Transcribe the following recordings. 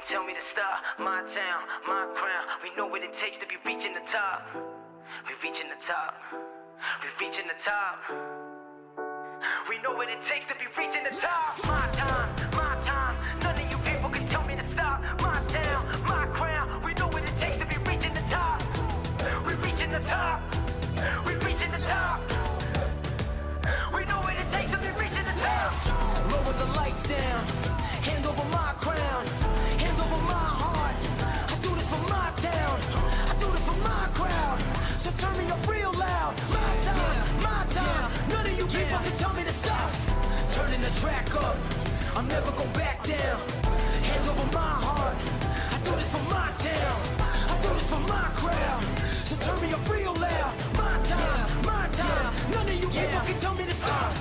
tell me to stop. My town, my crown. We know what it takes to be reaching the top. We're reaching the top. We're reaching the top. We know what it takes to be reaching the top. My time, my time. None of you people can tell me to stop. My town, my crown. We know what it takes to be reaching the top. We're reaching the top. We're reaching the top. We know what it takes to be reaching the top. Lower the lights down. Hand over my crown. Hand over my heart. I do this for my town. I do this for my crowd. So turn me up real loud. My time, my time. None of you people can tell me to stop. Turning the track up. I'll never go back down. Hand over my heart. I do this for my town. I do this for my crowd. So turn me up real loud. My time, my time. None of you people can tell me to stop.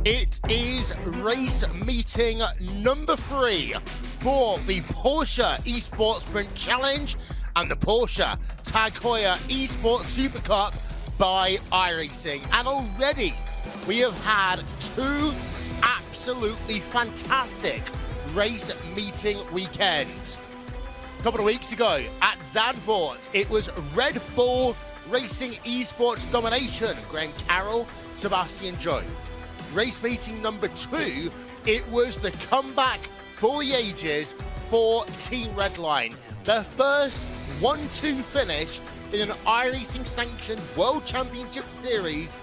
It is race meeting number 3 for the Porsche Esports Sprint Challenge and the Porsche Tag Heuer Esports Supercup by iRacing. And already we have had 2 absolutely fantastic race meeting weekends. A couple of weeks ago at Zandvoort, it was Red Bull Racing Esports domination. Graham Carroll, Sebastian Joe. Race meeting number 2, it was the comeback for the ages for Team Redline. Their first 1-2 finish in an iRacing sanctioned World Championship Series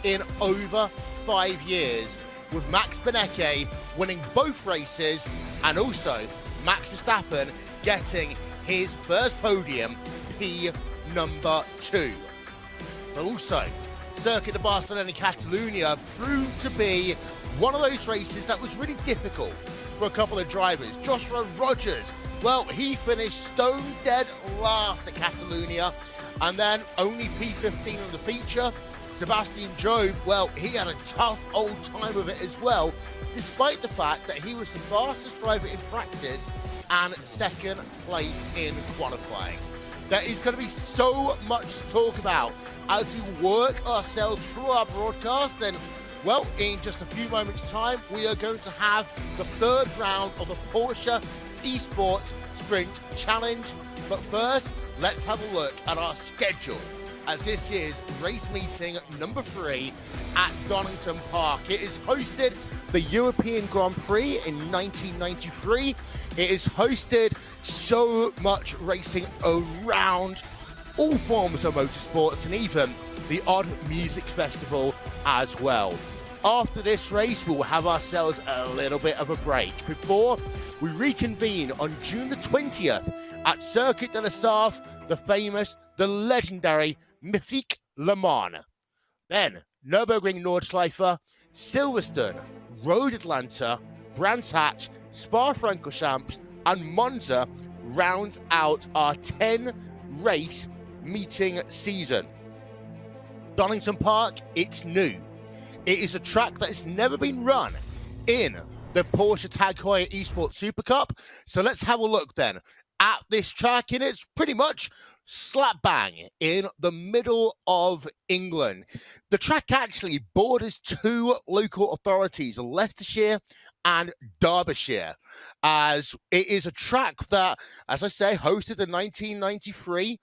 in over 5 years, with Max Benecke winning both races and also Max Verstappen getting his first podium, P number 2. But also, Circuit de Barcelona and Catalunya proved to be one of those races that was really difficult for a couple of drivers. Joshua Rogers, well, he finished stone dead last at Catalunya and then only P15 on the feature. Sebastian Joe, well, he had a tough old time with it as well, despite the fact that he was the fastest driver in practice and second place in qualifying. There is going to be so much to talk about as we work ourselves through our broadcast. And, well, in just a few moments' time, we are going to have the 3rd round of the Porsche Esports Sprint Challenge. But first, let's have a look at our schedule, as this is race meeting number 3 at Donington Park. It is hosted the European Grand Prix in 1993. It is hosted so much racing around all forms of motorsports and even the odd music festival as well. After this race, we'll have ourselves a little bit of a break before we reconvene on June the 20th at Circuit de la Sarthe, the famous, the legendary, mythic Le Mans. Then Nürburgring Nordschleife, Silverstone, Road Atlanta, Brands Hatch, Spa-Francorchamps and Monza round out our 10 race meeting season. Donington Park, it's new. It is a track that has never been run in the Porsche Tag Heuer Esports Supercup. So let's have a look then at this track, and it's pretty much slap bang in the middle of England. The track actually borders two local authorities, Leicestershire and Derbyshire, as it is a track that, as I say, hosted the 1993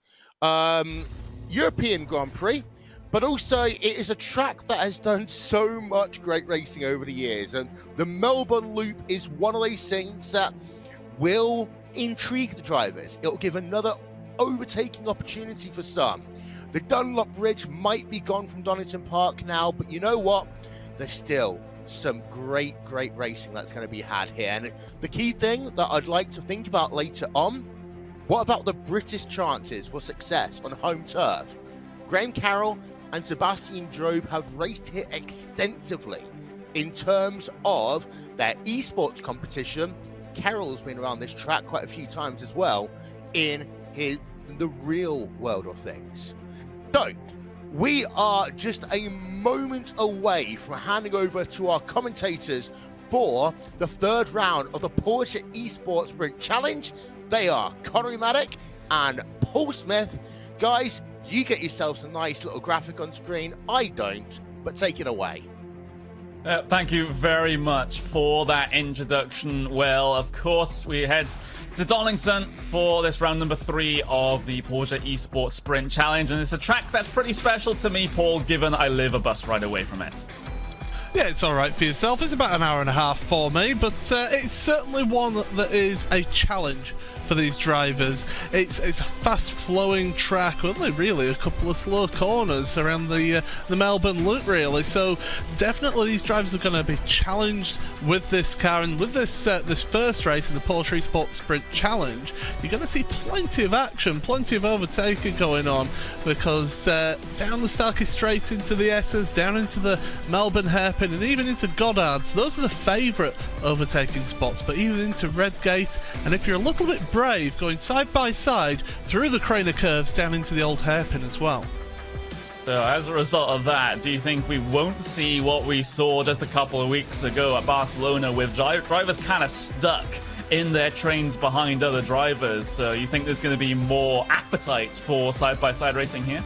European Grand Prix, but also it is a track that has done so much great racing over the years, and the Melbourne Loop is one of those things that will intrigue the drivers. It'll give another overtaking opportunity for some. The Dunlop Ridge might be gone from Donington Park now, but you know what? There's still some great racing that's going to be had here. And the key thing that I'd like to think about later on, what about the British chances for success on home turf? Graham Carroll and Sebastian Drobe have raced here extensively in terms of their esports competition. Carroll's been around this track quite a few times as well in the real world of things. So we are just a moment away from handing over to our commentators for the third round of the Porsche Esports Sprint Challenge. They are Connery Maddock and Paul Smith. Guys, you get yourselves a nice little graphic on screen. I don't, but take it away. Thank you very much for that introduction. Well, of course, we head to Donington for this round number 3 of the Porsche Esports Sprint Challenge, and it's a track that's pretty special to me, Paul, given I live a bus ride away from it. Yeah, it's all right for yourself. It's about an hour and a half for me, but it's certainly one that is a challenge for these drivers. It's a fast-flowing track, only really a couple of slow corners around the Melbourne Loop, really. So definitely these drivers are going to be challenged with this car, and with this this first race in the Porsche Esports Sprint Challenge, you're going to see plenty of action, plenty of overtaking going on, because down the Starkey Straight into the S's, down into the Melbourne Hairpin, and even into Goddard's. Those are the favourite overtaking spots, but even into Redgate, and if you're a little bit brave, going side by side through the Craner curves down into the old Hairpin as well. So as a result of that, do you think we won't see what we saw just a couple of weeks ago at Barcelona, with drivers kind of stuck in their trains behind other drivers? So you think there's going to be more appetite for side-by-side racing here?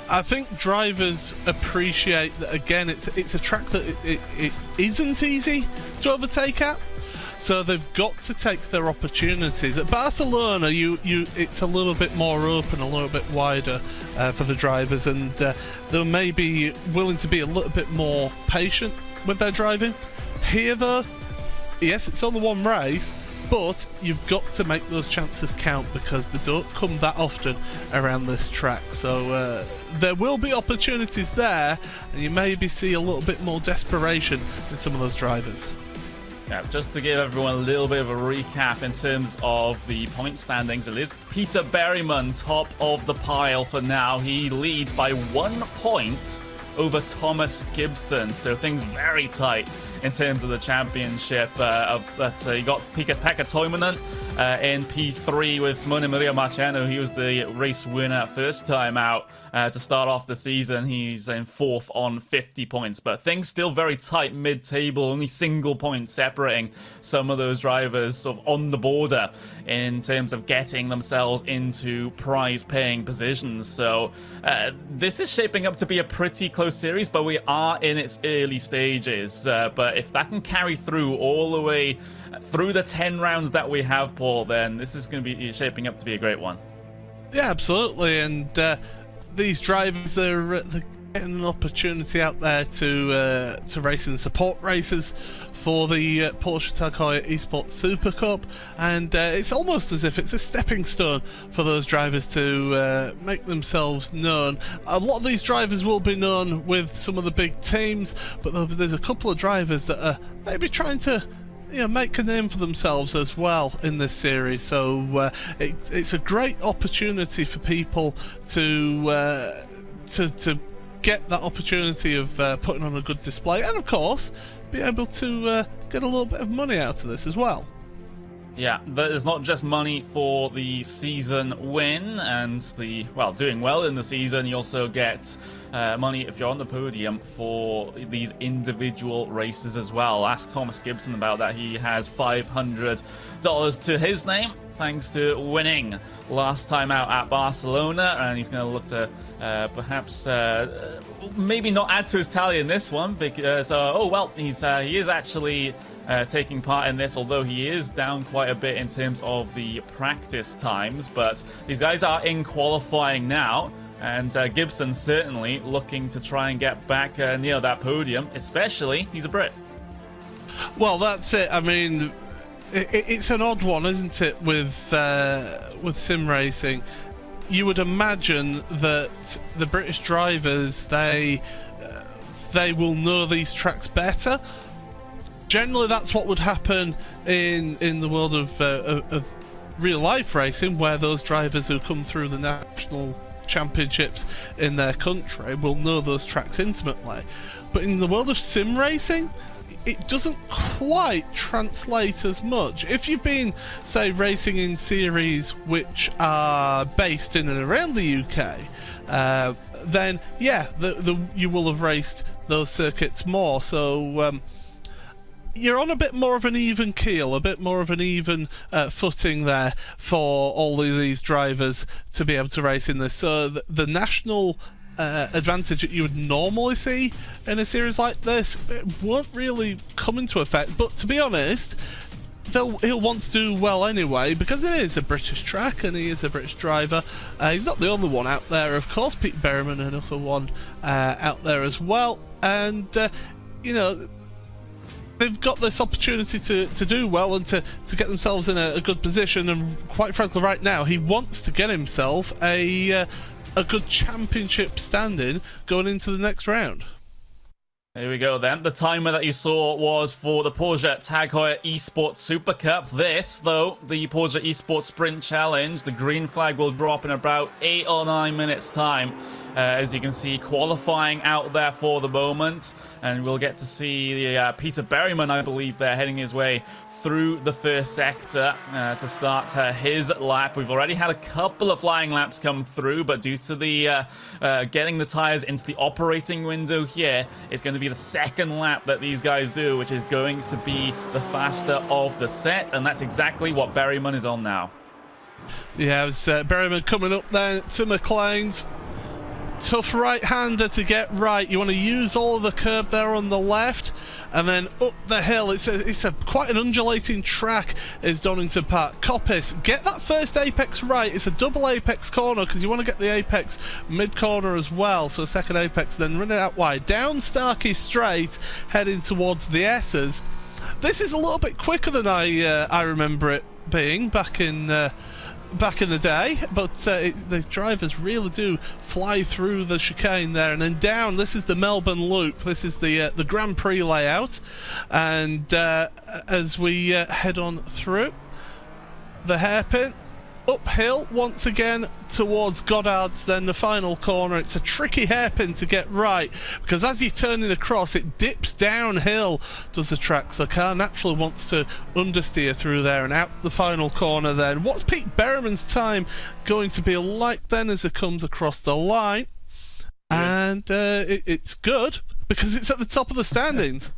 I think drivers appreciate that, again, it's a track that it isn't easy to overtake at. So they've got to take their opportunities. At Barcelona, it's a little bit more open, a little bit wider for the drivers, and they may be willing to be a little bit more patient with their driving. Here, though, yes, it's only one race, but you've got to make those chances count, because they don't come that often around this track. So there will be opportunities there, and you maybe see a little bit more desperation in some of those drivers. Yeah, just to give everyone a little bit of a recap in terms of the point standings, it is Peter Berryman top of the pile for now. He leads by 1 point over Thomas Gibson, so things very tight in terms of the championship. You got Pekka Toivonen in P3 with Simone Maria Marciano. He was the race winner first time out to start off the season. He's in 4th on 50 points, but things still very tight mid-table, only single point separating some of those drivers sort of on the border in terms of getting themselves into prize-paying positions. So this is shaping up to be a pretty close series, but we are in its early stages. But if that can carry through all the way through the 10 rounds that we have, Paul, then this is going to be shaping up to be a great one. Yeah, absolutely. And these drivers are getting an opportunity out there to race in support races for the Porsche Tag Heuer Esports Supercup, and it's almost as if it's a stepping stone for those drivers to make themselves known. A lot of these drivers will be known with some of the big teams, but there's a couple of drivers that are maybe trying to make a name for themselves as well in this series. So it's a great opportunity for people to get that opportunity of putting on a good display, and of course be able to get a little bit of money out of this as well. Yeah, there's not just money for the season win and doing well in the season. You also get money if you're on the podium for these individual races as well. Ask Thomas Gibson about that. He has $500 to his name thanks to winning last time out at Barcelona, and he's going to look to perhaps maybe not add to his tally in this one because he is actually taking part in this, although he is down quite a bit in terms of the practice times. But these guys are in qualifying now, and Gibson certainly looking to try and get back near that podium, especially he's a Brit. Well, that's it. I mean, it's an odd one, isn't it, with sim racing? You would imagine that the British drivers, they will know these tracks better. Generally, that's what would happen in the world of real life racing, where those drivers who come through the national championships in their country will know those tracks intimately. But in the world of sim racing, it doesn't quite translate as much. If you've been, say, racing in series which are based in and around the UK, then yeah, you will have raced those circuits more. So you're on a bit more of an even keel, a bit more of an even footing there for all of these drivers to be able to race in this. So the national advantage that you would normally see in a series like this, it won't really come into effect. But to be honest, he'll want to do well anyway, because it is a British track and he is a British driver. He's not the only one out there, of course. Pete Berryman, another one out there as well. And you know, they've got this opportunity to do well and to get themselves in a good position. And quite frankly, right now, he wants to get himself a good championship standing going into the next round. There we go then. The timer that you saw was for the Porsche Tag Heuer Esports Supercup. This, though, the Porsche Esports Sprint Challenge, the green flag will drop in about 8 or 9 minutes time. As you can see, qualifying out there for the moment. And we'll get to see Peter Berryman, I believe, there heading his way through the first sector to start his lap. We've already had a couple of flying laps come through, but due to the getting the tires into the operating window here, it's going to be the second lap that these guys do, which is going to be the faster of the set, and that's exactly what Berryman is on now. Yeah, it was Berryman coming up there to McLean's. Tough right-hander to get right. You want to use all of the curb there on the left, and then up the hill. It's a quite an undulating track, is Donington Park. Coppice, get that first apex right. It's a double apex corner because you want to get the apex mid-corner as well. So a second apex, then run it out wide. Down Starkey Straight, heading towards the S's. This is a little bit quicker than I remember it being back in the day, but the drivers really do fly through the chicane there, and then down. This is the Melbourne Loop. This is the Grand Prix layout, and as we head on through the hairpin, uphill once again towards Goddard's, then the final corner. It's a tricky hairpin to get right, because as you're turning across, it dips downhill, does the track, so the car naturally wants to understeer through there and out the final corner then. What's Pete Berryman's time going to be like then as it comes across the line? Yeah. And it's good, because it's at the top of the standings.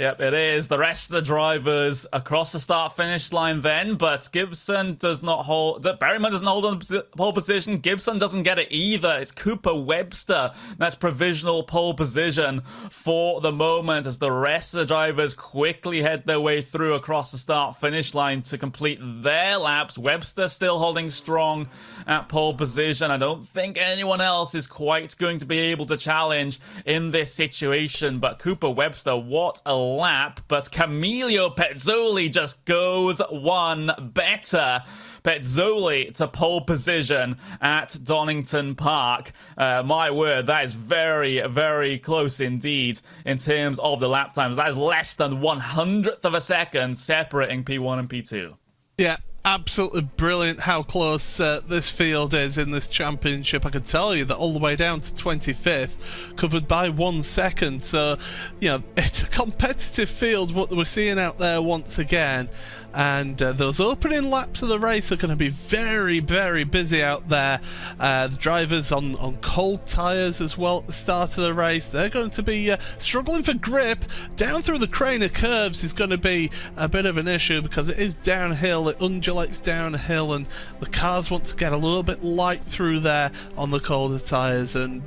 Yep, it is. The rest of the drivers across the start-finish line then, but Gibson does not hold... Berryman doesn't hold on pole position. Gibson doesn't get it either. It's Cooper Webster. That's provisional pole position for the moment, as the rest of the drivers quickly head their way through across the start-finish line to complete their laps. Webster still holding strong at pole position. I don't think anyone else is quite going to be able to challenge in this situation, but Cooper Webster, what a lap. But Camilio Pezzoli just goes one better. Pezzoli to pole position at Donington Park. My word, that is very, very close indeed in terms of the lap times. That is less than 1/100th of a second separating P1 and P2. Yeah, absolutely brilliant how close this field is in this championship. I can tell you that all the way down to 25th, covered by 1 second. So, you know, it's a competitive field, what we're seeing out there once again. and those opening laps of the race are going to be very, very busy out there. The drivers on cold tyres as well at the start of the race, they're going to be struggling for grip. Down through the crane of curves is going to be a bit of an issue because it is downhill, it undulates downhill, and the cars want to get a little bit light through there on the colder tyres, and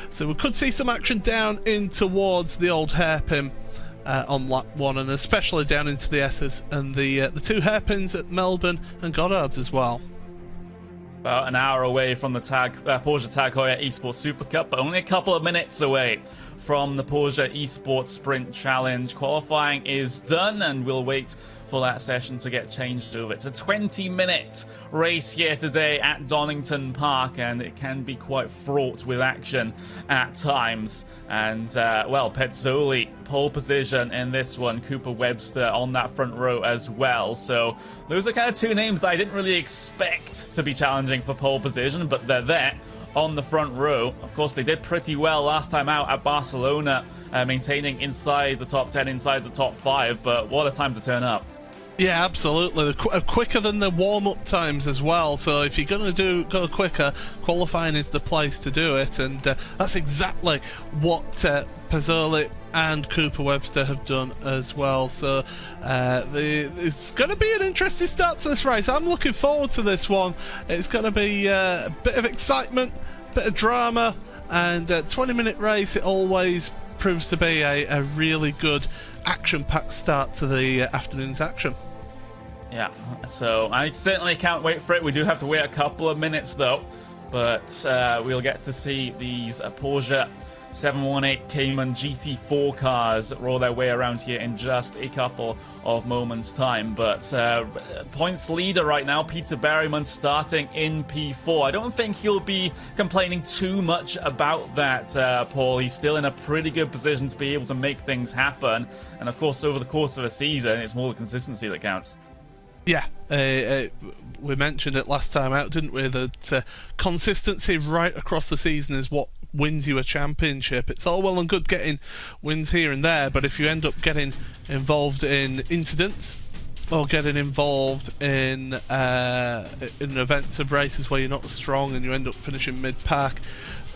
so we could see some action down in towards the old hairpin on lap 1, and especially down into the S's and the 2 hairpins at Melbourne and Goddard's as well. About an hour away from the Porsche Tag Heuer Esports Supercup, but only a couple of minutes away from the Porsche Esports Sprint Challenge. Qualifying is done, and we'll wait for that session to get changed over. It's a 20-minute race here today at Donington Park, and it can be quite fraught with action at times. And, well, Pezzoli, pole position in this one. Cooper Webster on that front row as well. So those are kind of 2 names that I didn't really expect to be challenging for pole position, but they're there on the front row. Of course, they did pretty well last time out at Barcelona, maintaining inside the top 10, inside the top 5, but what a time to turn up. Yeah, absolutely. Quicker than the warm-up times as well. So if you're going to go quicker, qualifying is the place to do it. And that's exactly what Pezzoli and Cooper Webster have done as well. So it's going to be an interesting start to this race. I'm looking forward to this one. It's going to be a bit of excitement, a bit of drama, and a 20-minute race, it always proves to be a really good action-packed start to the afternoon's action. Yeah, so I certainly can't wait for it. We do have to wait a couple of minutes though, but we'll get to see these Porsche 718 Cayman GT4 cars roll their way around here in just a couple of moments time. But points leader right now, Peter Berryman, starting in P4. I don't think he'll be complaining too much about that, Paul. He's still in a pretty good position to be able to make things happen. And of course, over the course of a season, it's more the consistency that counts. Yeah, we mentioned it last time out, didn't we, that consistency right across the season is what wins you a championship. It's all well and good getting wins here and there, but if you end up getting involved in incidents or getting involved in events of races where you're not strong and you end up finishing mid-pack,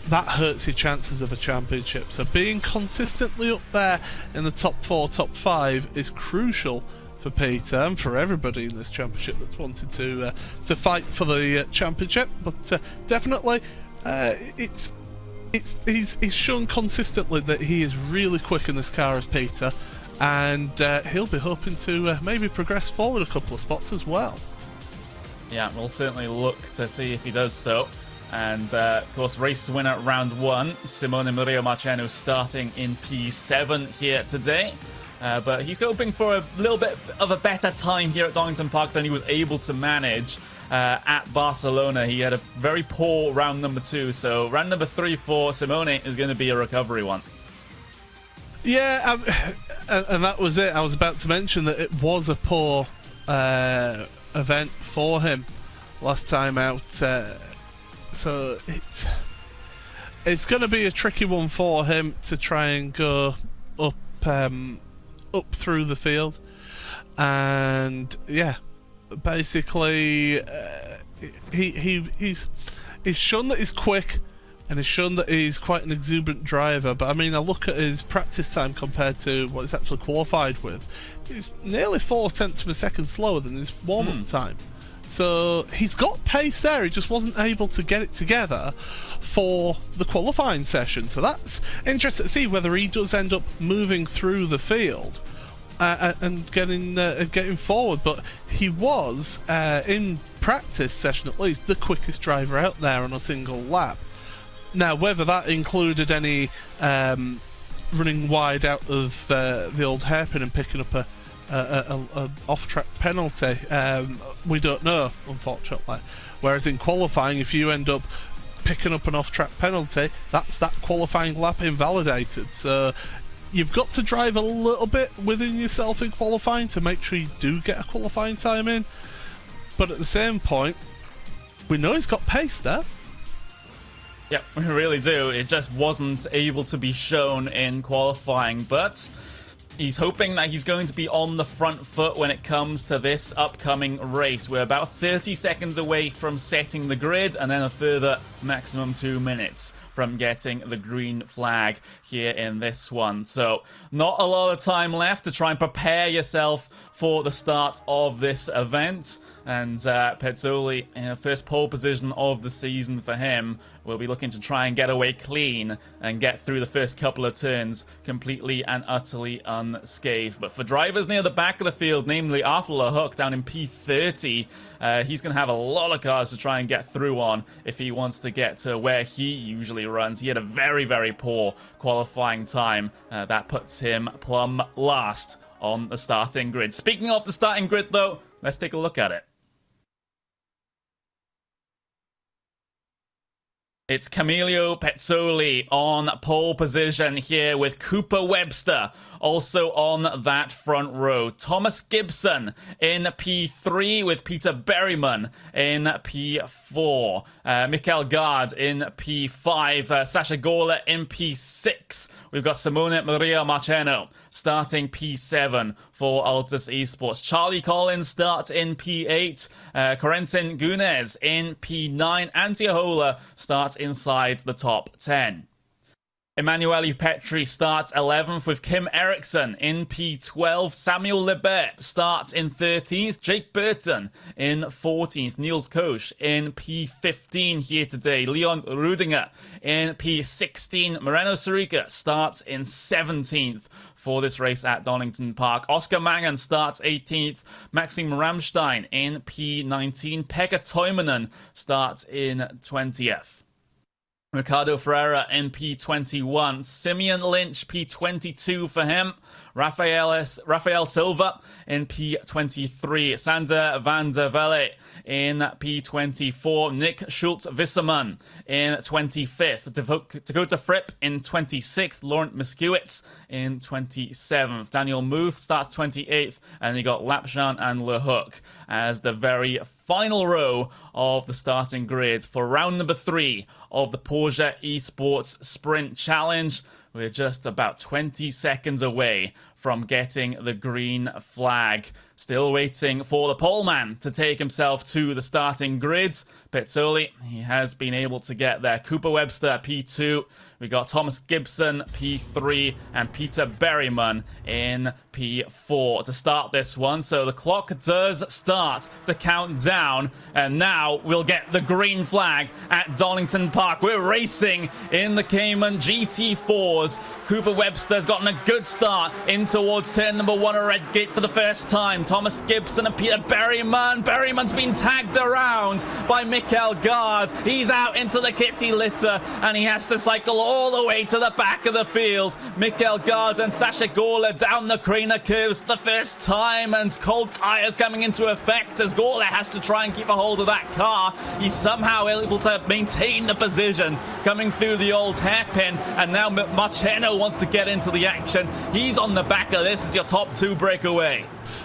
that hurts your chances of a championship. So being consistently up there in the top 4, top 5 is crucial for Peter and for everybody in this championship that's wanted to fight for the championship. But definitely, he's shown consistently that he is really quick in this car as Peter, and he'll be hoping to maybe progress forward a couple of spots as well. Yeah, we'll certainly look to see if he does so. And of course, race winner round 1, Simone Murillo Marciano, starting in P7 here today. But he's hoping for a little bit of a better time here at Donington Park than he was able to manage at Barcelona. He had a very poor round number 2, so round number 3 for Simone is going to be a recovery one. Yeah, and that was it. I was about to mention that it was a poor event for him last time out, so it's going to be a tricky one for him to try and go up through the field. And yeah, basically he's shown that he's quick, and he's shown that he's quite an exuberant driver. But I mean, I look at his practice time compared to what he's actually qualified with. He's nearly 0.4 of a second slower than his warm-up time. So he's got pace there, he just wasn't able to get it together for the qualifying session. So that's interesting to see whether he does end up moving through the field and getting forward. But he was, in practice session at least, the quickest driver out there on a single lap. Now, whether that included any running wide out of the old hairpin and picking up an off-track penalty, we don't know, unfortunately. Whereas in qualifying, if you end up picking up an off-track penalty, that's that qualifying lap invalidated. So you've got to drive a little bit within yourself in qualifying to make sure you do get a qualifying time in. But at the same point, we know he's got pace there. Yeah, we really do. It just wasn't able to be shown in qualifying, but He's hoping that he's going to be on the front foot when it comes to this upcoming race. We're about 30 seconds away from setting the grid, and then a further maximum 2 minutes from getting the green flag here in this one. So not a lot of time left to try and prepare yourself for the start of this event. And Pezzoli, first pole position of the season for him, will be looking to try and get away clean and get through the first couple of turns completely and utterly unscathed. But for drivers near the back of the field, namely Arthur LeHook down in P30, he's going to have a lot of cars to try and get through on if he wants to get to where he usually runs. He had a very, very poor qualifying time. That puts him plumb last on the starting grid. Speaking of the starting grid, though, let's take a look at it. It's Camilio Pezzoli on pole position here with Cooper Webster also on that front row. Thomas Gibson in P3 with Peter Berryman in P4. Mikael Gard in P5. Sasha Gola in P6. We've got Simone Maria Marcheno starting P7 for Altus Esports. Charlie Collins starts in P8. Corentin Gunes in P9. Antiohola starts inside the top 10. Emanuele Petri starts 11th with Kim Eriksson in P12. Samuel Lebert starts in 13th. Jake Burton in 14th. Niels Koch in P15 here today. Leon Rudinger in P16. Moreno Sarica starts in 17th for this race at Donington Park. Oscar Mangan starts 18th. Maxim Ramstein in P19. Pekka Toivonen starts in 20th. Ricardo Ferreira in P21. Simeon Lynch, P22 for him. Rafael Silva in P23. Sander van der Velde in P24. Nick Schultz-Wisserman in 25th. Dakota Fripp in 26th. Laurent Miskiewicz in 27th. Daniel Muth starts 28th. And you got Lapjan and LeHook as the very final row of the starting grid for round number 3 of the Porsche Esports Sprint Challenge. We're just about 20 seconds away from getting the green flag. Still waiting for the poleman to take himself to the starting grid. Pezzoli, he has been able to get there. Cooper Webster, P2. We got Thomas Gibson, P3, and Peter Berryman in P4 to start this one. So the clock does start to count down, and now we'll get the green flag at Donington Park. We're racing in the Cayman GT4s. Cooper Webster's gotten a good start in towards turn number 1 of Red Gate for the first time. Thomas Gibson and Peter Berryman. Berryman's been tagged around by Mikael Gard. He's out into the kitty litter, and he has to cycle all the way to the back of the field. Mikael Gard and Sasha Gola down the Craner curves the first time, and cold tires coming into effect as Gola has to try and keep a hold of that car. He's somehow able to maintain the position coming through the old hairpin, and now Marcheno wants to get into the action. He's on the back of this as your top 2 breakaway.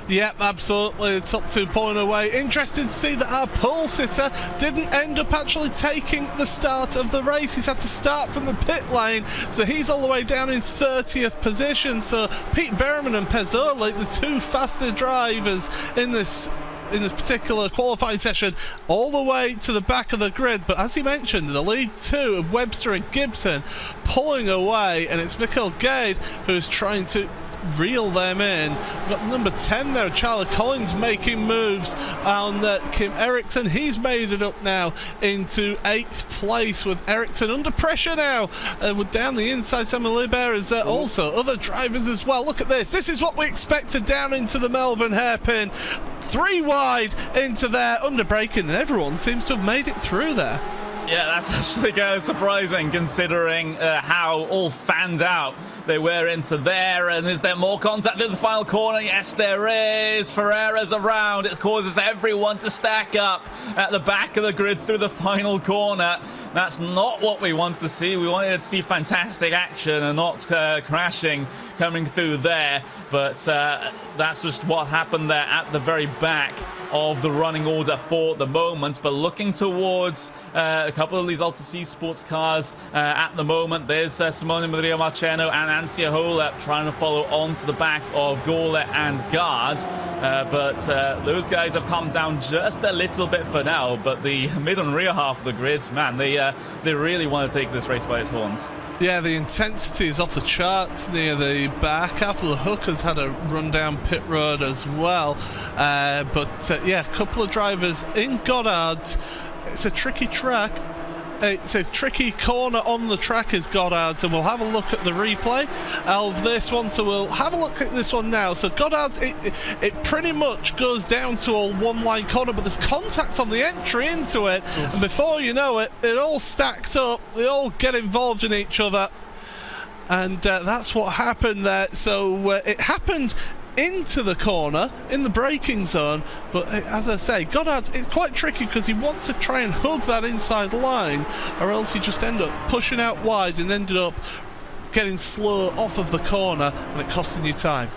Yep, absolutely. The top 2 point away. Interested to see that our pole sitter didn't end up actually taking the start of the race. He's had to start from the pit lane, so he's all the way down in 30th position. So Pete Berryman and Pezzoli, the 2 faster drivers in this particular qualifying session, all the way to the back of the grid. But as you mentioned, the lead 2 of Webster and Gibson pulling away, and it's Mikael Gade who is trying to reel them in. We've got the number 10 there, Charlie Collins, making moves on Kim Eriksson. He's made it up now into 8th place with Eriksson under pressure now. We're down the inside. Samuel Libert is also other drivers as well. Look at this. This is what we expected down into the Melbourne hairpin. 3 wide into there, under braking, and everyone seems to have made it through there. Yeah, that's actually kind of surprising considering how all fanned out they were into there. And is there more contact in the final corner? Yes, there is. Ferreira's around. It causes everyone to stack up at the back of the grid through the final corner. That's not what we want to see. We wanted to see fantastic action and not crashing coming through there. But that's just what happened there at the very back of the running order for the moment. But looking towards a couple of these Altus Esports cars at the moment, there's Simone Maria Marcheno and Santia Holep trying to follow onto the back of Gorlet and Guard. But those guys have calmed down just a little bit for now. But the mid and rear half of the grids, man, they really want to take this race by its horns. Yeah, the intensity is off the charts near the back half. The Hook has had a run down pit road as well. Yeah, a couple of drivers in Goddard's. It's a tricky track. It's a tricky corner on the track is Goddard's, and we'll have a look at the replay of this one. So we'll have a look at this one now. So Goddard's, it pretty much goes down to a one-line corner, but there's contact on the entry into it, and before you know it, it all stacks up. They all get involved in each other, and that's what happened there. So it happened into the corner in the braking zone, but as I say, Goddard's, it's quite tricky because you want to try and hug that inside line, or else you just end up pushing out wide and ended up getting slow off of the corner and it costing you time.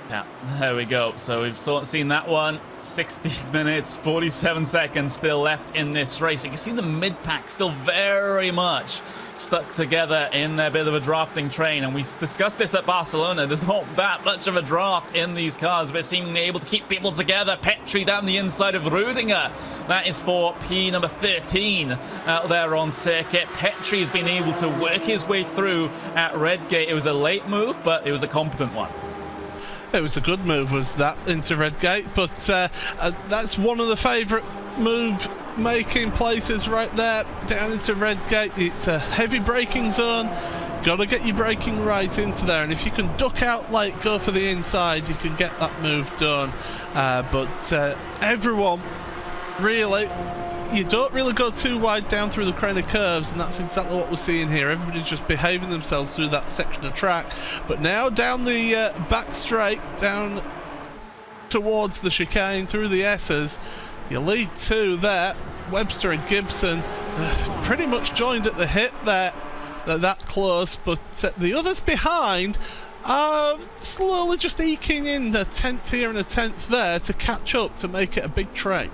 Yeah, there we go. So we've seen that one. 60 minutes, 47 seconds still left in this race. You can see the mid-pack still very much stuck together in their bit of a drafting train, and we discussed this at Barcelona. There's not that much of a draft in these cars, but seemingly able to keep people together. Petri down the inside of Rudinger. That is for P number 13 out there on circuit. Petri's been able to work his way through at Redgate. It was a late move, but it was a competent one. It was a good move, was that, into Redgate, but that's one of the favourite move-making places right there, down into Redgate. It's a heavy braking zone. Got to get your braking right into there, and if you can duck out late, go for the inside, you can get that move done. But everyone, really, you don't really go too wide down through the crane of curves, and that's exactly what we're seeing here. Everybody's just behaving themselves through that section of track. But now down the back straight, down towards the chicane, through the S's, you lead two there. Webster and Gibson pretty much joined at the hip there. They're that close, but the others behind are slowly just eking in a 10th here and a 10th there to catch up, to make it a big train.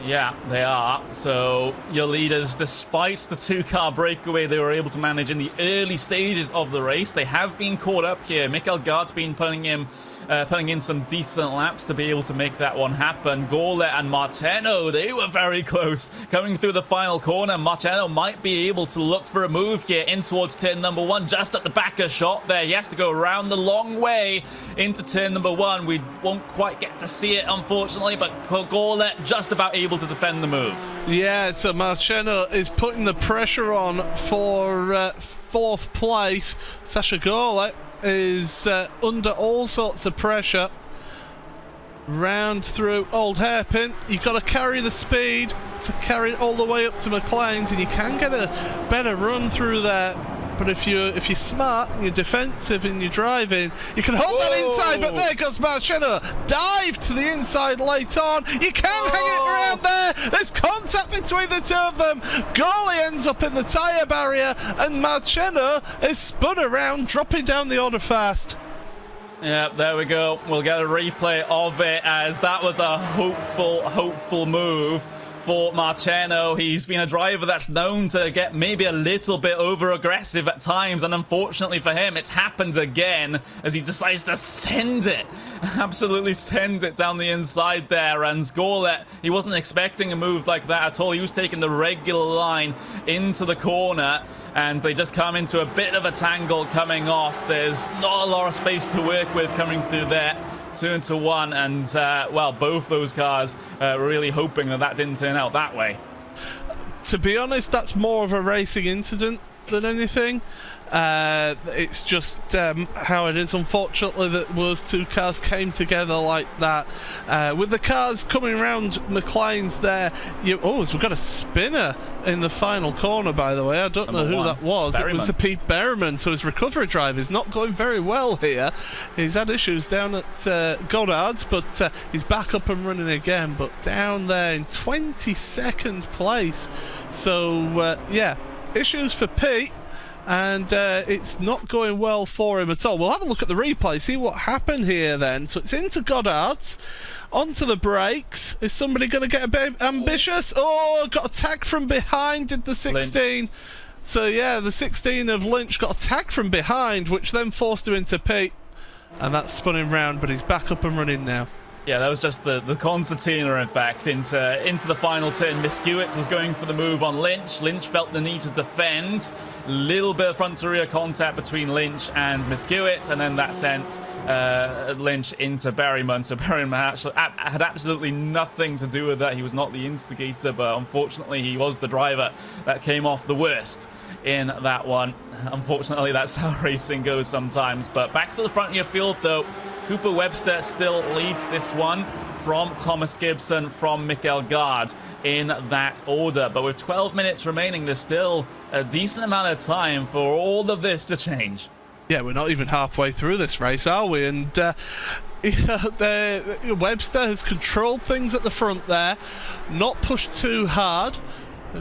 Yeah, they are. So your leaders, despite the two-car breakaway they were able to manage in the early stages of the race, they have been caught up here. Mikael Gard's been putting in some decent laps to be able to make that one happen. Gorlet and Marteno, they were very close coming through the final corner. Marteno might be able to look for a move here in towards turn number one, just at the backer shot there. He has to go around the long way into turn number one. We won't quite get to see it, unfortunately, but Gorlet just about able to defend the move. Yeah, so Marteno is putting the pressure on for fourth place. Sasha Gorlet is under all sorts of pressure. Round through Old Hairpin, you've got to carry the speed to carry it all the way up to McLean's, and you can get a better run through there. But if you're smart and you're defensive and you're driving, you can hold that inside. But there goes Marcheno. Dive to the inside late on. You can hang it around there. There's contact between the two of them. Goalie ends up in the tyre barrier, and Marcheno is spun around, dropping down the order fast. Yeah, there we go. We'll get a replay of it, as that was a hopeful move for Marcheno. He's been a driver that's known to get maybe a little bit over-aggressive at times, and unfortunately for him, it's happened again as he decides to send it, absolutely send it down the inside there. And Gorlet, he wasn't expecting a move like that at all. He was taking the regular line into the corner, and they just come into a bit of a tangle coming off. There's not a lot of space to work with coming through there. Turn to one, and well, both those cars really hoping that didn't turn out that way. To be honest, that's more of a racing incident than anything. It's just how it is, unfortunately, that those two cars came together like that. With the cars coming around McLean's there, we've got a spinner in the final corner, by the way. I don't know who that was. Berryman. It was a Pete Berryman, so his recovery drive is not going very well here. He's had issues down at Goddard's, but he's back up and running again, but down there in 22nd place. So, yeah, issues for Pete. And it's not going well for him at all. We'll have a look at the replay, see what happened here then. So it's into Goddard's, onto the brakes. Is somebody going to get a bit ambitious? Oh, got attacked from behind, did the 16. So yeah, the 16 of Lynch got attacked from behind, which then forced him into Pete, and that spun him round, but he's back up and running now. Yeah, that was just the concertina, in fact, into the final turn. Miskewitz was going for the move on Lynch. Lynch felt the need to defend. Little bit of front-to-rear contact between Lynch and Miskewitz, and then that sent Lynch into Berryman. So Berryman had absolutely nothing to do with that. He was not the instigator, but unfortunately he was the driver that came off the worst in that one. Unfortunately, that's how racing goes sometimes. But back to the front of your field, though. Cooper Webster still leads this one from Thomas Gibson, from Mikael Gard in that order. But with 12 minutes remaining, there's still a decent amount of time for all of this to change. Yeah, we're not even halfway through this race, are we? And Webster has controlled things at the front there, not pushed too hard.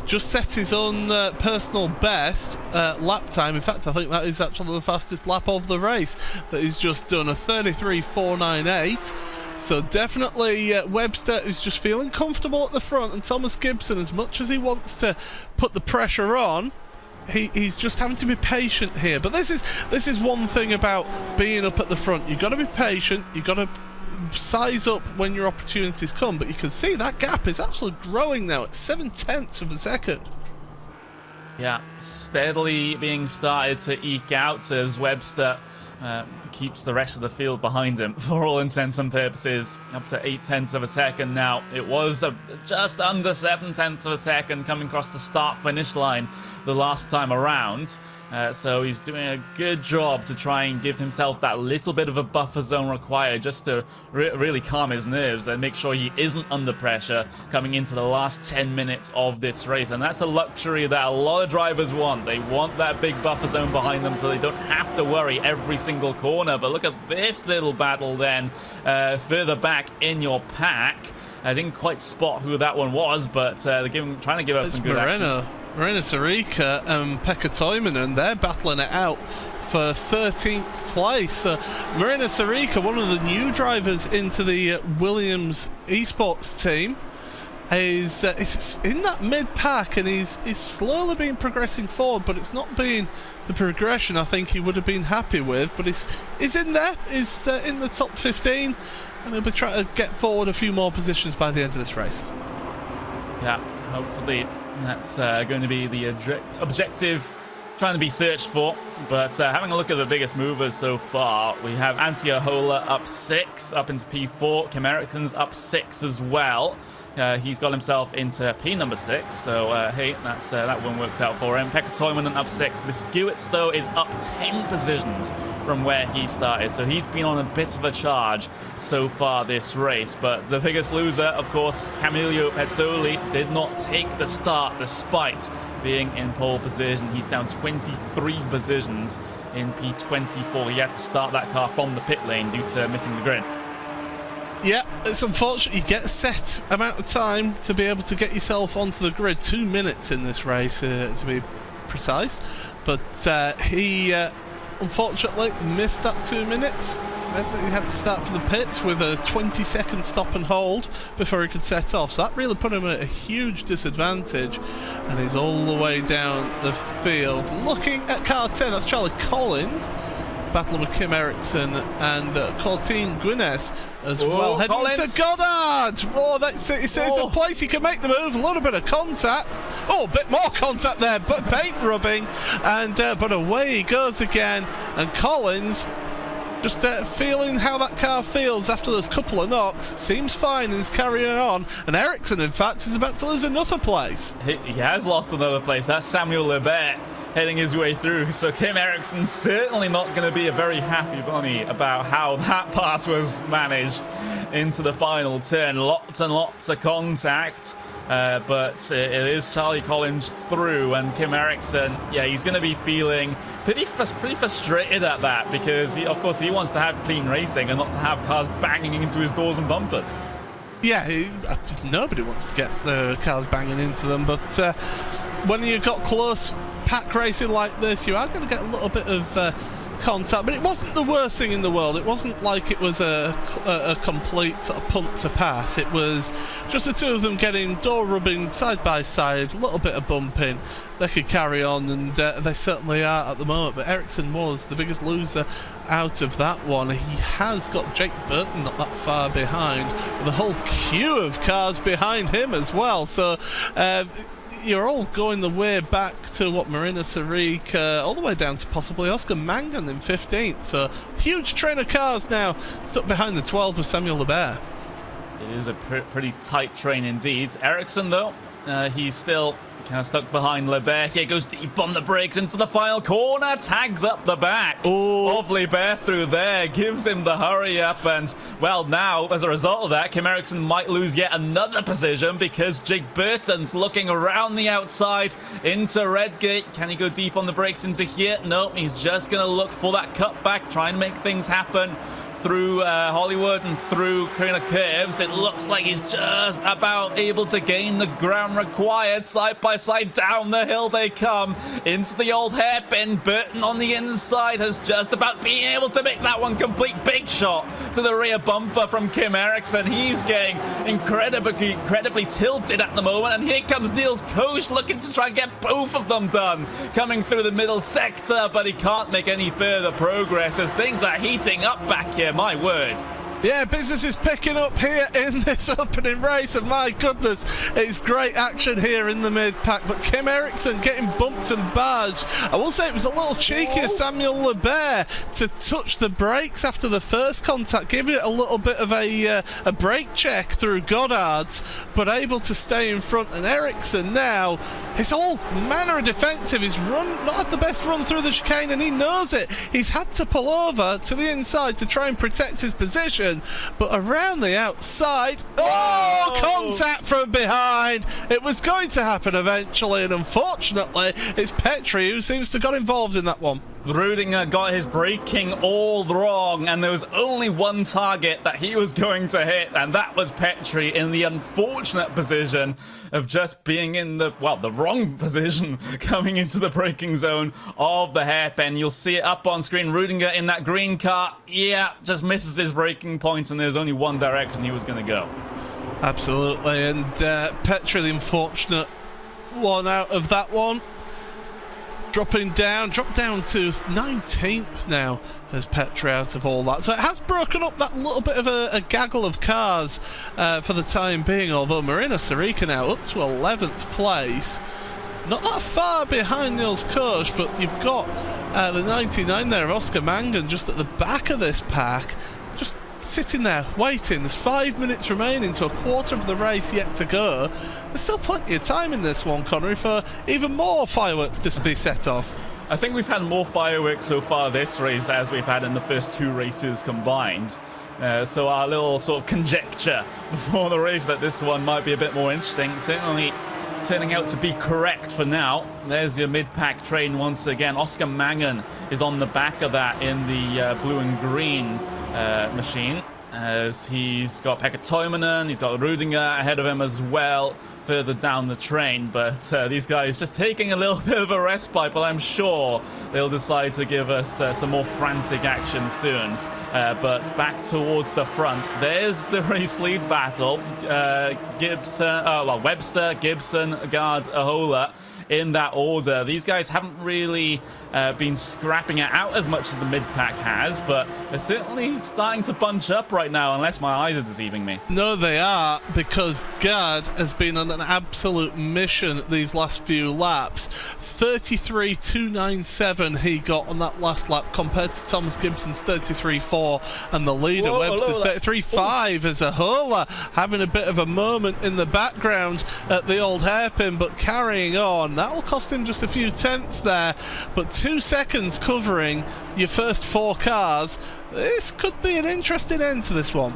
Just set his own personal best lap time. In fact, I think that is actually the fastest lap of the race that he's just done, a 33.498. So definitely Webster is just feeling comfortable at the front, and Thomas Gibson, as much as he wants to put the pressure on, he's just having to be patient here. But this is one thing about being up at the front. You've got to be patient. You've got to size up when your opportunities come, but you can see that gap is actually growing now at 0.7 of a second. Yeah, steadily being started to eke out as Webster keeps the rest of the field behind him for all intents and purposes, up to 0.8 of a second now. It was just under 0.7 of a second coming across the start-finish line the last time around. So he's doing a good job to try and give himself that little bit of a buffer zone required just to really calm his nerves and make sure he isn't under pressure coming into the last 10 minutes of this race. And that's a luxury that a lot of drivers want. They want that big buffer zone behind them so they don't have to worry every single corner. But look at this little battle then further back in your pack. I didn't quite spot who that one was, but they're trying to give us some good action. Marina Sarika and Pekka Toivonen, they're battling it out for 13th place. Marina Sarika, one of the new drivers into the Williams Esports team, is in that mid-pack, and he's slowly been progressing forward, but it's not been the progression I think he would have been happy with. But he's in there, he's in the top 15, and he'll be trying to get forward a few more positions by the end of this race. Yeah, hopefully that's going to be the objective trying to be searched for. But having a look at the biggest movers so far, we have Antje Hola up 6, up into P4. Kim Eriksson's up 6 as well. He's got himself into P number 6, so hey, that one worked out for him. Pekka Toivonen up 6. Miskewitz, though, is up 10 positions from where he started, so he's been on a bit of a charge so far this race. But the biggest loser, of course, Camilio Pezzoli, did not take the start despite being in pole position. He's down 23 positions in P24. He had to start that car from the pit lane due to missing the grid. Yeah, it's unfortunate. You get a set amount of time to be able to get yourself onto the grid. 2 minutes in this race, to be precise. But he unfortunately missed that 2 minutes. Meant that he had to start from the pits with a 20-second stop and hold before he could set off. So that really put him at a huge disadvantage. And he's all the way down the field. Looking at car 10, that's Charlie Collins, battling with Kim Eriksson and Cortine Guinness as well. Heading into Goddard. Oh, it's a place he can make the move. A little bit of contact. Oh, a bit more contact there, but paint rubbing. And but away he goes again. And Collins just feeling how that car feels after those couple of knocks. Seems fine and is carrying on. And Eriksson, in fact, is about to lose another place. He has lost another place. That's Samuel Lebert heading his way through. So Kim Eriksson's certainly not going to be a very happy bunny about how that pass was managed into the final turn. Lots and lots of contact. But it is Charlie Collins through, and Kim Eriksson, yeah, he's going to be feeling pretty frustrated at that, because of course he wants to have clean racing and not to have cars banging into his doors and bumpers. Yeah, nobody wants to get the cars banging into them, but when you've got close pack racing like this, you are going to get a little bit of contact, but it wasn't the worst thing in the world. It wasn't like it was a complete sort of punt to pass. It was just the two of them getting door rubbing side by side, a little bit of bumping. They could carry on, and they certainly are at the moment, but Ericsson was the biggest loser out of that one. He has got Jake Burton not that far behind, with a whole queue of cars behind him as well, so you're all going the way back to what Marina Saric, all the way down to possibly Oscar Mangan in 15th, so huge train of cars now stuck behind the 12 of Samuel Lebert. It is a pretty tight train indeed. Ericsson though, he's still kind of stuck behind Lebert. Here goes deep on the brakes into the final corner, tags up the back of Lebert through there, gives him the hurry up, and well, now as a result of that, Kim Eriksson might lose yet another position because Jake Burton's looking around the outside into Redgate. Can he go deep on the brakes into here? No, he's just going to look for that cutback, try and make things happen through Hollywood and through Carina Curves. It looks like he's just about able to gain the ground required. Side by side down the hill they come into the old hairpin. Burton on the inside has just about been able to make that one complete. Big shot to the rear bumper from Kim Eriksson. He's getting incredibly tilted at the moment, and here comes Niels Koch looking to try and get both of them done, coming through the middle sector, but he can't make any further progress as things are heating up back here. My word. Yeah, business is picking up here in this opening race, and my goodness, it's great action here in the mid-pack, but Kim Eriksson getting bumped and barged. I will say it was a little cheeky of Samuel Lebert to touch the brakes after the first contact, giving it a little bit of a brake check through Goddard's, but able to stay in front, and Eriksson now, it's all manner of defensive. He's not had the best run through the chicane, and he knows it. He's had to pull over to the inside to try and protect his position, but around the outside, contact from behind. It was going to happen eventually, and unfortunately it's Petri who seems to have got involved in that one. Rudinger got his braking all wrong, and there was only one target that he was going to hit, and that was Petri in the unfortunate position of just being in the wrong position coming into the braking zone of the hairpin. You'll see it up on screen. Rudinger in that green car, just misses his braking point, and there's only one direction he was going to go. Absolutely, and Petri, the unfortunate one out of that one. Dropped down to 19th now as Petri out of all that. So it has broken up that little bit of a gaggle of cars for the time being, although Marina Saric now up to 11th place. Not that far behind Niels Koch, but you've got the 99 there, Oscar Mangan, just at the back of this pack. Just sitting there waiting. There's 5 minutes remaining, so a quarter of the race yet to go. There's still plenty of time in this one, Connery, for even more fireworks to be set off. I think we've had more fireworks so far this race as we've had in the first two races combined. So our little sort of conjecture before the race that this one might be a bit more interesting, certainly turning out to be correct for now. There's your mid-pack train once again. Oscar Mangan is on the back of that in the blue and green machine, as he's got Pekka Toivonen, he's got Rudinger ahead of him as well further down the train, but these guys just taking a little bit of a respite, but I'm sure they'll decide to give us some more frantic action soon. But back towards the front, there's the race lead battle. Webster, Gibson, Guard, Ahola in that order. These guys haven't really been scrapping it out as much as the mid-pack has, but they're certainly starting to bunch up right now, unless my eyes are deceiving me. No, they are, because Gard has been on an absolute mission these last few laps. 33.297 he got on that last lap, compared to Thomas Gibson's 33.4, and the leader, Webster's 33.5, as Ahola having a bit of a moment in the background at the old hairpin, but carrying on. That will cost him just a few tenths there, but 2 seconds covering your first 4 cars. This could be an interesting end to this one.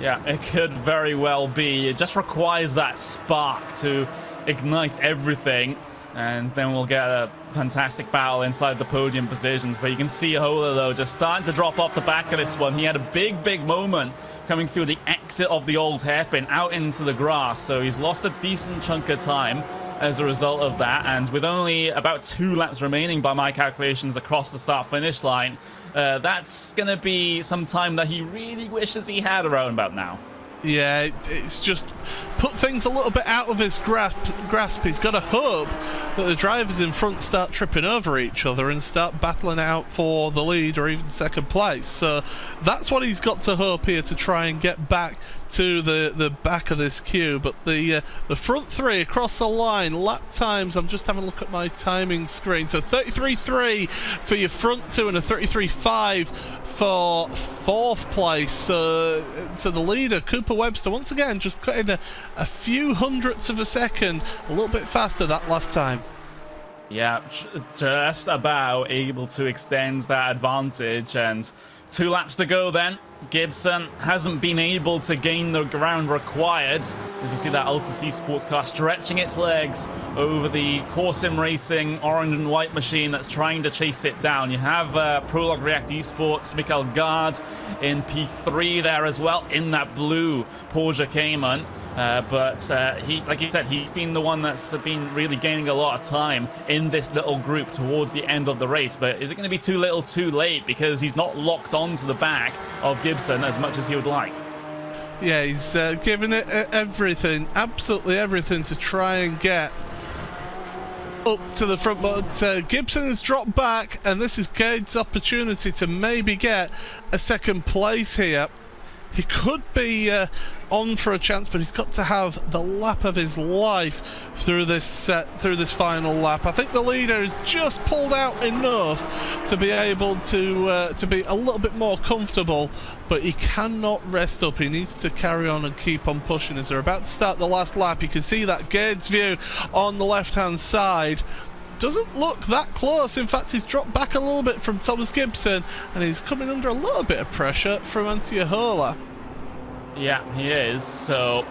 Yeah, it could very well be. It just requires that spark to ignite everything, and then we'll get a fantastic battle inside the podium positions. But you can see Ahola, though, just starting to drop off the back of this one. He had a big moment coming through the exit of the old hairpin out into the grass, so he's lost a decent chunk of time. as a result of that. And with only about 2 laps remaining by my calculations across the start-finish line, that's going to be some time that he really wishes he had around about now. Yeah, it's just put things a little bit out of his grasp. He's got to hope that the drivers in front start tripping over each other and start battling out for the lead or even second place. So that's what he's got to hope here to try and get back to the back of this queue. But the front 3 across the line, lap times, I'm just having a look at my timing screen. So 33.3 for your front 2 and a 33.5 for 4th place. To the leader, Cooper Webster, once again just cutting a few hundredths of a second a little bit faster that last time. Yeah, just about able to extend that advantage. And 2 laps to go then. Gibson hasn't been able to gain the ground required. As you see that Alta C sports car stretching its legs over the Core Sim Racing orange and white machine that's trying to chase it down. You have Prologue React Esports, Mikael Gard in P3 there as well in that blue Porsche Cayman. But he, like you said, he's been the one that's been really gaining a lot of time in this little group towards the end of the race. But is it going to be too little too late, because he's not locked onto the back of Gibson as much as he would like? Yeah, he's given it everything, absolutely everything, to try and get up to the front. But Gibson has dropped back, and this is Gade's opportunity to maybe get a second place here. He could be on for a chance, but he's got to have the lap of his life through this final lap. I think the leader has just pulled out enough to be able to be a little bit more comfortable, but he cannot rest up. He needs to carry on and keep on pushing. As they're about to start the last lap, you can see that Gade's view on the left-hand side doesn't look that close. In fact, he's dropped back a little bit from Thomas Gibson, and he's coming under a little bit of pressure from Heuer. Yeah, he is. So,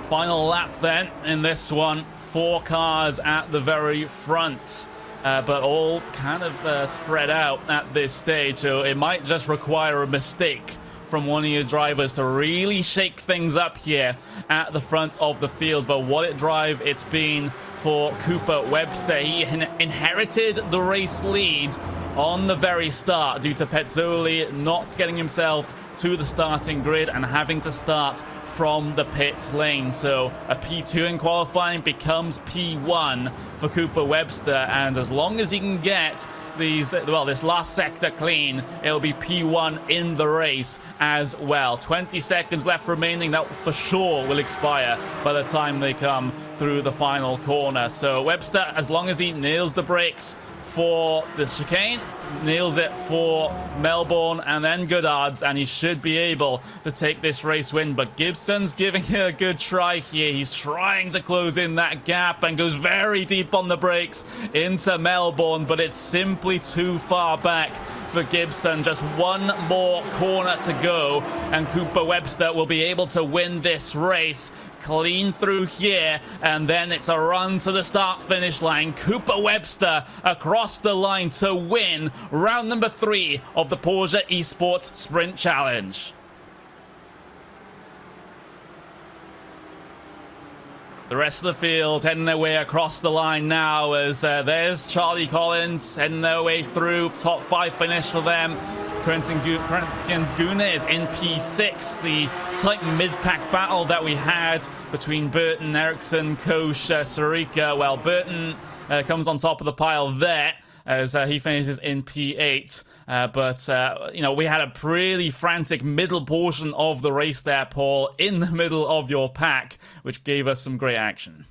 final lap then in this one. 4 cars at the very front, but all kind of spread out at this stage. So it might just require a mistake from one of your drivers to really shake things up here at the front of the field. But what a drive it's been for Cooper Webster. He inherited the race lead on the very start due to Pezzoli not getting himself to the starting grid and having to start from the pit lane. So a P2 in qualifying becomes P1 for Cooper Webster, and as long as he can get this last sector clean, it'll be P1 in the race as well. 20 seconds left remaining. That for sure will expire by the time they come through the final corner. So Webster, as long as he nails the brakes for the chicane, nails it for Melbourne and then Goddard's, and he should be able to take this race win. But Gibson's giving it a good try here. He's trying to close in that gap and goes very deep on the brakes into Melbourne, but it's simply too far back for Gibson. Just one more corner to go, and Cooper Webster will be able to win this race. Clean through here, and then it's a run to the start-finish line. Cooper Webster across the line to win round number 3 of the Porsche Esports Sprint Challenge. The rest of the field heading their way across the line now, as there's Charlie Collins heading their way through. Top 5 finish for them. Quentin Gunes in P6, the tight mid-pack battle that we had between Burton, Ericsson, Koch, Sarika. Well, Burton comes on top of the pile there as he finishes in P8. But we had a pretty frantic middle portion of the race there, Paul, in the middle of your pack, which gave us some great action.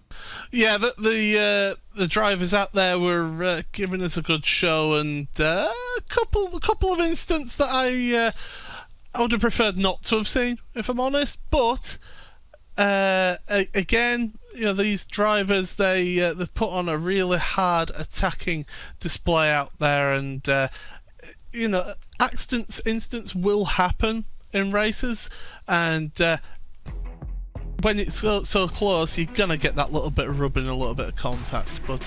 Yeah, the drivers out there were giving us a good show, and a couple of instances that I would have preferred not to have seen, if I'm honest. But again, these drivers, they've put on a really hard attacking display out there, and incidents will happen in races, and when it's so close, you're gonna get that little bit of rubbing, a little bit of contact. But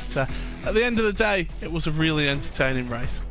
at the end of the day, it was a really entertaining race.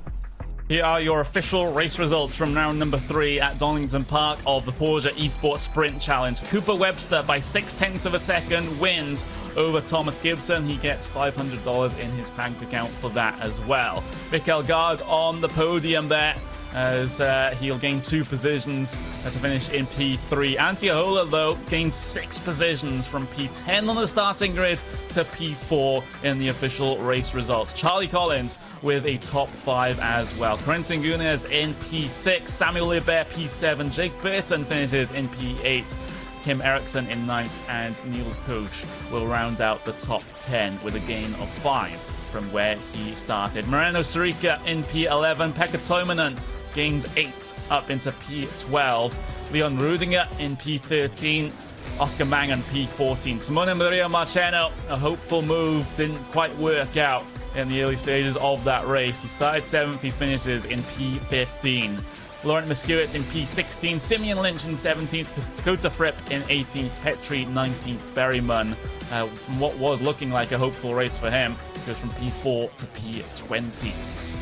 Here are your official race results from round number 3 at Donington Park of the Porsche Esports Sprint Challenge. Cooper Webster by 0.6 of a second wins over Thomas Gibson. He gets $500 in his bank account for that as well. Mikkel Gard on the podium there, as he'll gain 2 positions to finish in P3. Antti Ahola, though, gains 6 positions from P10 on the starting grid to P4 in the official race results. Charlie Collins with a top 5 as well. Quentin Gunes in P6, Samuel Libert P7, Jake Burton finishes in P8, Kim Eriksson in 9th, and Niels Koch will round out the top 10 with a gain of 5 from where he started. Moreno Surica in P11, Pekka Toivonen gains 8 up into P12. Leon Rudinger in P13. Oscar Mangan P14. Simone Maria Marciano, a hopeful move, didn't quite work out in the early stages of that race. He started 7th, he finishes in P15. Laurent Miskiewicz in P16. Simeon Lynch in 17th. Dakota Fripp in 18th. Petri 19th. Berryman, from what was looking like a hopeful race for him, goes from P4 to P20.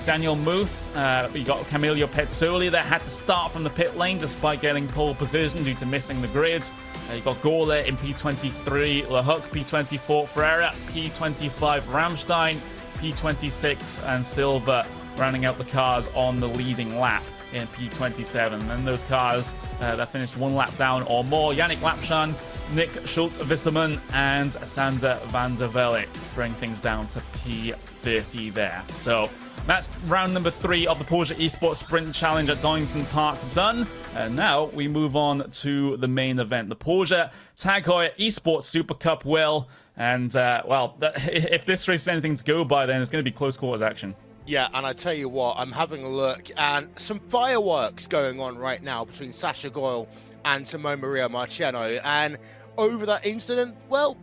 Daniel Muth, you got Camilio Pezzoli that had to start from the pit lane despite getting pole position due to missing the grid. You got Gole in P23, Lehook P24, Ferreira P25, Ramstein P26, and Silva rounding out the cars on the leading lap in P27. And those cars that finished 1 lap down or more, Yannick Lapshan, Nick Schultz-Visserman, and Sander van der Velde bring things down to P30 there. So that's round number 3 of the Porsche Esports Sprint Challenge at Donington Park done. And now we move on to the main event, the Porsche Tag Heuer Esports Supercup, Will. And, well, if this race is anything to go by, then it's going to be close quarters action. Yeah, and I tell you what, I'm having a look, and some fireworks going on right now between Sasha Goyle and Simone Maria Marciano. And over that incident, well,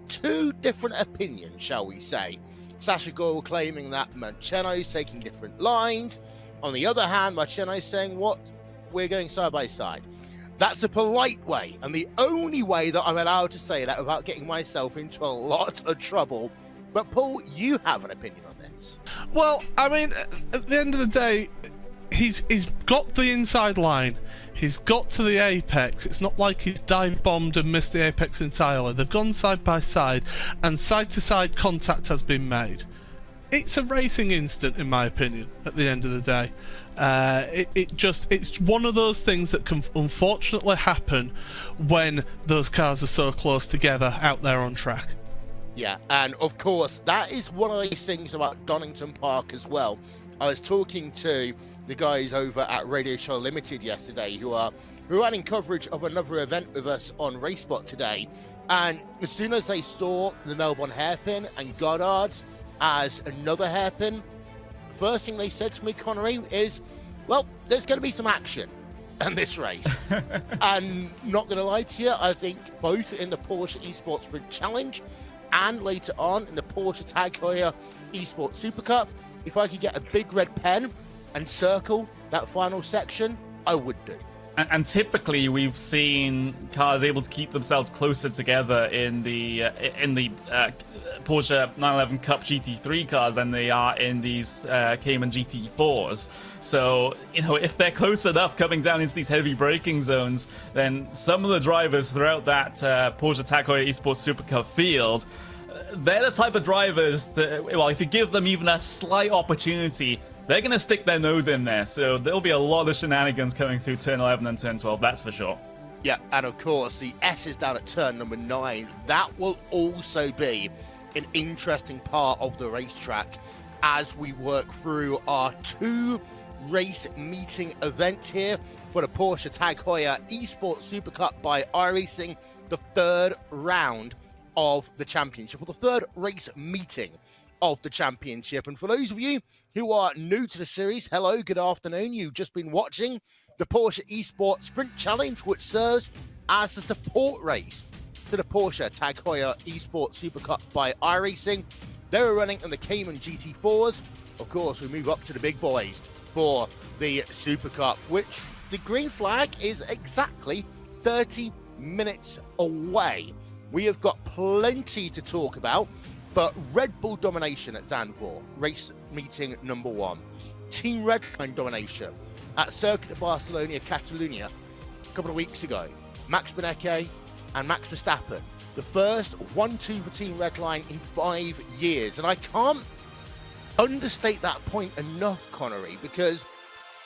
2 different opinions, shall we say. Sasha Goyle claiming that Marciano's taking different lines. On the other hand, Marciano's saying, what? We're going side by side. That's a polite way, and the only way that I'm allowed to say that without getting myself into a lot of trouble. But Paul, you have an opinion on this. Well, I mean, at the end of the day, he's got the inside line. He's got to the apex. It's not like he's dive bombed and missed the apex entirely. They've gone side by side, and side-to-side contact has been made. It's a racing incident, in my opinion, at the end of the day. It's one of those things that can unfortunately happen when those cars are so close together out there on track. Yeah, and of course, that is one of these things about Donington Park as well. I was talking to the guys over at Radio Show Limited yesterday who are running coverage of another event with us on RaceBot today. And as soon as they saw the Melbourne hairpin and Goddard as another hairpin, first thing they said to me, Connery, is, well, there's going to be some action in this race. And not going to lie to you, I think both in the Porsche Esports Sprint Challenge and later on in the Porsche Tag Heuer Esports Supercup, if I could get a big red pen and circle that final section, I would do. And typically, we've seen cars able to keep themselves closer together in the Porsche 911 Cup GT3 cars than they are in these Cayman GT4s. So, you know, if they're close enough coming down into these heavy braking zones, then some of the drivers throughout that Porsche Tag Heuer Esports Supercup field, they're the type of drivers that, well, if you give them even a slight opportunity, they're going to stick their nose in there. So there'll be a lot of shenanigans coming through turn 11 and turn 12, that's for sure. Yeah, and of course, the S is down at turn number 9. That will also be an interesting part of the racetrack as we work through our 2 race meeting events here for the Porsche Tag Heuer Esports Supercup by iRacing, the 3rd round of the championship, or the 3rd race meeting of the championship. And for those of you who are new to the series, hello, good afternoon. You've just been watching the Porsche Esports Sprint Challenge, which serves as the support race to the Porsche Tag Heuer Esports Supercup by iRacing. They were running in the Cayman GT4s. Of course, we move up to the big boys for the Supercup, which the green flag is exactly 30 minutes away. We have got plenty to talk about, but Red Bull domination at Zandvoort, race meeting number 1. Team Redline domination at Circuit de Barcelona, Catalunya, a couple of weeks ago. Max Benecke and Max Verstappen. The first 1-2 for Team Redline in 5 years. And I can't understate that point enough, Connery, because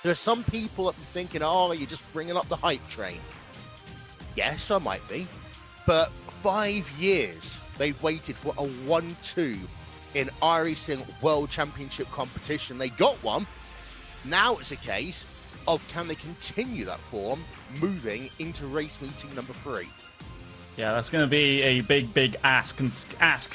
there are some people that are thinking, oh, you're just bringing up the hype train. Yes, I might be. But 5 years they've waited for a 1-2 in iRacing World Championship competition. They got one. Now it's a case of can they continue that form moving into race meeting number 3. Yeah, that's going to be a big ask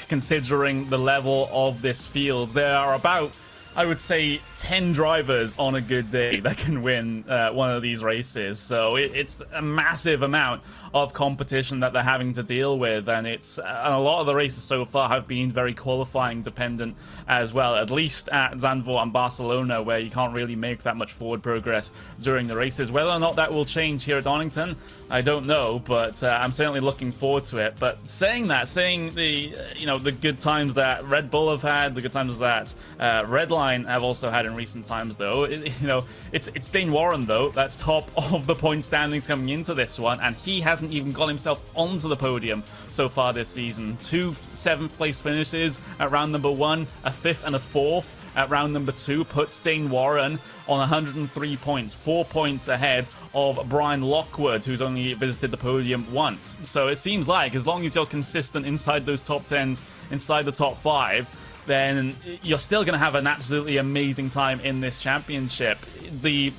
considering the level of this field. There are about, I would say, 10 drivers on a good day that can win one of these races. So it's a massive amount of competition that they're having to deal with, and and a lot of the races so far have been very qualifying dependent as well, at least at Zandvoort and Barcelona, where you can't really make that much forward progress during the races. Whether or not that will change here at Donington, I don't know, but I'm certainly looking forward to it. But saying the the good times that Red Bull have had, the good times that Redline have also had in recent times, though, it's Dane Warren, though, that's top of the point standings coming into this one, and he hasn't even got himself onto the podium so far this season. 2 7th place finishes at round number 1, a 5th and a 4th at round number 2 puts Dane Warren on 103 points, 4 points ahead of Brian Lockwood, who's only visited the podium once. So it seems like as long as you're consistent inside those top 10s, inside the top 5, then you're still going to have an absolutely amazing time in this championship. The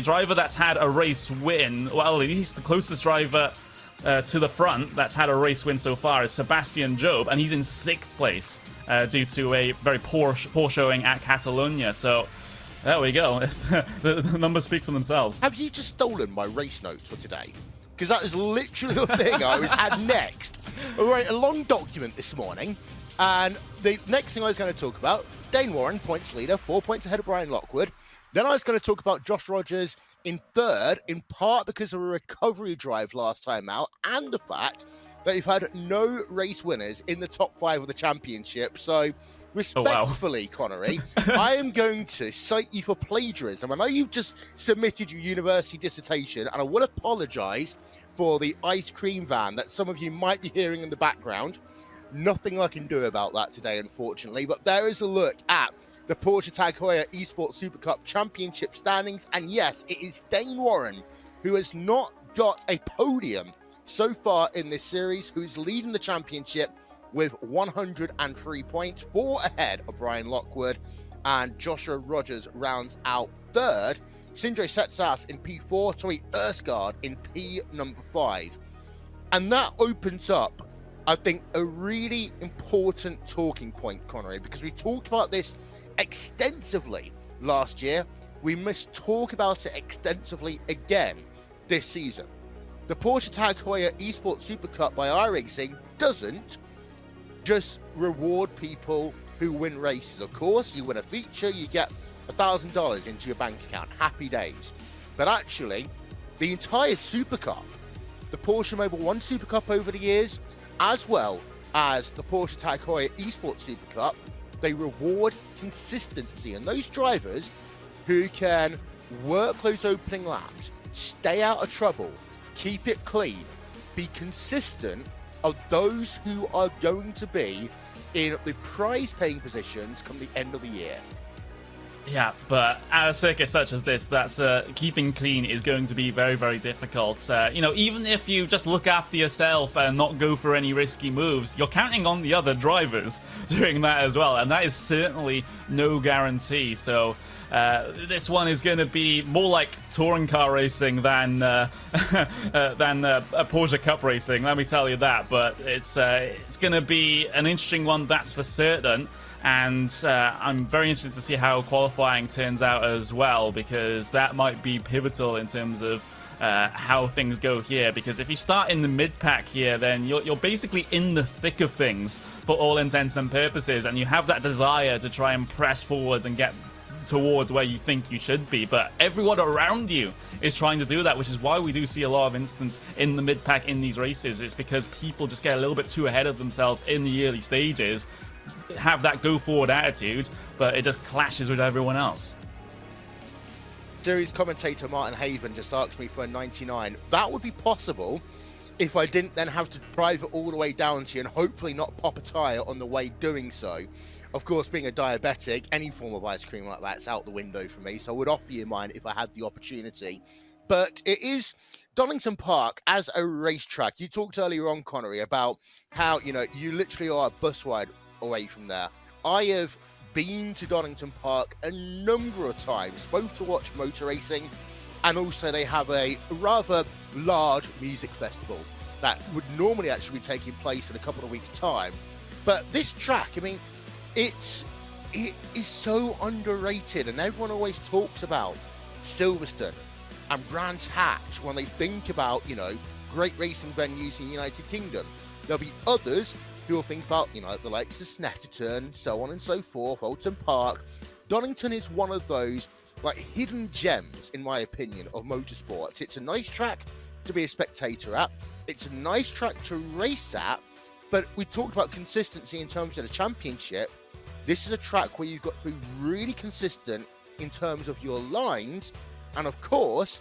driver that's had a race win, well, at least the closest driver to the front that's had a race win so far is Sebastian Job, and he's in 6th place due to a very poor showing at Catalunya. So there we go. The numbers speak for themselves. Have you just stolen my race notes for today? Because that is literally the thing I was had next. I wrote a long document this morning. And the next thing I was going to talk about, Dane Warren, points leader, 4 points ahead of Brian Lockwood. Then I was going to talk about Josh Rogers in 3rd, in part because of a recovery drive last time out, and the fact that you've had no race winners in the top 5 of the championship. So, respectfully, Connery, I am going to cite you for plagiarism. I know you've just submitted your university dissertation, and I will apologise for the ice cream van that some of you might be hearing in the background. Nothing I can do about that today, unfortunately, but there is a look at the Porsche Tag Heuer Esports Supercup Championship standings, and yes, it is Dane Warren who has not got a podium so far in this series, who is leading the championship with 103 points, 4 ahead of Brian Lockwood, and Joshua Rogers rounds out 3rd. Sindre Setsas in P4, Toy Erskard in P number 5. And that opens up, I think, a really important talking point, Connery, because we talked about this extensively last year. We must talk about it extensively again this season. The Porsche Tag Heuer Esports Supercup by iRacing doesn't just reward people who win races. Of course, you win a feature, you get $1,000 into your bank account. Happy days. But actually, the entire Supercup, the Porsche Mobile 1 Supercup over the years, as well as the Porsche Tag Heuer Esports Supercup, they reward consistency. And those drivers who can work those opening laps, stay out of trouble, keep it clean, be consistent, are those who are going to be in the prize-paying positions come the end of the year. Yeah, but at a circuit such as this, that's keeping clean is going to be very, very difficult. Even if you just look after yourself and not go for any risky moves, you're counting on the other drivers doing that as well, and that is certainly no guarantee. So this one is going to be more like touring car racing than a Porsche Cup racing. Let me tell you that. But it's going to be an interesting one, that's for certain. And I'm very interested to see how qualifying turns out as well, because that might be pivotal in terms of how things go here. Because if you start in the mid-pack here, then you're basically in the thick of things for all intents and purposes, and you have that desire to try and press forward and get towards where you think you should be. But everyone around you is trying to do that, which is why we do see a lot of instances in the mid-pack in these races. It's because people just get a little bit too ahead of themselves in the early stages, have that go forward attitude, but it just clashes with everyone else. Series commentator Martin Haven just asked me for a 99. That would be possible if I didn't then have to drive it all the way down to you and hopefully not pop a tyre on the way doing so. Of course, being a diabetic, any form of ice cream like that's out the window for me, so I would offer you mine if I had the opportunity. But it is Donington Park as a racetrack. You talked earlier on, Connery, about how, you know, you literally are a bus ride away from there. I have been to Donington Park a number of times, both to watch motor racing, and also they have a rather large music festival that would normally actually be taking place in a couple of weeks' time. But this track, I mean, it is so underrated, and everyone always talks about Silverstone and Brands Hatch when they think about, you know, great racing venues in the United Kingdom. There'll be others who will think about, you know, the likes of Snetterton, so on and so forth, Oulton Park. Donington is one of those, like, hidden gems, in my opinion, of motorsport. It's a nice track to be a spectator at. It's a nice track to race at, but we talked about consistency in terms of the championship. This is a track where you've got to be really consistent in terms of your lines, and of course,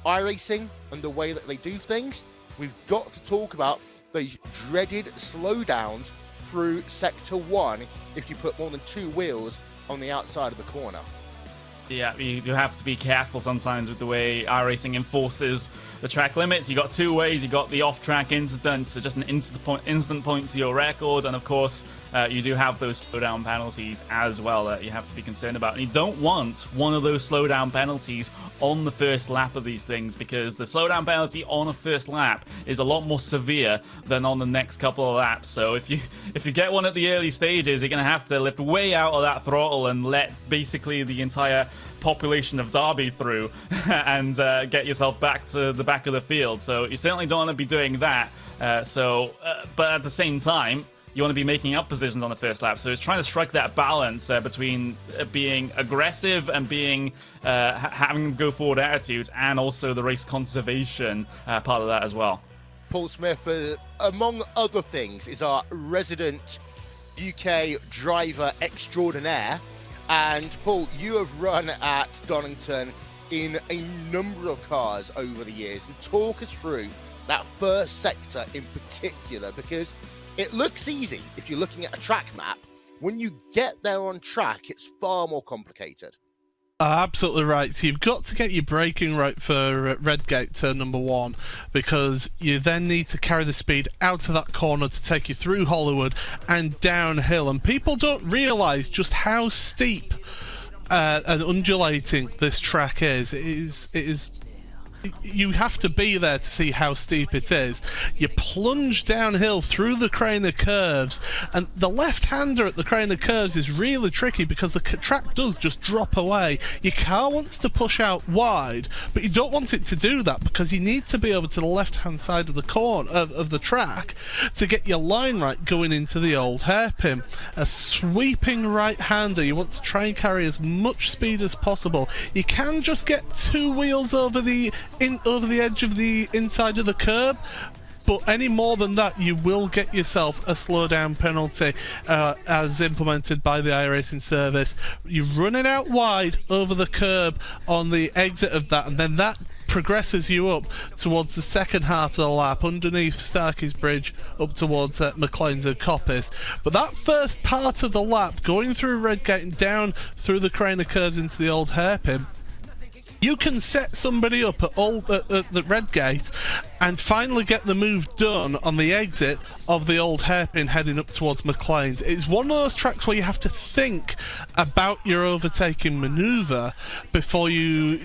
iRacing and the way that they do things. We've got to talk about those dreaded slowdowns through Sector 1 if you put more than 2 wheels on the outside of the corner. Yeah, you do have to be careful sometimes with the way iRacing enforces the track limits. You got 2 ways. You got the off-track incidents, so just an instant point to your record, and of course, you do have those slowdown penalties as well that you have to be concerned about. And you don't want one of those slowdown penalties on the first lap of these things, because the slowdown penalty on a first lap is a lot more severe than on the next couple of laps. So if you get one at the early stages, you're going to have to lift way out of that throttle and let basically the entire population of Derby through and get yourself back to the back of the field. So you certainly don't want to be doing that. But at the same time, you want to be making up positions on the first lap. So it's trying to strike that balance between being aggressive and being having a go forward attitude, and also the race conservation part of that as well. Paul Smith, among other things, is our resident UK driver extraordinaire. And Paul, you have run at Donington in a number of cars over the years. And talk us through that first sector in particular, because it looks easy if you're looking at a track map. When you get there on track, it's far more complicated. Absolutely right. So you've got to get your braking right for Redgate turn number 1, because you then need to carry the speed out of that corner to take you through Hollywood and downhill. And people don't realise just how steep and undulating this track is. It is. You have to be there to see how steep it is. You plunge downhill through the crane of curves, and the left-hander at the crane of curves is really tricky because the track does just drop away. Your car wants to push out wide, but you don't want it to do that because you need to be over to the left-hand side of the corner of the track to get your line right going into the old hairpin. A sweeping right-hander, you want to try and carry as much speed as possible. You can just get 2 wheels over the edge of the inside of the curb, but any more than that you will get yourself a slowdown penalty as implemented by the iRacing service. You run it out wide over the curb on the exit of that, and then that progresses you up towards the second half of the lap underneath Starkey's Bridge up towards McLean's and Coppice. But that first part of the lap, going through Redgate and down through the crane of curves into the old hairpin, you can set somebody up at the Redgate and finally get the move done on the exit of the old hairpin heading up towards McLean's. It's one of those tracks where you have to think about your overtaking manoeuvre before you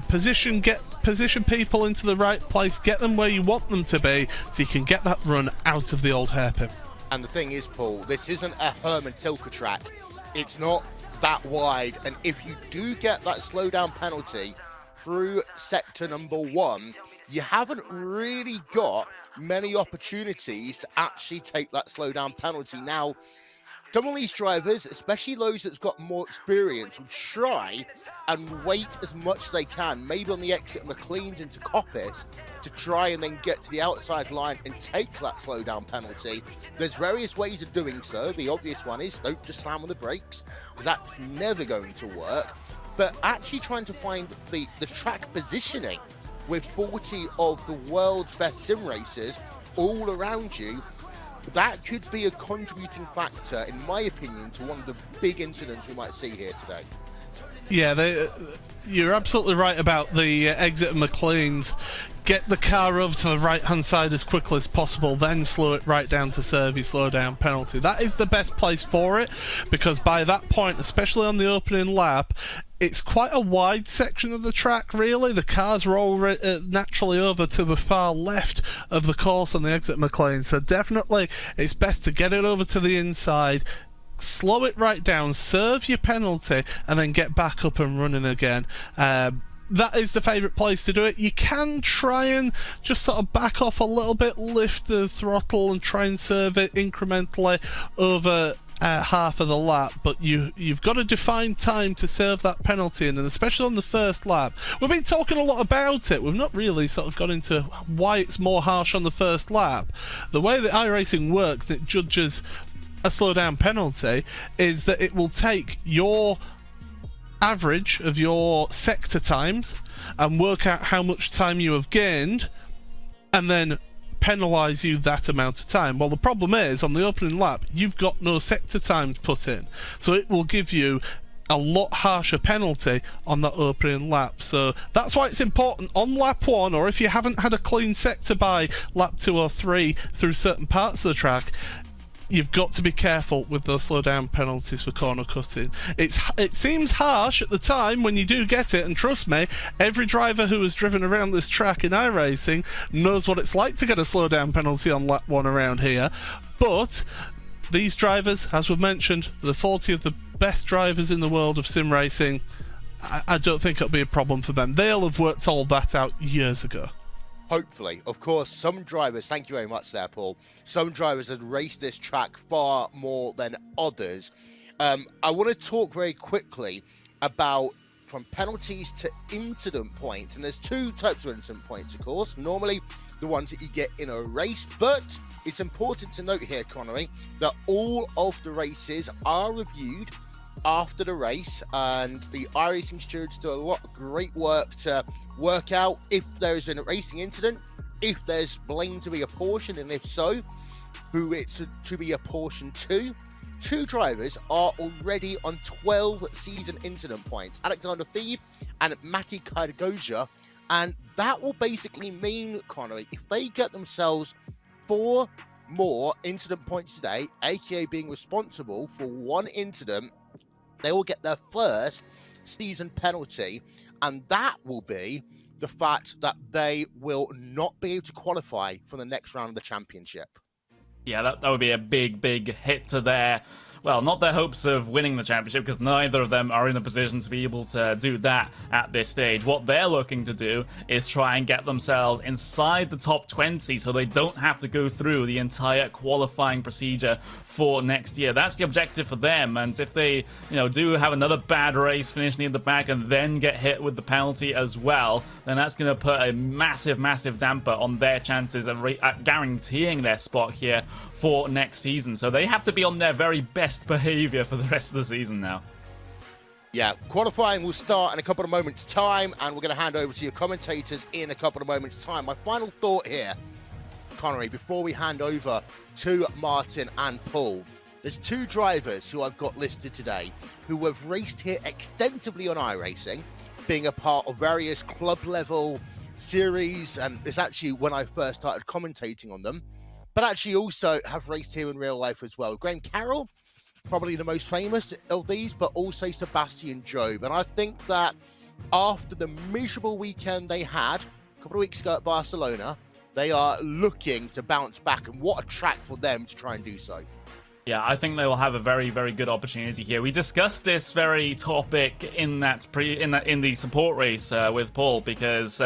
position people into the right place, get them where you want them to be, so you can get that run out of the old hairpin. And the thing is, Paul, this isn't a Herman Tilke track. It's not that wide, and if you do get that slowdown penalty through sector number 1, you haven't really got many opportunities to actually take that slowdown penalty. Now, some of these drivers, especially those that's got more experience, will try and wait as much as they can, maybe on the exit of McLean's into Coppice, to try and then get to the outside line and take that slowdown penalty. There's various ways of doing so. The obvious one is don't just slam on the brakes, because that's never going to work. but actually trying to find the track positioning with 40 of the world's best sim racers all around you, that could be a contributing factor, in my opinion, to one of the big incidents we might see here today. Yeah, you're absolutely right about the exit of McLean's. Get the car over to the right-hand side as quickly as possible, then slow it right down to serve your slow-down penalty. That is the best place for it, because by that point, especially on the opening lap, it's quite a wide section of the track, really. The cars are all naturally over to the far left of the course on the exit of McLean, so definitely it's best to get it over to the inside, slow it right down, serve your penalty, and then get back up and running again. That is the favourite place to do it. You can try and just sort of back off a little bit, lift the throttle and try and serve it incrementally over half of the lap, but you've got a defined time to serve that penalty in, and especially on the first lap. We've been talking a lot about it. We've not really sort of got into why it's more harsh on the first lap. The way that iRacing works, it judges a slowdown penalty, is that it will take your average of your sector times and work out how much time you have gained and then penalise you that amount of time. Well, the problem is, on the opening lap, you've got no sector times put in, so it will give you a lot harsher penalty on that opening lap. So that's why it's important on lap 1, or if you haven't had a clean sector by lap 2 or 3 through certain parts of the track, you've got to be careful with those slowdown penalties for corner cutting. It seems harsh at the time when you do get it, and trust me, every driver who has driven around this track in iRacing knows what it's like to get a slowdown penalty on lap 1 around here. But these drivers, as we've mentioned, the 40 of the best drivers in the world of sim racing, I don't think it'll be a problem for them. They'll have worked all that out years ago. Hopefully. Of course, some drivers, thank you very much there, Paul, some drivers have raced this track far more than others. I want to talk very quickly about from penalties to incident points, and there's two types of incident points, of course. Normally, the ones that you get in a race, but it's important to note here, Connery, that all of the races are reviewed after the race, and the iRacing stewards do a lot of great work to work out if there is a racing incident, if there's blame to be apportioned, and if so, who it's to be apportioned to. Two drivers are already on 12 season incident points, Alexander Thebe and Matti Kaigoja, and that will basically mean, Connery, if they get themselves 4 more incident points today, aka being responsible for one incident, they will get their first season penalty, and that will be the fact that they will not be able to qualify for the next round of the championship. Yeah, that would be a big hit to their, well, not their hopes of winning the championship, because neither of them are in a position to be able to do that at this stage. What they're looking to do is try and get themselves inside the top 20 so they don't have to go through the entire qualifying procedure for next year. That's the objective for them, and if they, do have another bad race, finish near the back, and then get hit with the penalty as well, then that's going to put a massive damper on their chances of guaranteeing their spot here for next season. So they have to be on their very best behavior for the rest of the season now. Yeah, qualifying will start in a couple of moments' time, and we're going to hand over to your commentators in a couple of moments' time. My final thought here, Connery, before we hand over to Martin and Paul, there's 2 drivers who I've got listed today who have raced here extensively on iRacing, being a part of various club level series, and it's actually when I first started commentating on them, but actually also have raced here in real life as well. Graham Carroll, probably the most famous of these, but also Sebastian Job. And I think that after the miserable weekend they had a couple of weeks ago at Barcelona, they are looking to bounce back, and what a track for them to try and do so. Yeah, I think they will have a very good opportunity here. We discussed this very topic in the support race with Paul, because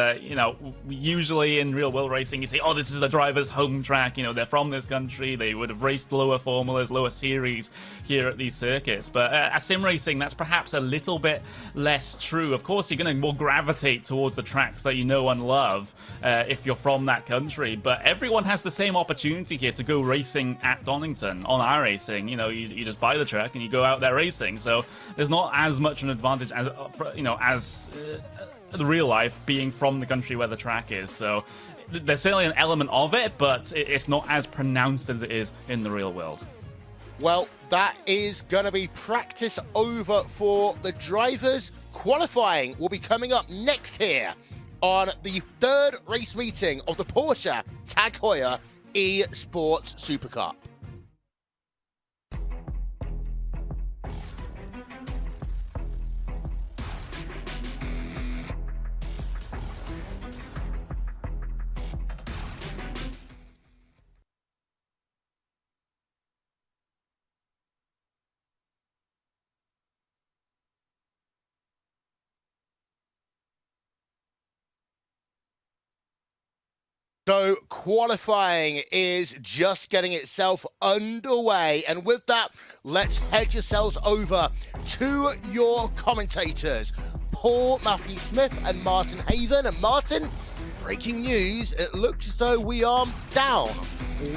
usually in real world racing you say, oh, this is the driver's home track, they're from this country, they would have raced lower formulas, lower series here at these circuits. But at sim racing, that's perhaps a little bit less true. Of course, you're going to more gravitate towards the tracks that you know and love if you're from that country, but everyone has the same opportunity here to go racing at Donington on our iRacing. You know, you just buy the track and you go out there racing. So there's not as much an advantage as the real life being from the country where the track is. So there's certainly an element of it, but it's not as pronounced as it is in the real world. Well, that is going to be practice over for the drivers. Qualifying will be coming up next here on the third race meeting of the Porsche Tag Heuer Esports Supercup. So qualifying is just getting itself underway. And with that, let's head yourselves over to your commentators, Paul Maffney-Smith and Martin Haven. And Martin, breaking news, it looks as though we are down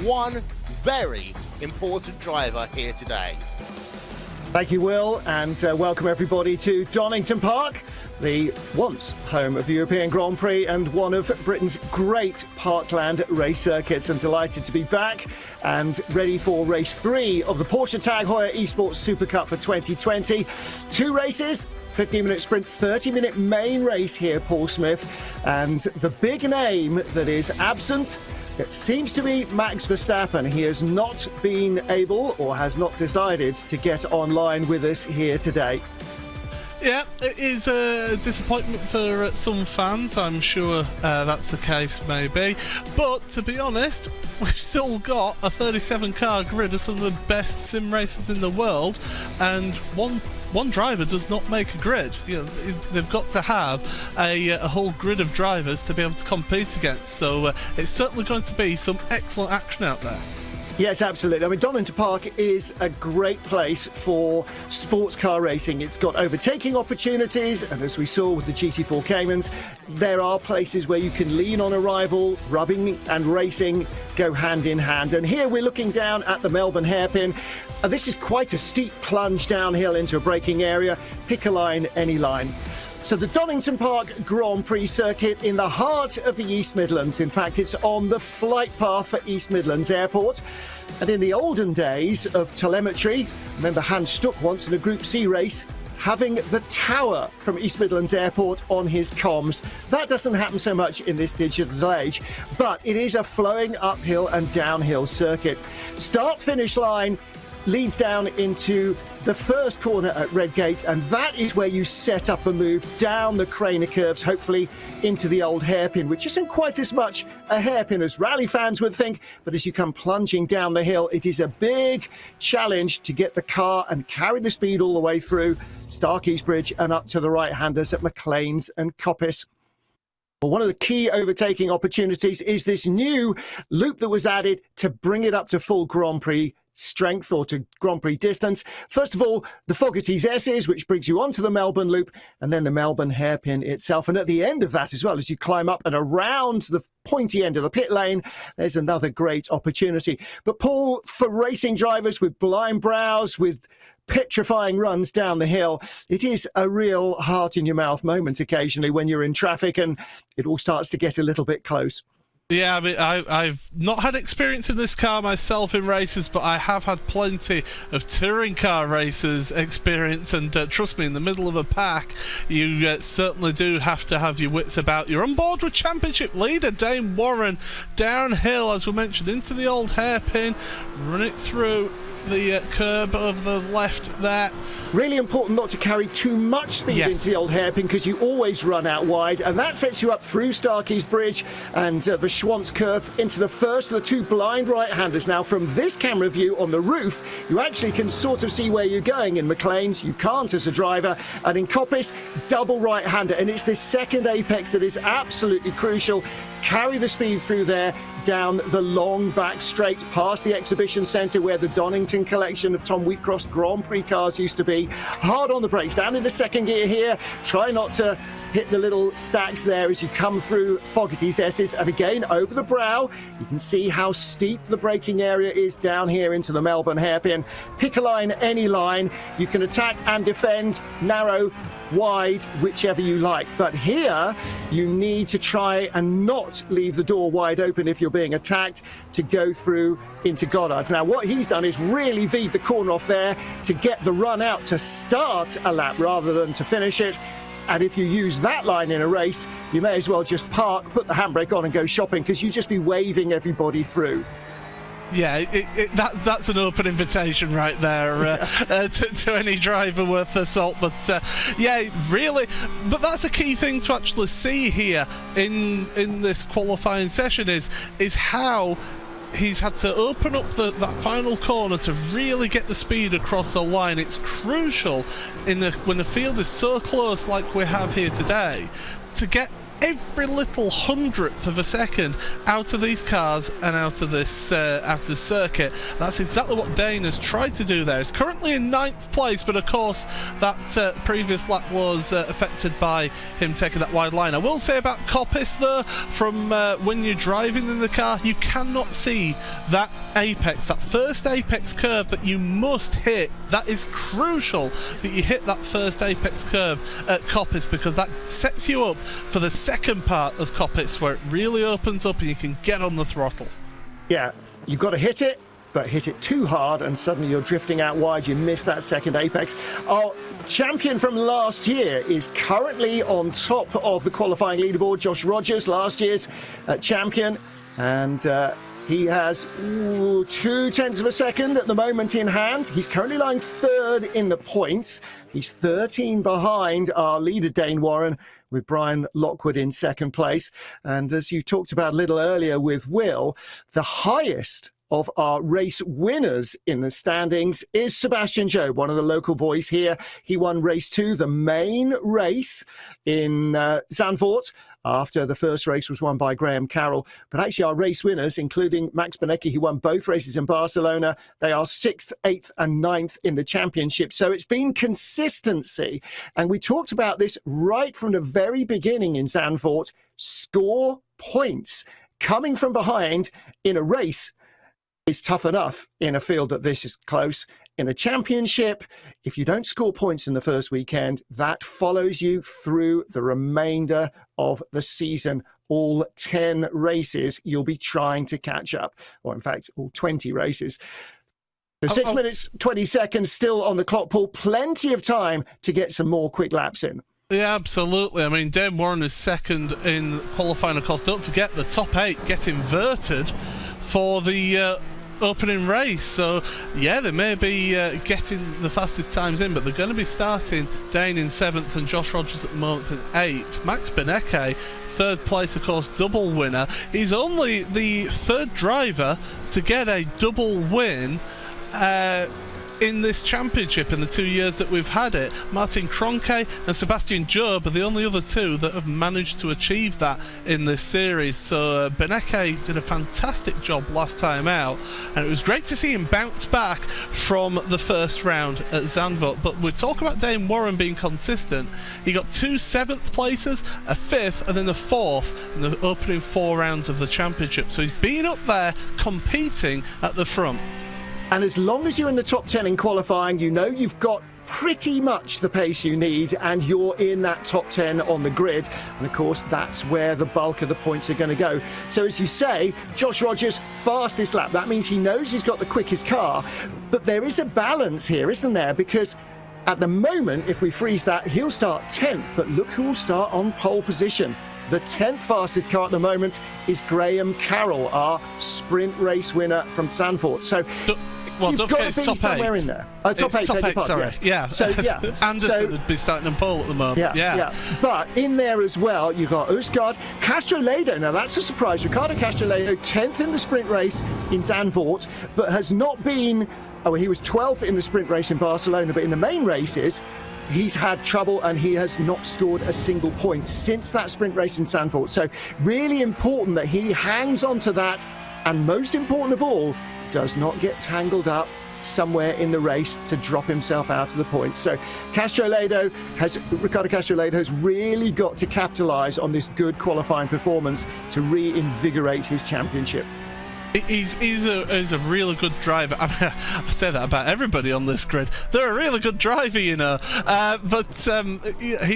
one very important driver here today. Thank you, Will, and welcome everybody to Donington Park, the once home of the European Grand Prix and one of Britain's great parkland race circuits. I'm delighted to be back and ready for race 3 of the Porsche Tag Heuer Esports Supercup for 2020. 2 races, 15-minute sprint, 30-minute main race here, Paul Smith, and the big name that is absent, it seems to be Max Verstappen. He has not been able or has not decided to get online with us here today. Yeah, it is a disappointment for some fans. I'm sure that's the case, maybe. But to be honest, we've still got a 37-car grid of some of the best sim racers in the world, and one driver does not make a grid. You know, they've got to have a whole grid of drivers to be able to compete against. So it's certainly going to be some excellent action out there. Yes, absolutely. I mean, Donington Park is a great place for sports car racing. It's got overtaking opportunities, and as we saw with the GT4 Caymans, there are places where you can lean on a rival. Rubbing and racing go hand in hand. And here we're looking down at the Melbourne hairpin. This is quite a steep plunge downhill into a braking area. Pick a line, any line. So the Donington Park Grand Prix circuit in the heart of the East Midlands. In fact, it's on the flight path for East Midlands Airport. And in the olden days of telemetry, remember Hans Stuck once in a Group C race, having the tower from East Midlands Airport on his comms. That doesn't happen so much in this digital age, but it is a flowing uphill and downhill circuit. Start-finish line leads down into the first corner at Redgate, and that is where you set up a move down the Craner curves, hopefully into the old hairpin, which isn't quite as much a hairpin as rally fans would think, but as you come plunging down the hill, it is a big challenge to get the car and carry the speed all the way through Starkeys Bridge and up to the right-handers at McLean's and Coppice. Well, one of the key overtaking opportunities is this new loop that was added to bring it up to full Grand Prix strength or to Grand Prix distance. First of all, the Fogarty's S's, which brings you onto the Melbourne loop, and then the Melbourne hairpin itself. And at the end of that as well, as you climb up and around the pointy end of the pit lane, there's another great opportunity. But Paul, for racing drivers with blind brows, with petrifying runs down the hill, it is a real heart in your mouth moment occasionally when you're in traffic and it all starts to get a little bit close. Yeah, I mean, I've not had experience in this car myself in races, but I have had plenty of touring car races experience, and trust me, in the middle of a pack, you certainly do have to have your wits about. You're on board with championship leader Dane Warren, downhill, as we mentioned, into the old hairpin, run it through the curb of the left there. Really important not to carry too much speed into the old hairpin, because you always run out wide, and that sets you up through Starkeys Bridge and the Schwantz curve into the first of the 2 blind right-handers. Now, from this camera view on the roof, you actually can sort of see where you're going. In McLean's, you can't as a driver, and in Coppice, double right-hander, and it's this second apex that is absolutely crucial. Carry the speed through there, down the long back straight past the exhibition centre where the Donington collection of Tom Wheatcroft's Grand Prix cars used to be. Hard on the brakes, down into second gear here. Try not to hit the little stacks there as you come through Fogarty's S's. And again, over the brow, you can see how steep the braking area is down here into the Melbourne hairpin. Pick a line, any line. You can attack and defend, narrow, wide, whichever you like. But here, you need to try and not leave the door wide open if you're being attacked to go through into Goddard's. Now, what he's done is really V'd the corner off there to get the run out to start a lap rather than to finish it. And if you use that line in a race, you may as well just park, put the handbrake on and go shopping, because you'd just be waving everybody through. Yeah, that's an open invitation right there to any driver worth their salt. But yeah, really, but that's a key thing to actually see here in this qualifying session is how he's had to open up that final corner to really get the speed across the line. It's crucial when the field is so close like we have here today to get every little hundredth of a second out of these cars and out of this circuit. That's exactly what Dane has tried to do there. He's currently in 9th place, but of course that previous lap was affected by him taking that wide line. I will say about Coppice though, from when you're driving in the car, you cannot see that apex, that first apex curve that you must hit. That is crucial that you hit that first apex curve at Coppice, because that sets you up for the second part of Coppice where it really opens up and you can get on the throttle. Yeah, you've got to hit it, but hit it too hard and suddenly you're drifting out wide. You miss that second apex. Our champion from last year is currently on top of the qualifying leaderboard. Josh Rogers, last year's champion, and he has 0.2 of a second at the moment in hand. He's currently lying third in the points. He's 13 behind our leader, Dane Warren, with Brian Lockwood in second place. And as you talked about a little earlier with Will, the highest of our race winners in the standings is Sebastian Jobe, one of the local boys here. He won race 2, the main race in Zandvoort, after the first race was won by Graham Carroll. But actually our race winners, including Max Benecke, who won both races in Barcelona, they are 6th, 8th and 9th in the championship. So it's been consistency. And we talked about this right from the very beginning in Zandvoort. Score points. Coming from behind in a race is tough enough in a field that this is close. In a championship, if you don't score points in the first weekend, that follows you through the remainder of the season. All 10 races, you'll be trying to catch up. Or in fact, all 20 races. The 6 minutes, 20 seconds still on the clock, Paul. Plenty of time to get some more quick laps in. Yeah, absolutely. I mean, Dane Warren is second in qualifying. Of course, don't forget the top 8 get inverted for the opening race. So yeah, they may be getting the fastest times in, but they're going to be starting Dane in 7th and Josh Rogers at the moment in 8th. Max Benecke, 3rd place, of course, double winner. He's only the 3rd driver to get a double win in this championship in the 2 years that we've had it. Martin Kroenke and Sebastian Jobe are the only other 2 that have managed to achieve that in this series. So Benecke did a fantastic job last time out, and it was great to see him bounce back from the first round at Zandvoort. But we talk about Dane Warren being consistent. He got 2 7th places, a 5th and then a 4th in the opening 4 rounds of the championship. So he's been up there competing at the front. And as long as you're in the top 10 in qualifying, you know you've got pretty much the pace you need and you're in that top 10 on the grid. And of course, that's where the bulk of the points are going to go. So as you say, Josh Rogers, fastest lap. That means he knows he's got the quickest car. But there is a balance here, isn't there? Because at the moment, if we freeze that, he'll start 10th. But look who will start on pole position. The 10th fastest car at the moment is Graham Carroll, our sprint race winner from Zandvoort. So Well, You've don't got forget to it's be top somewhere 8. in there. Top It's 8, top beg your 8, pardon, sorry. yes. Yeah. So, yeah. Anderson would be starting in pole at the moment. Yeah. But in there as well, you've got Usgaard, Castrolado. Now, that's a surprise. Ricardo Castrolado, 10th in the sprint race in Zandvoort, but has not been... Oh, he was 12th in the sprint race in Barcelona, but in the main races, he's had trouble and he has not scored a single point since that sprint race in Zandvoort. So really important that he hangs on to that, and most important of all, does not get tangled up somewhere in the race to drop himself out of the points. So Ricardo Castrolado has really got to capitalise on this good qualifying performance to reinvigorate his championship. He's a really good driver. I mean, I say that about everybody on this grid. They're a really good driver, you know.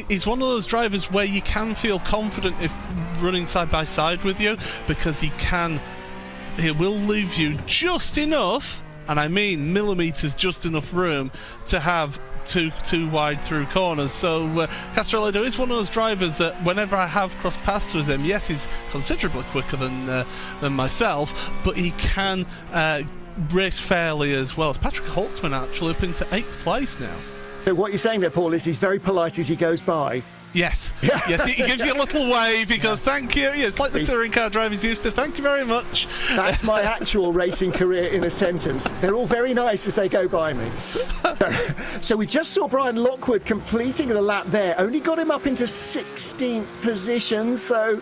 He's one of those drivers where you can feel confident if running side by side with you, because he will leave you just enough, and I mean millimetres, just enough room to have too wide through corners. So Castrolado is one of those drivers that whenever I have crossed paths with him, yes, he's considerably quicker than myself, but he can race fairly as well. It's Patrick Holtzman actually up into 8th place now. So what you're saying there, Paul, is he's very polite as he goes by. Yes. Yes, he gives you a little wave. He goes, thank you. Yeah, it's like the touring car drivers used to. Thank you very much. That's my actual racing career in a sentence. They're all very nice as they go by me. So we just saw Brian Lockwood completing the lap there. Only got him up into 16th position. So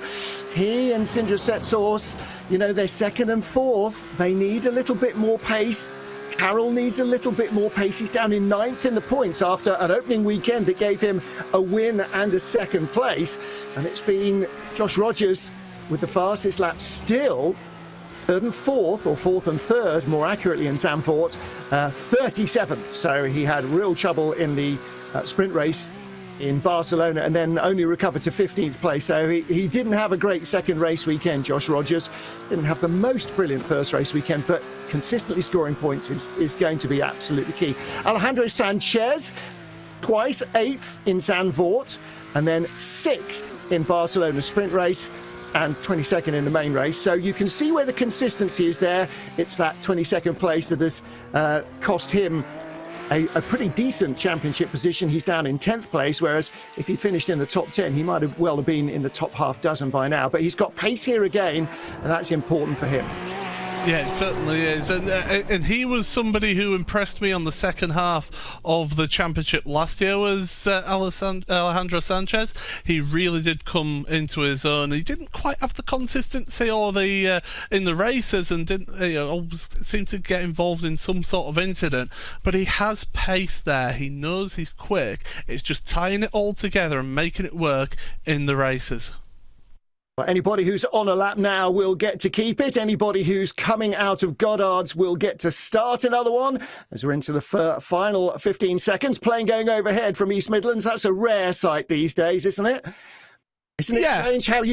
he and Sindre Setsaus, they're 2nd and 4th. They need a little bit more pace. Carroll needs a little bit more pace. He's down in 9th in the points after an opening weekend that gave him a win and a 2nd place. And it's been Josh Rogers with the fastest lap still. 3rd and 4th, or 4th and 3rd, more accurately in Zandvoort, 37th. So he had real trouble in the sprint race in Barcelona and then only recovered to 15th place. So he didn't have a great second race weekend, Josh Rogers. Didn't have the most brilliant first race weekend, but consistently scoring points is going to be absolutely key. Alejandro Sanchez, twice 8th in Zandvoort and then 6th in Barcelona sprint race and 22nd in the main race. So you can see where the consistency is there. It's that 22nd place that has cost him a pretty decent championship position. He's down in 10th place, whereas if he finished in the top 10, he might have well have been in the top half dozen by now. But he's got pace here again, and that's important for him. Yeah, it certainly is. And he was somebody who impressed me on the second half of the championship last year was Alejandro Sanchez. He really did come into his own. He didn't quite have the consistency or the in the races, and didn't always seem to get involved in some sort of incident. But he has pace there. He knows he's quick. It's just tying it all together and making it work in the races. Anybody who's on a lap now will get to keep it. Anybody who's coming out of Goddard's will get to start another one. As we're into the final 15 seconds, plane going overhead from East Midlands. That's a rare sight these days, isn't it? Isn't it strange how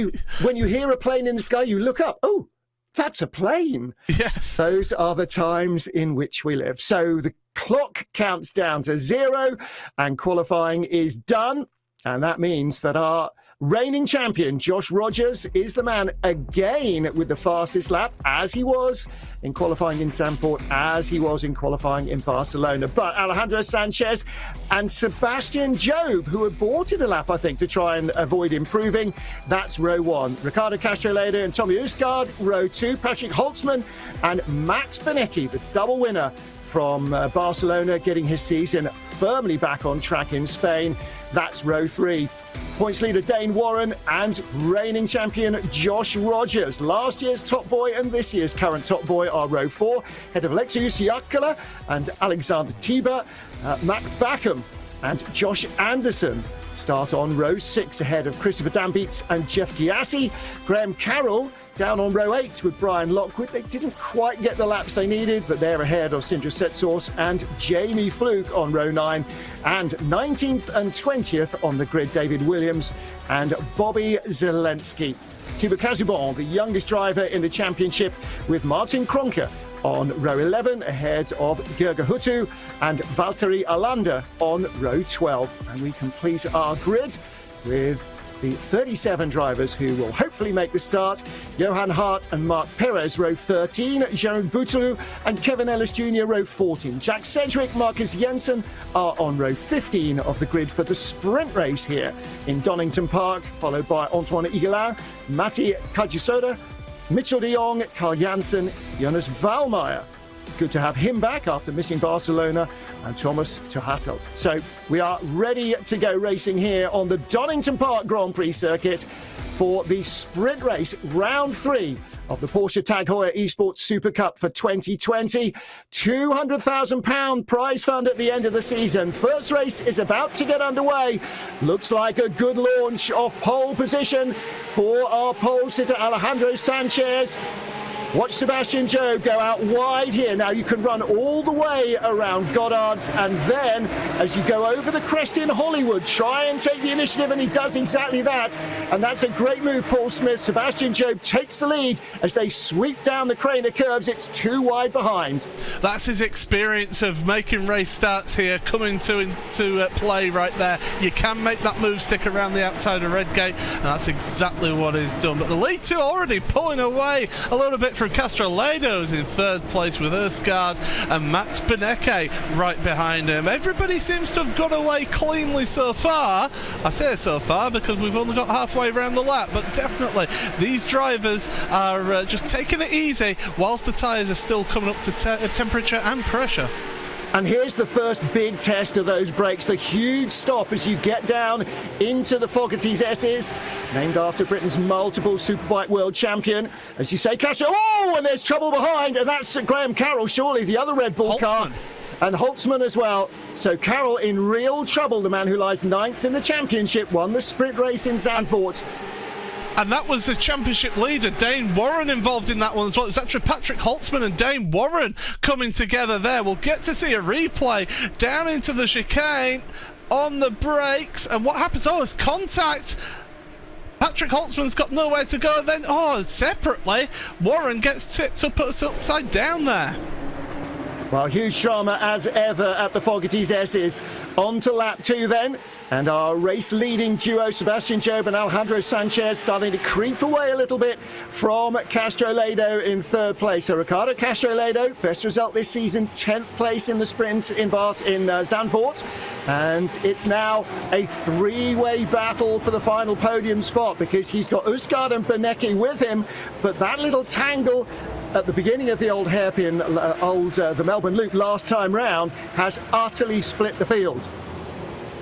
when you hear a plane in the sky, you look up, oh, that's a plane. Yes. Those are the times in which we live. So the clock counts down to 0 and qualifying is done. And that means that our reigning champion, Josh Rogers, is the man again with the fastest lap, as he was in qualifying in Zandvoort, as he was in qualifying in Barcelona. But Alejandro Sanchez and Sebastian Job, who aborted a lap, I think, to try and avoid improving, that's row 1. Ricardo Castrolado and Tommy Usgaard, row 2. Patrick Holtzman and Max Benetti, the double winner from Barcelona, getting his season firmly back on track in Spain. That's row 3. Points leader Dane Warren and reigning champion Josh Rogers. Last year's top boy and this year's current top boy are row 4. Head of Alexius Siakala and Alexander Tiber. Mac Backham and Josh Anderson start on row 6 ahead of Christopher Dambeats and Jeff Giassi. Graham Carroll down on row 8 with Brian Lockwood. They didn't quite get the laps they needed, but they're ahead of Sindre Setsaus and Jamie Fluke on row 9. And 19th and 20th on the grid, David Williams and Bobby Zelensky. Thibaut Casubon, the youngest driver in the championship, with Martin Kronke on row 11 ahead of Gerger Huttu and Valtteri Alander on row 12. And we complete our grid with the 37 drivers who will hopefully make the start. Johan Hart and Mark Perez, row 13. Jerome Bouteloup and Kevin Ellis Jr., row 14. Jack Sedgwick, Marcus Jensen are on row 15 of the grid for the sprint race here in Donington Park, followed by Antoine Higuelin, Matti Kajisoda, Mitchell de Jong, Carl Janssen, Jonas Valmeyer. Good to have him back after missing Barcelona, and Thomas Tuhatel. So we are ready to go racing here on the Donington Park Grand Prix circuit for the sprint race, round 3 of the Porsche Tag Heuer Esports Supercup for 2020. £200,000 prize fund at the end of the season. First race is about to get underway. Looks like a good launch of pole position for our pole sitter Alejandro Sanchez. Watch Sebastian Job go out wide here. Now you can run all the way around Goddard's, and then as you go over the crest in Hollywood, try and take the initiative, and he does exactly that. And that's a great move, Paul Smith. Sebastian Job takes the lead as they sweep down the Craner curves. It's too wide behind. That's his experience of making race starts here coming to play right there. You can make that move stick around the outside of Redgate, and that's exactly what he's done. But the lead two already pulling away a little bit from Castroledo's in third place with Erskard and Matt Beneke right behind him. Everybody seems to have got away cleanly so far. I say so far because we've only got halfway around the lap, but definitely these drivers are just taking it easy whilst the tyres are still coming up to temperature and pressure. And here's the first big test of those brakes, the huge stop as you get down into the Fogarty's S's, named after Britain's multiple Superbike world champion. As you say, Castro, oh, and there's trouble behind, and that's Graham Carroll, surely the other Red Bull car. And Holtzman as well. So Carroll in real trouble, the man who lies 9th in the championship, won the sprint race in Zandvoort. And that was the championship leader, Dane Warren, involved in that one as well. It's actually Patrick Holtzman and Dane Warren coming together there. We'll get to see a replay down into the chicane on the brakes. And what happens? Oh, it's contact. Patrick Holtzman's got nowhere to go. Then, separately, Warren gets tipped up upside down there. Well, huge drama as ever at the Fogarty's S's. On to lap 2 then. And our race-leading duo, Sebastian Job and Alejandro Sanchez, starting to creep away a little bit from Castroledo in third place. So Ricardo Castroledo, best result this season, 10th place in the sprint in Zandvoort. And it's now a 3-way battle for the final podium spot because he's got Erskard and Beneke with him. But that little tangle at the beginning of the old hairpin, the Melbourne Loop last time round, has utterly split the field.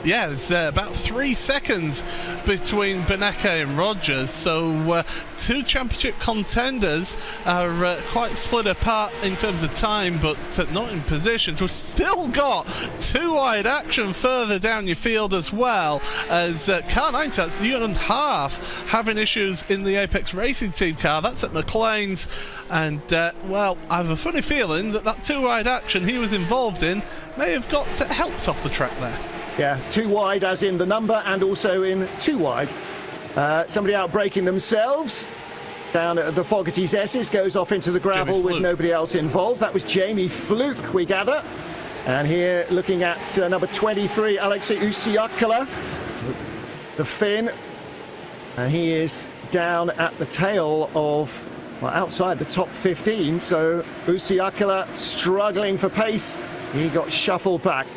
Yeah, there's about 3 seconds between Beneke and Rogers, so two championship contenders are quite split apart in terms of time, but not in position. So we've still got 2-wide action further down your field as well, as car 9, that's the and half, having issues in the Apex Racing Team car. That's at McLean's, and well, I have a funny feeling that 2-wide action he was involved in may have got helped off the track there. Yeah, 2 wide as in the number and also in 2 wide. Somebody out braking themselves down at the Fogarty's S's, goes off into the gravel with nobody else involved. That was Jamie Fluke, we gather. And here looking at number 23, Alexei Usiakala, the Finn. And he is down at the tail of, well, outside the top 15. So Usiakala struggling for pace. He got shuffled back.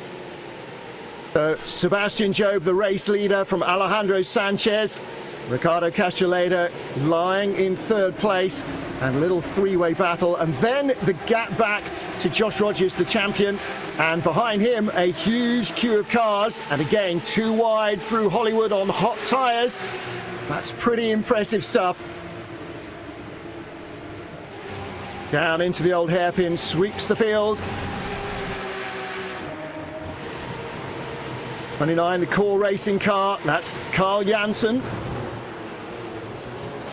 So Sebastian Job, the race leader from Alejandro Sanchez. Ricardo Castroledo lying in third place, and a little 3-way battle. And then the gap back to Josh Rogers, the champion. And behind him, a huge queue of cars. And again, 2 wide through Hollywood on hot tyres. That's pretty impressive stuff. Down into the old hairpin, sweeps the field. 29, the core racing car, that's Carl Janssen.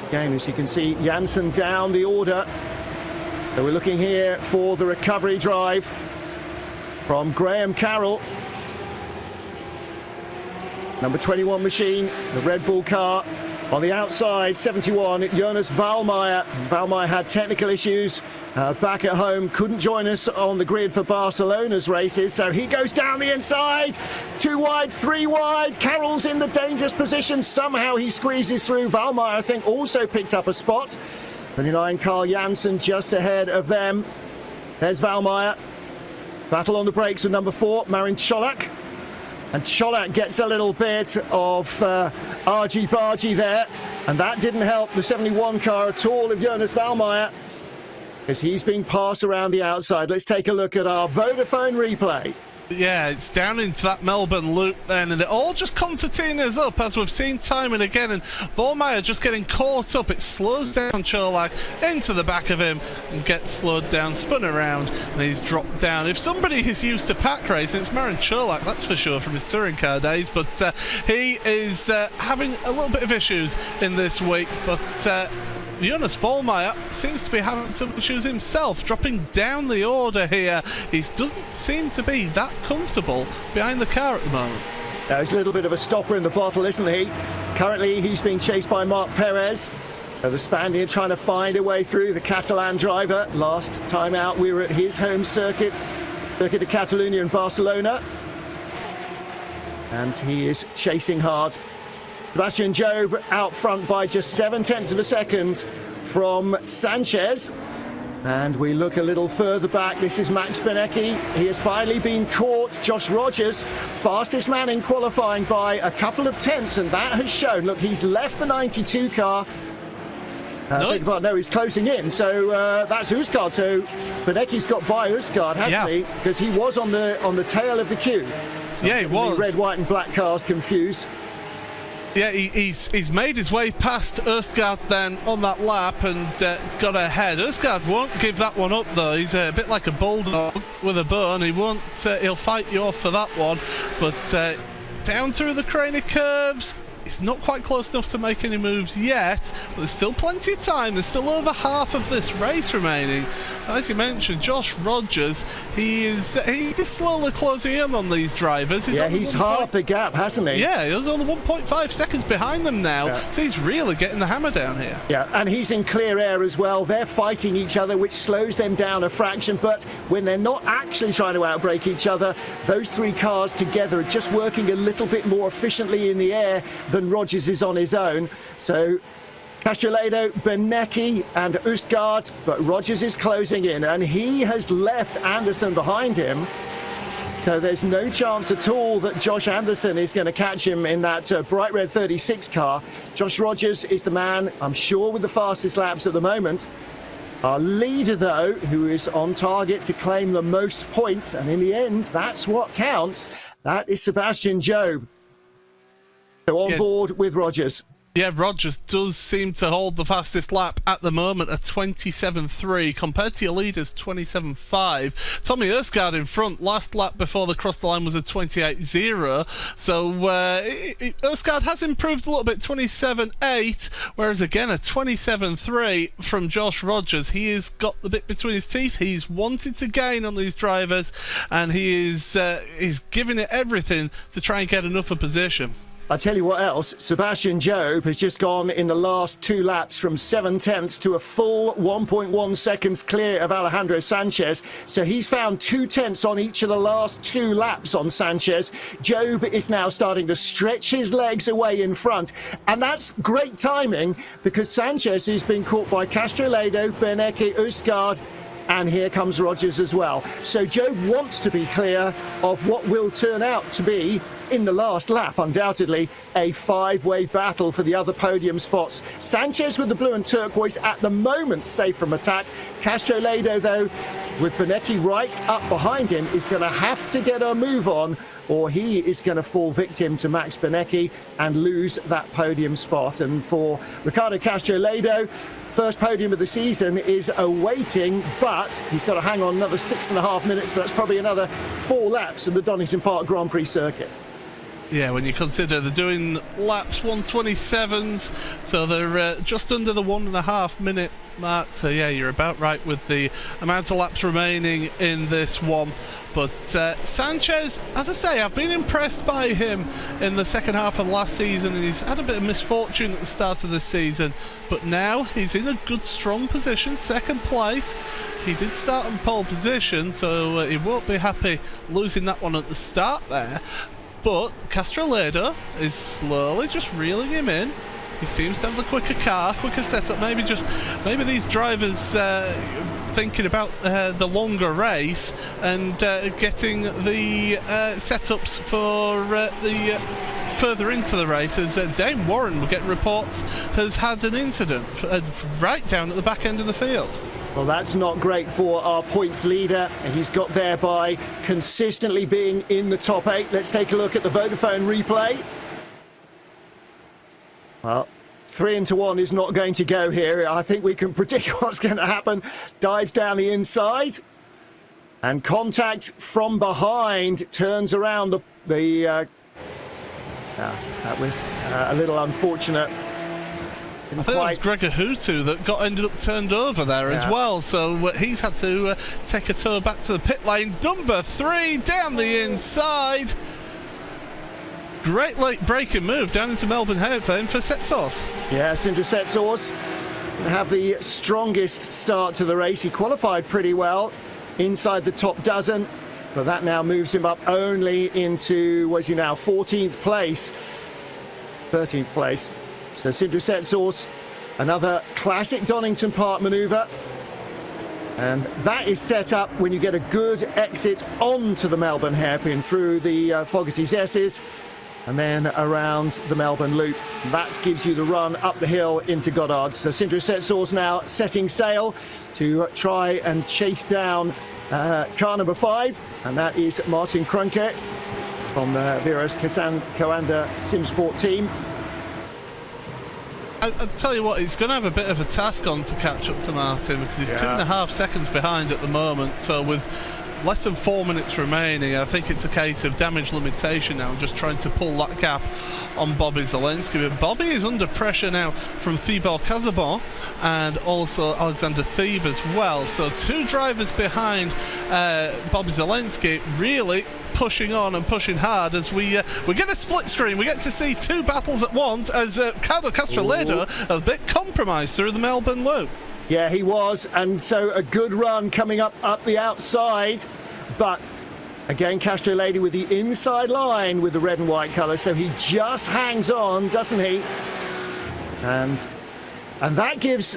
Again, as you can see, Janssen down the order. So we're looking here for the recovery drive from Graham Carroll. Number 21 machine, the Red Bull car. On the outside, 71, Jonas Valmeyer. Valmeyer had technical issues back at home, couldn't join us on the grid for Barcelona's races, so he goes down the inside. 2 wide, 3 wide. Carroll's in the dangerous position. Somehow he squeezes through. Valmeyer, I think, also picked up a spot. 29, Carl Janssen just ahead of them. There's Valmeyer. Battle on the brakes with number 4, Marin Cholak. And Cholak gets a little bit of argy-bargy there, and that didn't help the 71 car at all of Jonas Valmeyer, as he's being passed around the outside. Let's take a look at our Vodafone replay. Yeah, it's down into that Melbourne loop then, and it all just concertinas up, as we've seen time and again, and Valmeyer just getting caught up. It slows down Cholak into the back of him and gets slowed down, spun around, and he's dropped down. If somebody is used to pack racing, it's Marin Cholak, that's for sure, from his touring car days, but he is having a little bit of issues in this week, but Jonas Valmeyer seems to be having some issues himself, dropping down the order here. He doesn't seem to be that comfortable behind the car at the moment. There's a little bit of a stopper in the bottle, isn't he? Currently, he's being chased by Marc Perez. So the Spaniard trying to find a way through, the Catalan driver. Last time out, we were at his home circuit, Circuit of Catalunya in Barcelona. And he is chasing hard. Sebastian Job out front by just 0.7 of a second from Sanchez. And we look a little further back. This is Max Benecki. He has finally been caught. Josh Rogers, fastest man in qualifying by a couple of tenths, and that has shown. Look, he's left the 92 car. No, he's closing in. So that's Usgaard. So Benecki's got by Usgaard, hasn't he? Because he was on the tail of the queue. So yeah, he was. Red, white, and black cars confused. Yeah, he's made his way past Usgaard then on that lap and got ahead. Usgaard won't give that one up though. He's a bit like a bulldog with a bone. He won't. He'll fight you off for that one. But down through the cranny curves. He's not quite close enough to make any moves yet, but there's still plenty of time. There's still over half of this race remaining. As you mentioned, Josh Rogers, he is slowly closing in on these drivers. He's half the gap, hasn't he? Yeah, he's only 1.5 seconds behind them now, so he's really getting the hammer down here. Yeah, and he's in clear air as well. They're fighting each other, which slows them down a fraction, but when they're not actually trying to outbrake each other, those 3 cars together are just working a little bit more efficiently in the air than Rogers is on his own. So Castroledo, Benecki and Usgaard, but Rogers is closing in and he has left Anderson behind him. So there's no chance at all that Josh Anderson is going to catch him in that bright red 36 car. Josh Rogers is the man, I'm sure, with the fastest laps at the moment. Our leader, though, who is on target to claim the most points, and in the end, that's what counts, that is Sebastian Job. So on board with Rogers. Yeah, Rogers does seem to hold the fastest lap at the moment at 27.3 compared to your leaders 27.5. Tommy Usgaard in front. Last lap before the cross the line was a 28.0. So Usgaard has improved a little bit, 27.8, whereas again a 27.3 from Josh Rogers. He has got the bit between his teeth. He's wanted to gain on these drivers, and he is giving it everything to try and get enough of position. I tell you what else, Sebastian Job has just gone in the last 2 laps from 0.7 to a full 1.1 seconds clear of Alejandro Sanchez. So he's found 0.2 on each of the last 2 laps on Sanchez. Job is now starting to stretch his legs away in front. And that's great timing because Sanchez is being caught by Castroledo, Benecki, Usgaard, and here comes Rogers as well. So Job wants to be clear of what will turn out to be, in the last lap, undoubtedly, a 5-way battle for the other podium spots. Sanchez with the blue and turquoise at the moment safe from attack. Castroledo, though, with Benecki right up behind him, is going to have to get a move on, or he is going to fall victim to Max Benecki and lose that podium spot. And for Ricardo Castroledo, first podium of the season is awaiting, but he's got to hang on another 6.5 minutes, so that's probably another 4 laps in the Donington Park Grand Prix circuit. Yeah, when you consider they're doing laps 1:27s, so they're just under the 1.5 minute mark. So yeah, you're about right with the amount of laps remaining in this one. But Sanchez, as I say, I've been impressed by him in the second half of last season, and he's had a bit of misfortune at the start of this season. But now he's in a good, strong position, second place. He did start on pole position, so he won't be happy losing that one at the start there. But Castrolado is slowly just reeling him in. He seems to have the quicker car, quicker setup. Maybe these drivers thinking about the longer race and getting the setups for the further into the race, as Dame Warren, we're getting reports, has had an incident right down at the back end of the field. Well, that's not great for our points leader, and he's got there by consistently being in the top 8. Let's take a look at the Vodafone replay. Well, 3-1 is not going to go here. I think we can predict what's going to happen. Dives down the inside, and contact from behind, turns around that was a little unfortunate. I think it was Gregor Hutu that ended up turned over there as well, so he's had to take a tour back to the pit lane. Number 3 down the inside. Great late breaking move down into Melbourne hairpin for Setsos. Yeah, Sindre Setsos have the strongest start to the race. He qualified pretty well inside the top dozen, but that now moves him up only into, what is he now, 14th place, 13th place. So Sindre Setsos, another classic Donington Park manoeuvre. And that is set up when you get a good exit onto the Melbourne hairpin through the Fogarty's S's, and then around the Melbourne loop. That gives you the run up the hill into Goddard. So Sindre Setsos now setting sail to try and chase down car number 5, and that is Martin Krunke from the Viras Coanda Simsport team. I'll tell you what, he's going to have a bit of a task on to catch up to Martin, because he's 2.5 seconds behind at the moment. So with less than 4 minutes remaining, I think it's a case of damage limitation now, just trying to pull that gap on Bobby Zelensky. But Bobby is under pressure now from Thibaut Casabon and also Alexander Thieb as well. So 2 drivers behind Bobby Zelensky, really pushing on and pushing hard as we get a split screen. We get to see 2 battles at once as Ricardo Castrolado a bit compromised through the Melbourne loop. Yeah, he was, and so a good run coming up the outside, but again Castrolado with the inside line with the red and white colour, so he just hangs on, doesn't he? And that gives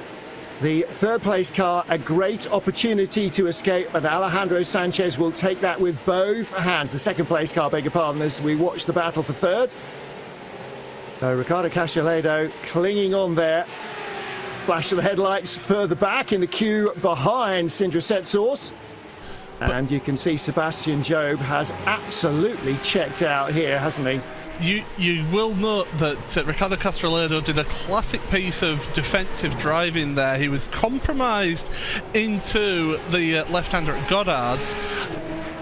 the 3rd place car a great opportunity to escape, and Alejandro Sanchez will take that with both hands. The 2nd place car, beg your pardon, as we watch the battle for 3rd. So Ricardo Castrolado clinging on there. Flash of the headlights further back in the queue behind Sindre Setsos. And you can see Sebastian Job has absolutely checked out here, hasn't he? You will note that Ricardo Castrolado did a classic piece of defensive driving there. He was compromised into the left-hander at Goddard's.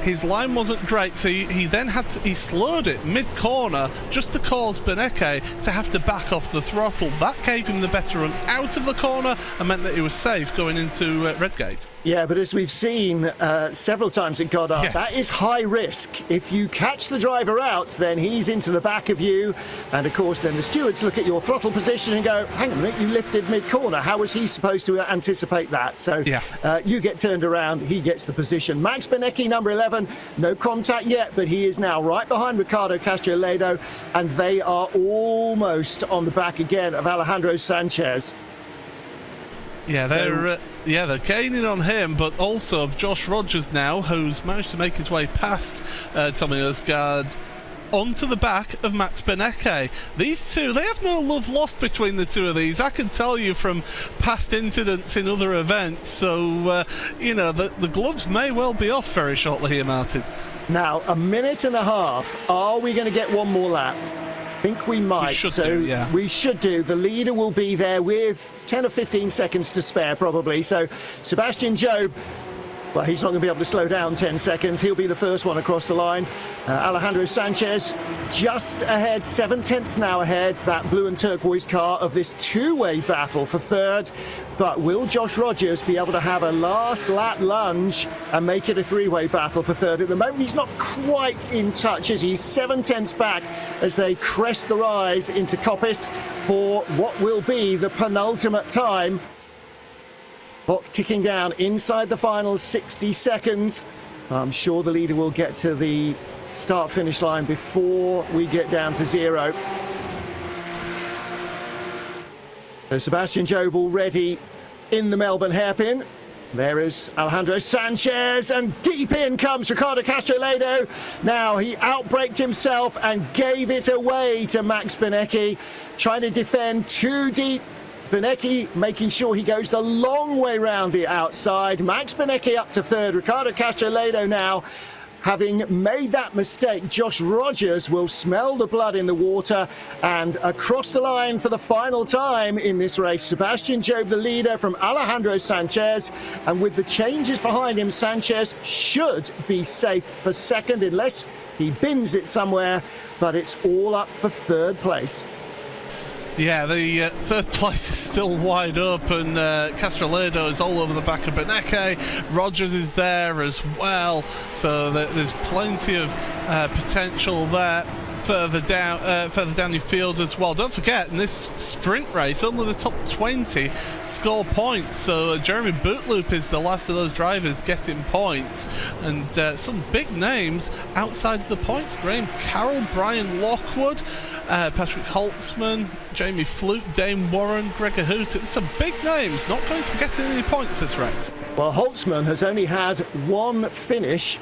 His line wasn't great, so he then he slowed it mid-corner just to cause Beneke to have to back off the throttle. That gave him the better run out of the corner and meant that he was safe going into Redgate. Yeah, but as we've seen several times at Goddard, that is high risk. If you catch the driver out, then he's into the back of you, and of course then the stewards look at your throttle position and go, hang on a minute, you lifted mid-corner. How was he supposed to anticipate that? So you get turned around, he gets the position. Max Beneke, number 11, no contact yet, but he is now right behind Ricardo Castrolado, and they are almost on the back again of Alejandro Sanchez. Yeah, they're gaining on him, but also Josh Rogers now, who's managed to make his way past Tommy Osgaard onto the back of Max Beneke. These two, they have no love lost between the two of these. I can tell you from past incidents in other events. So, you know, the gloves may well be off very shortly here, Martin. Now, 1.5 minutes. Are we going to get one more lap? I think we might. We should do. The leader will be there with 10 or 15 seconds to spare, probably. So, Sebastian Job But he's not going to be able to slow down 10 seconds. He'll be the first one across the line. Alejandro Sanchez just ahead, 7/10 now ahead, that blue and turquoise car of this two-way battle for third. But will Josh Rogers be able to have a last lap lunge and make it a three-way battle for third? At the moment, he's not quite in touch as he's 7/10 back as they crest the rise into Coppice for what will be the penultimate time. Clock ticking down inside the final 60 seconds. I'm sure the leader will get to the start-finish line before we get down to zero. So Sebastian Jobe already in the Melbourne hairpin. There is Alejandro Sanchez, and deep in comes Ricardo Castro-Ledo. Now he outbraked himself and gave it away to Max Benecchi, trying to defend too deep. Benecchi making sure he goes the long way round the outside. Max Benecchi up to third. Ricardo Castro-Ledo now having made that mistake. Josh Rogers will smell the blood in the water, and across the line for the final time in this race, Sebastian Jobe, the leader from Alejandro Sanchez, and with the changes behind him, Sanchez should be safe for second unless he bins it somewhere, but it's all up for third place. Yeah, the third place is still wide open. Castro-Ledo is all over the back of Benecchi. Rogers is there as well, so there's plenty of potential there. Further down your field as well. Don't forget, in this sprint race, only the top 20 score points. So Jeremy Bootloop is the last of those drivers getting points, and some big names outside of the points. Graham Carroll, Brian Lockwood, Patrick Holtzman, Jamie Fluke, Dane Warren, Gregor Hoot. It's some big names not going to be getting any points this race. Well, Holtzman has only had one finish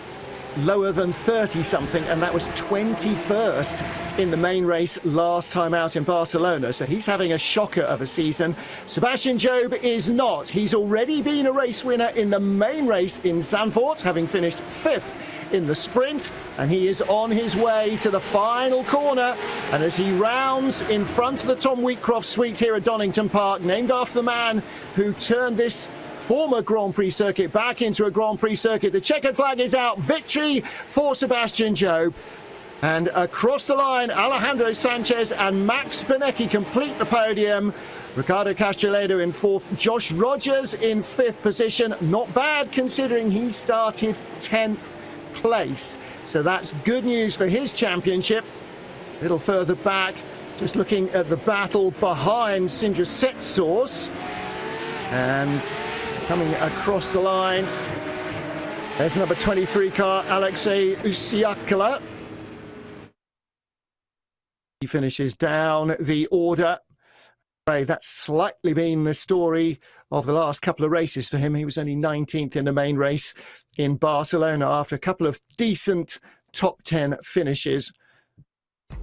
lower than 30-something, and that was 21st in the main race last time out in Barcelona. So he's having a shocker of a season. Sebastian Jobe is not. He's already been a race winner in the main race in Zandvoort, having finished 5th in the sprint, and he is on his way to the final corner. And as he rounds in front of the Tom Wheatcroft suite here at Donington Park, named after the man who turned this former Grand Prix circuit back into a Grand Prix circuit, the checkered flag is out. Victory for Sebastian Jobe. And across the line, Alejandro Sanchez and Max Benecchi complete the podium. Ricardo Castro-Ledo in 4th, Josh Rogers in 5th position. Not bad considering he started 10th place. So that's good news for his championship. A little further back, just looking at the battle behind Sindre Setsource. And coming across the line, there's number 23 car, Alexei Usiakala. He finishes down the order. That's slightly been the story of the last couple of races for him. He was only 19th in the main race in Barcelona after a couple of decent top 10 finishes.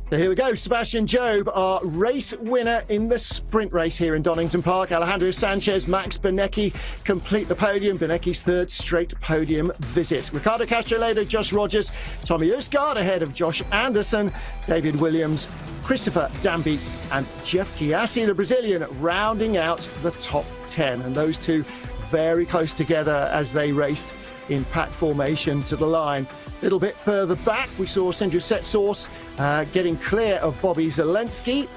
So here we go, Sebastian Jobe, our race winner in the sprint race here in Donington Park. Alejandro Sanchez, Max Benecchi complete the podium. Benecchi's 3rd straight podium visit. Ricardo Castro-Ledo, Josh Rogers, Tommy Usgaard ahead of Josh Anderson, David Williams, Christopher Dambeats and Jeff Chiassi, the Brazilian, rounding out the top 10. And those two very close together as they raced in pack formation to the line. A little bit further back, we saw Sindre Setsource getting clear of Bobby Zelensky,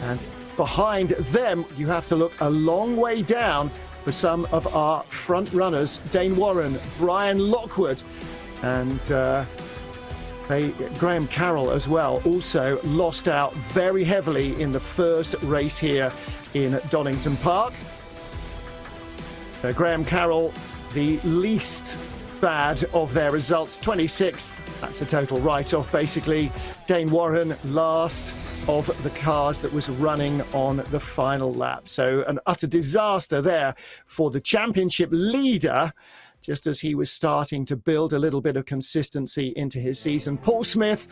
and behind them you have to look a long way down for some of our front runners. Dane Warren, Brian Lockwood, and Graham Carroll as well, also lost out very heavily in the first race here in Donington Park. Graham Carroll, the least bad of their results, 26th. That's a total write-off, basically. Dane Warren, last of the cars that was running on the final lap. So an utter disaster there for the championship leader, just as he was starting to build a little bit of consistency into his season. Paul Smith,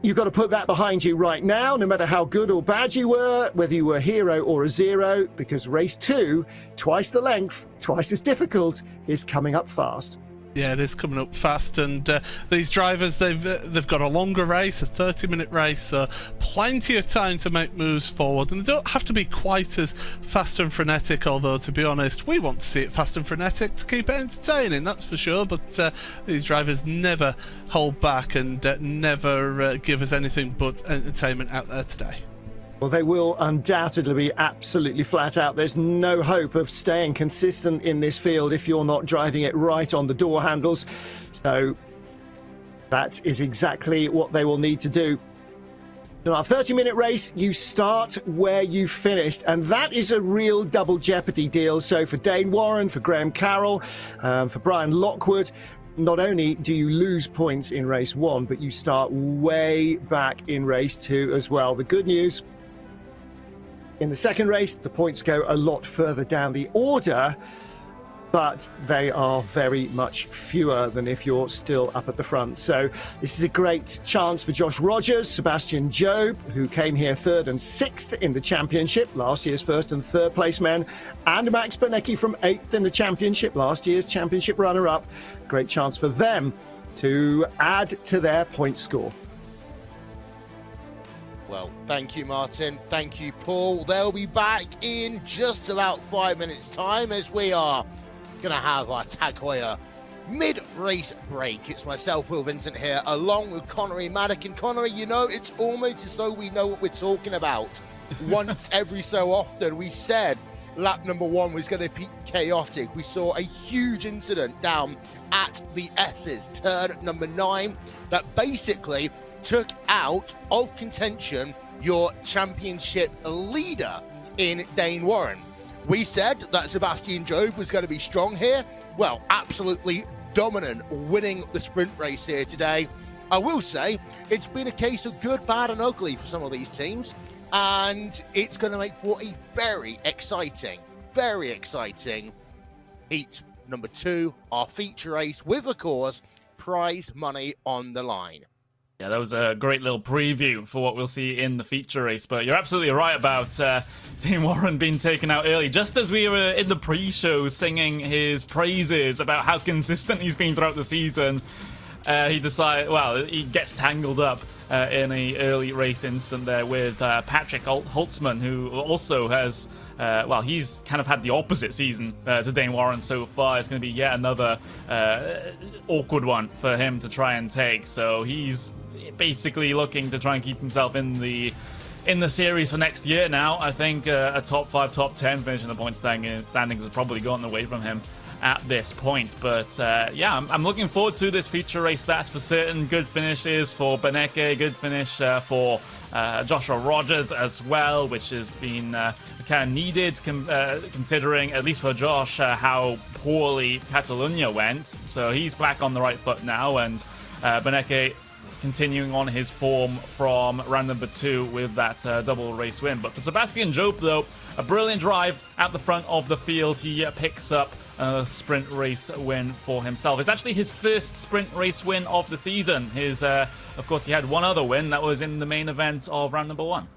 you've got to put that behind you right now, no matter how good or bad you were, whether you were a hero or a zero, because race 2, twice the length, twice as difficult, is coming up fast. Yeah, it is coming up fast, and these drivers, they've got a longer race, a 30-minute race, so plenty of time to make moves forward, and they don't have to be quite as fast and frenetic, although, to be honest, we want to see it fast and frenetic to keep it entertaining, that's for sure, but these drivers never hold back and never give us anything but entertainment out there today. Well, they will undoubtedly be absolutely flat out. There's no hope of staying consistent in this field if you're not driving it right on the door handles. So that is exactly what they will need to do. In our 30-minute race, you start where you finished, and that is a real double jeopardy deal. So for Dane Warren, for Graham Carroll, for Brian Lockwood, not only do you lose points in race 1, but you start way back in race 2 as well. The good news, in the second race, the points go a lot further down the order, but they are very much fewer than if you're still up at the front. So this is a great chance for Josh Rogers, Sebastian Job, who came here 3rd and 6th in the championship, last year's 1st and 3rd place men, and Max Benecki from 8th in the championship, last year's championship runner-up. Great chance for them to add to their point score. Well, thank you, Martin. Thank you, Paul. They'll be back in just about 5 minutes' time as we are going to have our Tag Heuer mid-race break. It's myself, Will Vincent, here, along with Connery Maddock. And Connery, you know, it's almost as though we know what we're talking about. Once every so often, we said lap number 1 was going to be chaotic. We saw a huge incident down at the S's, turn number 9, that basically took out of contention your championship leader in Dane Warren. We said that Sebastian Job was going to be strong here. Well, absolutely dominant, winning the sprint race here today. I will say it's been a case of good, bad and ugly for some of these teams, and it's going to make for a very exciting heat number 2, our feature race with, of course, prize money on the line. Yeah, that was a great little preview for what we'll see in the feature race, but you're absolutely right about Dane Warren being taken out early. Just as we were in the pre-show singing his praises about how consistent he's been throughout the season, he gets tangled up in a early race incident there with Patrick Holtzman, who also has, he's kind of had the opposite season to Dane Warren so far. It's going to be yet another awkward one for him to try and take. So he's basically looking to try and keep himself in the series for next year now. I think a top 5, top 10 finish in the point standings has probably gotten away from him at this point. But I'm looking forward to this feature race, that's for certain. Good finishes for Benecki, good finish for Joshua Rogers as well, which has been kind of needed considering, at least for Josh, how poorly Catalunya went. So he's back on the right foot now, and Benecki continuing on his form from round number 2 with that double race win. But for Sebastian Job, though, a brilliant drive at the front of the field. He picks up a sprint race win for himself. It's actually his first sprint race win of the season. Of course, he had one other win that was in the main event of round number 1.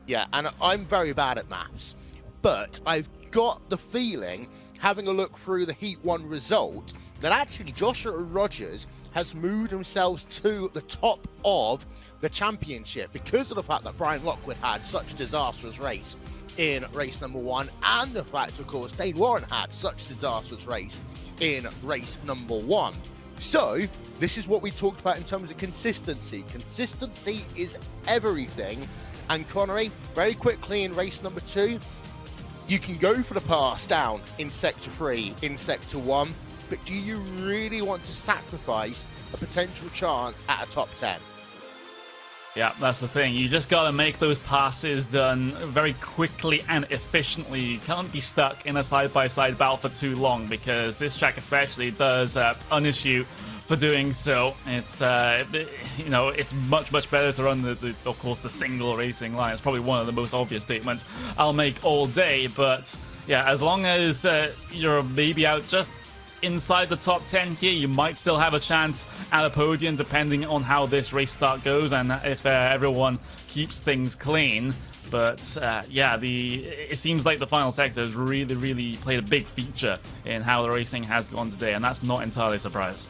Yeah, and I'm very bad at maths, but I've got the feeling, having a look through the Heat 1 result, that actually Joshua Rogers has moved himself to the top of the championship because of the fact that Brian Lockwood had such a disastrous race in race number 1, and the fact, of course, Dane Warren had such a disastrous race in race number 1. So this is what we talked about in terms of consistency. Consistency is everything. And Connery, very quickly in race number 2, you can go for the pass down in sector 3, in sector 1, but do you really want to sacrifice a potential chance at a top 10? Yeah, that's the thing. You just got to make those passes done very quickly and efficiently. You can't be stuck in a side-by-side battle for too long, because this track especially does punish you for doing so. It's it's much better to run of course the single racing line. It's probably one of the most obvious statements I'll make all day, but yeah, as long as you're maybe out just inside the top 10 here, you might still have a chance at a podium depending on how this race start goes, and if everyone keeps things clean. But yeah, it seems like the final sector has really played a big feature in how the racing has gone today, and that's not entirely a surprise.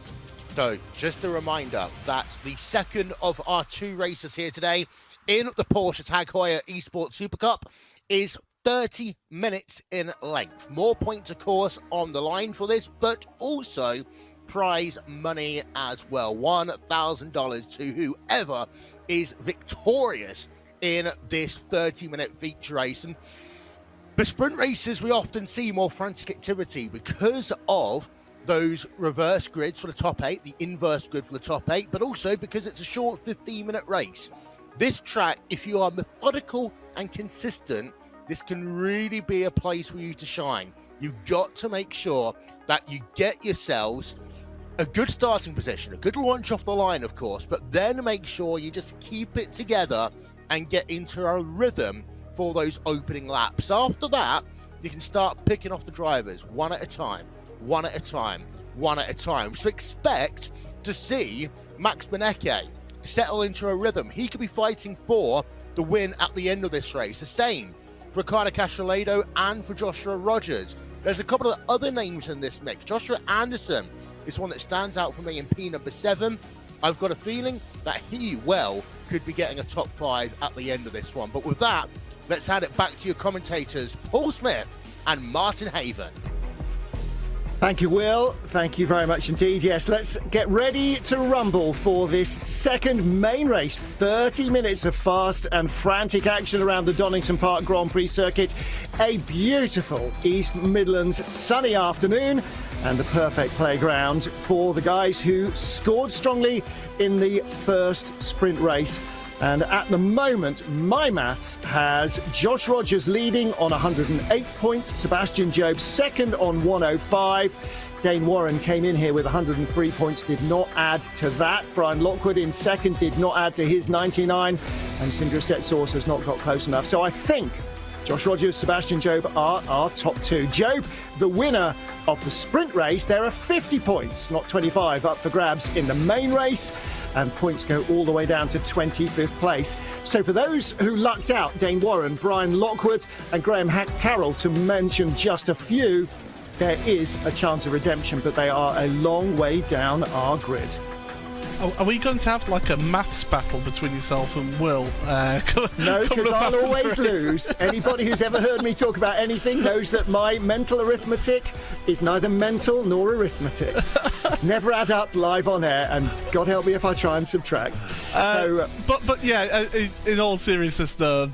So, just a reminder that the second of our 2 races here today in the Porsche Tag Heuer Esports Supercup is 30 minutes in length. More points, of course, on the line for this, but also prize money as well. $1,000 to whoever is victorious in this 30-minute feature race. And the sprint races, we often see more frantic activity because of those reverse grids for the top 8, the inverse grid for the top 8, but also because it's a short 15-minute race. This track, if you are methodical and consistent, this can really be a place for you to shine. You've got to make sure that you get yourselves a good starting position, a good launch off the line, of course, but then make sure you just keep it together and get into a rhythm for those opening laps. After that, you can start picking off the drivers one at a time, one at a time, one at a time. So expect to see Max Benecke settle into a rhythm. He could be fighting for the win at the end of this race. The same for Ricardo Castrolado and for Joshua Rogers. There's a couple of other names in this mix. Joshua Anderson is one that stands out for me in P number 7. I've got a feeling that he, could be getting a top 5 at the end of this one. But with that, let's hand it back to your commentators, Paul Smith and Martin Haven. Thank you, Will. Thank you very much indeed. Yes, let's get ready to rumble for this second main race. 30 minutes of fast and frantic action around the Donington Park Grand Prix circuit. A beautiful East Midlands sunny afternoon and the perfect playground for the guys who scored strongly in the first sprint race. And at the moment, my maths has Josh Rogers leading on 108 points, Sebastian Job second on 105. Dane Warren came in here with 103 points, did not add to that. Brian Lockwood in second did not add to his 99, and Sindra Setsource has not got close enough. So I think Josh Rogers, Sebastian Job are our top 2. Job, the winner of the sprint race, there are 50 points, not 25, up for grabs in the main race. And points go all the way down to 25th place. So for those who lucked out, Dane Warren, Brian Lockwood and Graham Carroll, to mention just a few, there is a chance of redemption, but they are a long way down our grid. Are we going to have like a maths battle between yourself and Will? No, because I'll always lose. Anybody who's ever heard me talk about anything knows that my mental arithmetic is neither mental nor arithmetic. Never add up live on air, and God help me if I try and subtract. But yeah, in all seriousness though,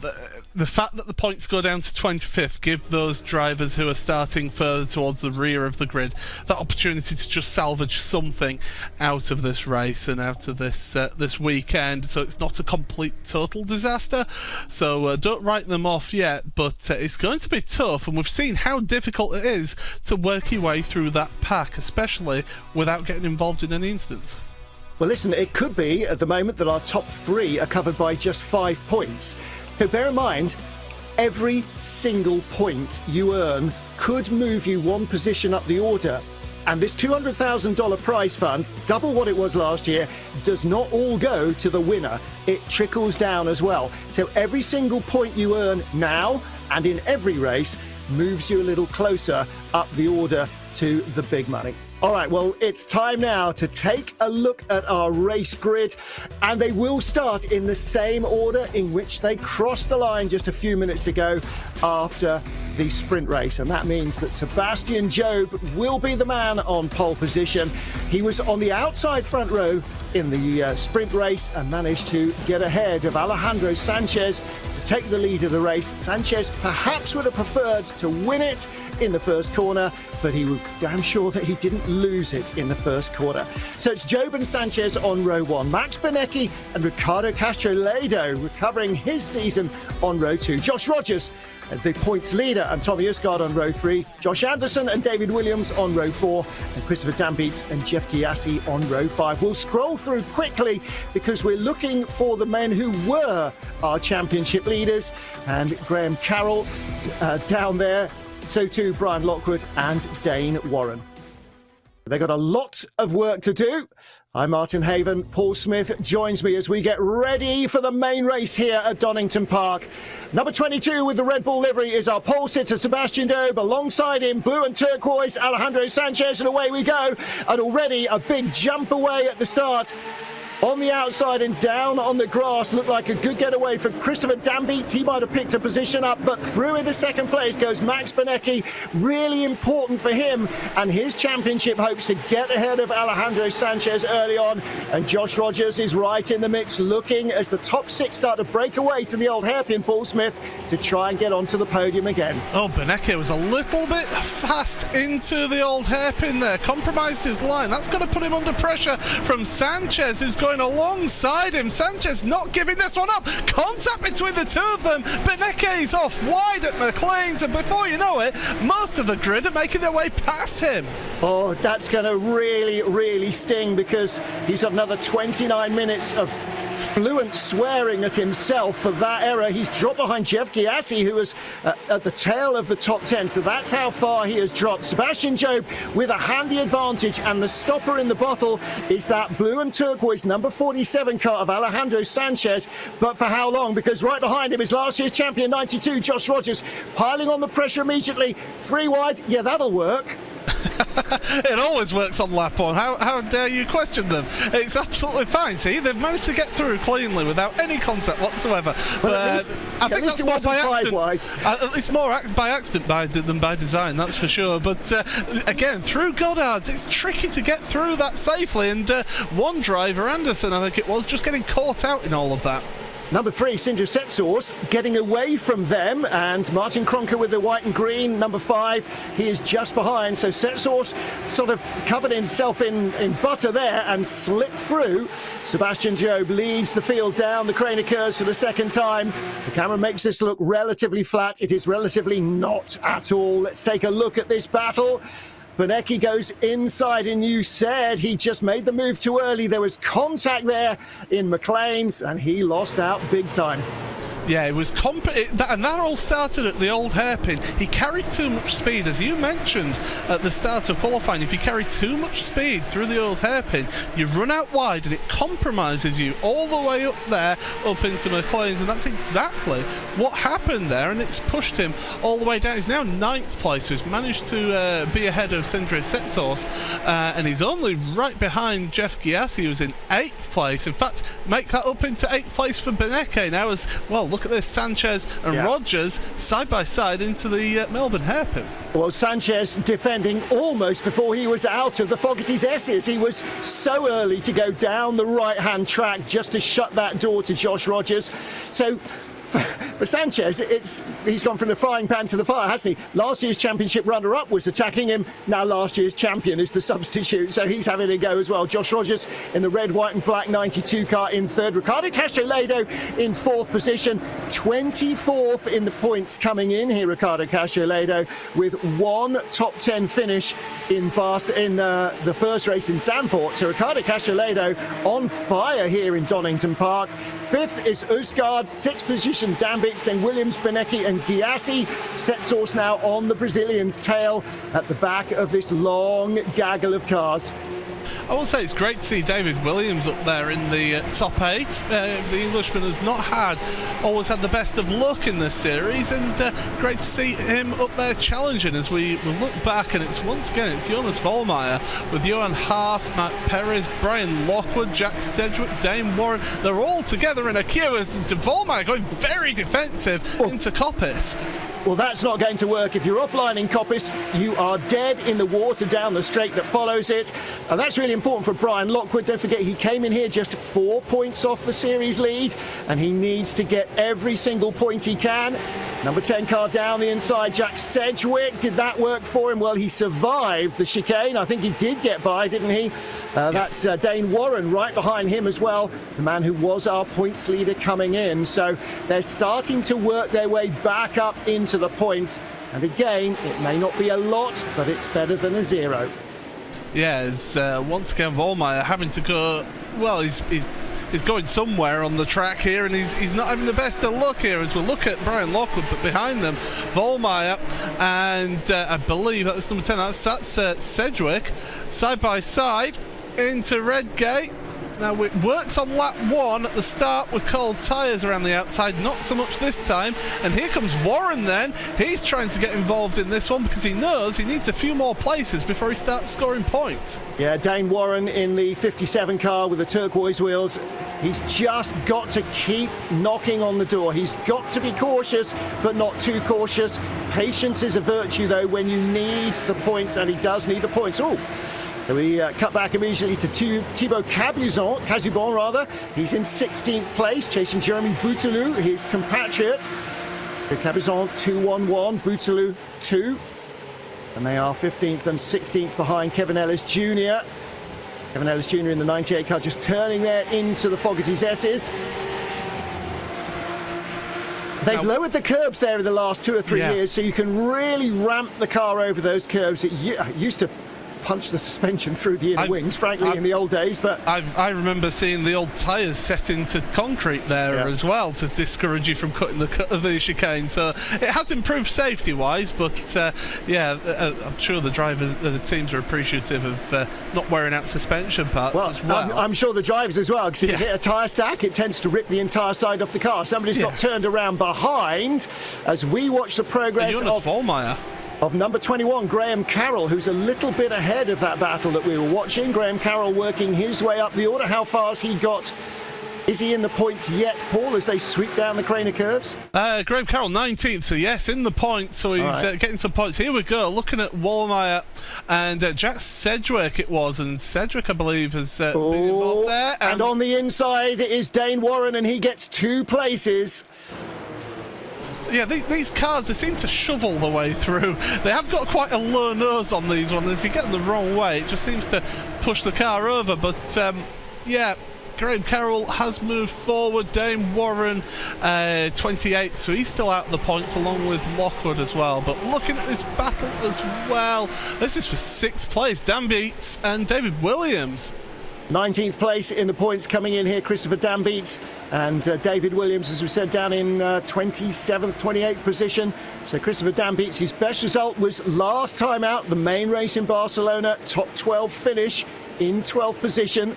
the fact that the points go down to 25th give those drivers who are starting further towards the rear of the grid that opportunity to just salvage something out of this race and out of this weekend, so it's not a complete total disaster. So don't write them off yet, but it's going to be tough, and we've seen how difficult it is to work your way through that pack, especially without getting involved in any instance. Well, listen, it could be at the moment that our top 3 are covered by just 5 points. So bear in mind, every single point you earn could move you one position up the order. And this $200,000 prize fund, double what it was last year, does not all go to the winner. It trickles down as well. So every single point you earn now and in every race moves you a little closer up the order to the big money. All right, well, it's time now to take a look at our race grid, and they will start in the same order in which they crossed the line just a few minutes ago after the sprint race, and that means that Sebastian Job will be the man on pole position. He was on the outside front row in the sprint race and managed to get ahead of Alejandro Sanchez to take the lead of the race. Sanchez perhaps would have preferred to win it in the first corner, but he was damn sure that he didn't lose it in the first corner. So it's Job and Sanchez on row 1. Max Benecke and Ricardo Castrolado recovering his season on row 2. Josh Rogers, the points leader, and Tommy Usgaard on row 3. Josh Anderson and David Williams on row 4. And Christopher Dambeats and Jeff Giassi on row 5. We'll scroll through quickly because we're looking for the men who were our championship leaders. And Graham Carroll down there. So too Brian Lockwood and Dane Warren. They've got a lot of work to do. I'm Martin Haven. Paul Smith joins me as we get ready for the main race here at Donington Park. Number 22 with the Red Bull livery is our pole sitter, Sebastian Dobe. Alongside him, blue and turquoise, Alejandro Sanchez, and away we go. And already a big jump away at the start. On the outside and down on the grass, looked like a good getaway for Christopher Dambeats. He might have picked a position up, but through into second place goes Max Benecki. Really important for him and his championship hopes to get ahead of Alejandro Sanchez early on. And Josh Rogers is right in the mix, looking as the top 6 start to break away to the old hairpin, Paul Smith, to try and get onto the podium again. Oh, Benecki was a little bit fast into the old hairpin there, compromised his line. That's going to put him under pressure from Sanchez, who's going alongside him. Sanchez not giving this one up. Contact between the two of them. Benecki's off wide at McLean's, and before you know it, most of the grid are making their way past him. Oh, that's going to really sting, because he's had another 29 minutes of fluent swearing at himself for that error. He's dropped behind Jeff Gyasi, who was at the tail of the top 10, so that's how far he has dropped. Sebastian Jobe with a handy advantage, and the stopper in the bottle is that blue and turquoise number 47 car of Alejandro Sanchez. But for how long? Because right behind him is last year's champion 92 Josh Rogers, piling on the pressure immediately. 3 wide, yeah, that'll work. It always works on lap one. How dare you question them? It's absolutely fine. See, they've managed to get through cleanly without any contact whatsoever. But I think that's more by accident. It's more by accident than by design, that's for sure. But again, through Goddard's, it's tricky to get through that safely. And one driver, Anderson, I think it was, just getting caught out in all of that. Number 3, Sindre Setsource, getting away from them, and Martin Kronker with the white and green. Number 5, he is just behind, so Setsource sort of covered himself in butter there and slipped through. Sebastian Jobe leads the field down the Craner curves for the second time. The camera makes this look relatively flat. It is relatively not at all. Let's take a look at this battle. Benecki goes inside, and you said he just made the move too early. There was contact there in McLean's, and he lost out big time. Yeah, it was and that all started at the old hairpin. He carried too much speed, as you mentioned at the start of qualifying. If you carry too much speed through the old hairpin, you run out wide, and it compromises you all the way up there, up into McLean's, and that's exactly what happened there. And it's pushed him all the way down. He's now 9th place, so he's managed to be ahead of Sindre Setsource, and he's only right behind Jeff Gyasi, who's in 8th place. In fact, make that up into 8th place for Benecki now, as well. Look at this, Sanchez and Rogers side by side into the Melbourne hairpin. Well, Sanchez defending almost before he was out of the Fogarty's S's. He was so early to go down the right-hand track just to shut that door to Josh Rogers. So for Sanchez, he's gone from the frying pan to the fire, hasn't he? Last year's championship runner-up was attacking him. Now last year's champion is the substitute, so he's having a go as well. Josh Rogers in the red, white and black 92 car in 3rd. Ricardo Castro-Ledo in 4th position. 24th in the points coming in here, Ricardo Castro-Ledo, with 1 top 10 finish in the first race in Zandvoort. So Ricardo Castro-Ledo on fire here in Donington Park. 5th is Usgaard, 6th position Dambeats, then Williams, Benecki and Gyasi. Setsource now on the Brazilian's tail at the back of this long gaggle of cars. I will say it's great to see David Williams up there in the top 8. The Englishman has not always had the best of luck in this series, and great to see him up there challenging as we look back. And it's once again, it's Jonas Vollmeyer with Johan Haaf, Matt Perez, Brian Lockwood, Jack Sedgwick, Dane Warren. They're all together in a queue as Vollmeyer going very defensive into Coppice. Well, that's not going to work. If you're offline in Coppice, you are dead in the water down the straight that follows it. And that's really important for Brian Lockwood. Don't forget, he came in here just 4 points off the series lead, and he needs to get every single point he can. Number 10 car down the inside, Jack Sedgwick. Did that work for him? Well, he survived the chicane. I think he did get by, didn't he? That's Dane Warren right behind him as well, the man who was our points leader coming in. So they're starting to work their way back up into the points. And again, it may not be a lot, but it's better than a 0. Yeah, once again, Vollmeyer having to go. Well, he's is going somewhere on the track here, and he's not having the best of luck here as we look at Brian Lockwood, but behind them, Vollmeyer and I believe that's number 10, that's Sedgwick, side by side into Redgate. Now it works on lap 1 at the start with cold tyres around the outside, not so much this time. And here comes Warren then. He's trying to get involved in this one because he knows he needs a few more places before he starts scoring points. Yeah, Dane Warren in the 57 car with the turquoise wheels. He's just got to keep knocking on the door. He's got to be cautious, but not too cautious. Patience is a virtue, though, when you need the points, and he does need the points. Oh, so we cut back immediately to Thibaut Casubon. He's in 16th place, chasing Jeremy Bouteloup, his compatriot. Cabizon 2-1-1, Bouteloup 2. And they are 15th and 16th behind Kevin Ellis Jr. Kevin Ellis Jr. in the 98 car, just turning there into the Fogarty's S's. They've lowered the curbs there in the last 2 or 3 years, so you can really ramp the car over those curbs. It used to punch the suspension through the inner wings, frankly, in the old days. But I remember seeing the old tyres set into concrete there as well to discourage you from cutting the chicane. So it has improved safety-wise, but I'm sure the drivers, the teams are appreciative of not wearing out suspension parts as well. I'm sure the drivers as well, because if you hit a tyre stack, it tends to rip the entire side off the car. Somebody's got turned around behind as we watch the progress of Vollmeyer. Of number 21, Graham Carroll, who's a little bit ahead of that battle that we were watching. Graham Carroll working his way up the order. How far has he got? Is he in the points yet, Paul, as they sweep down the Craner curves? Graham Carroll, 19th, so yes, in the points, so he's getting some points. Here we go, looking at Vollmeyer and Jack Sedgwick it was, and Sedgwick, I believe, has been involved there. And on the inside is Dane Warren, and he gets 2 places. Yeah, these cars, they seem to shovel the way through. They have got quite a low nose on these ones, and if you get them the wrong way, it just seems to push the car over. But, Graham Carroll has moved forward. Dane Warren, 28th, so he's still out of the points, along with Lockwood as well. But looking at this battle as well, this is for 6th place. Dan Beats and David Williams. 19th place in the points coming in here, Christopher Dambeats and David Williams, as we said, down in 27th, 28th position. So Christopher Dambeats, whose best result was last time out, the main race in Barcelona, top 12 finish in 12th position.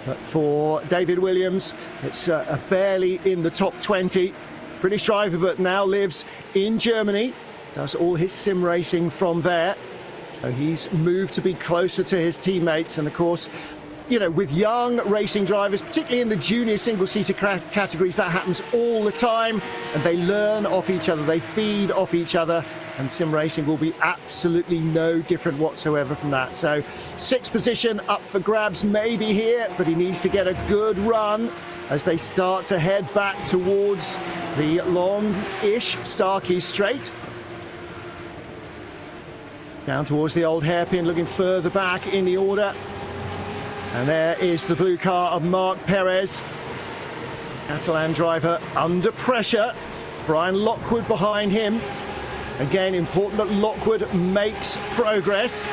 But for David Williams, it's barely in the top 20. British driver, but now lives in Germany, does all his sim racing from there. So he's moved to be closer to his teammates, and of course, you know, with young racing drivers, particularly in the junior single-seater categories, that happens all the time, and they learn off each other, they feed off each other, and sim racing will be absolutely no different whatsoever from that. So 6th position up for grabs maybe here, but he needs to get a good run as they start to head back towards the long-ish Starkey Straight. Down towards the old hairpin, looking further back in the order. And there is the blue car of Marc Perez. Catalan driver under pressure. Brian Lockwood behind him. Again, important that Lockwood makes progress.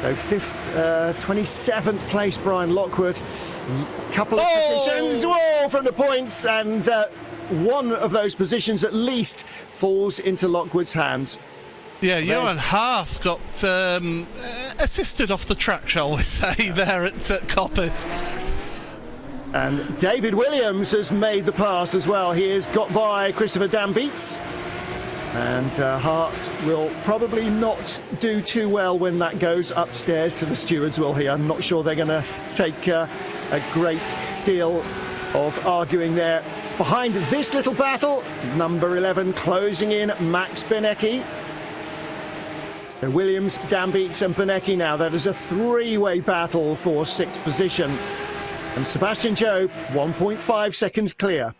So 27th place, Brian Lockwood. Couple of positions from the points, and one of those positions at least falls into Lockwood's hands. Yeah, Johan Haaf got assisted off the track, shall we say, there at Coppice. And David Williams has made the pass as well. He has got by Christopher Dambeats. And Hart will probably not do too well when that goes upstairs to the stewards, will he? I'm not sure they're going to take a great deal of arguing there. Behind this little battle, number 11 closing in, Max Benecki. So Williams, Dambeats and Benecki now. That is a 3-way battle for 6th position. And Sebastian Jobe, 1.5 seconds clear.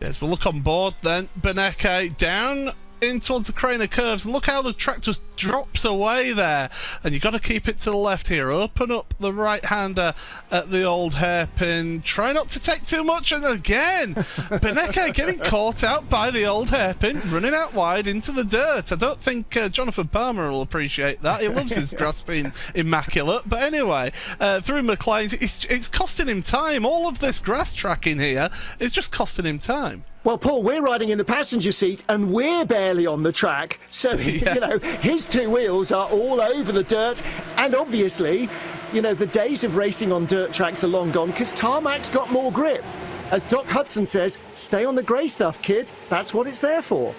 Yes, we'll look on board then. Benecki down in towards the crane of curves, and look how the track just drops away there. And you've got to keep it to the left here. Open up the right-hander at the old hairpin. Try not to take too much, and again, Beneke getting caught out by the old hairpin, running out wide into the dirt. I don't think Jonathan Palmer will appreciate that. He loves his grass being immaculate. But anyway, through McLean's, it's costing him time. All of this grass tracking here is just costing him time. Well, Paul, we're riding in the passenger seat and we're barely on the track. So, Yeah. you know, his two wheels are all over the dirt. And obviously, you know, the days of racing on dirt tracks are long gone because tarmac's got more grip. As Doc Hudson says, stay on the grey stuff, kid. That's what it's there for.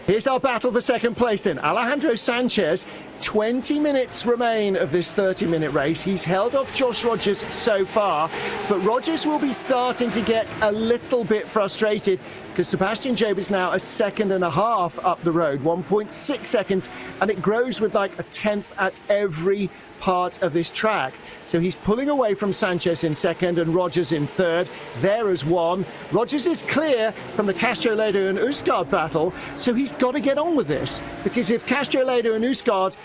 Here's our battle for second place then. Alejandro Sanchez, 20 minutes remain of this 30-minute race. He's held off Josh Rogers so far, but Rogers will be starting to get a little bit frustrated because Sebastian Job is now a second and a half up the road, 1.6 seconds, and it grows with like a tenth at every part of this track. So he's pulling away from Sanchez in second and Rogers in third. There is one. Rogers is clear from the Castroledo and Usgaard battle, so he's got to get on with this, because if Castroledo and Usgaard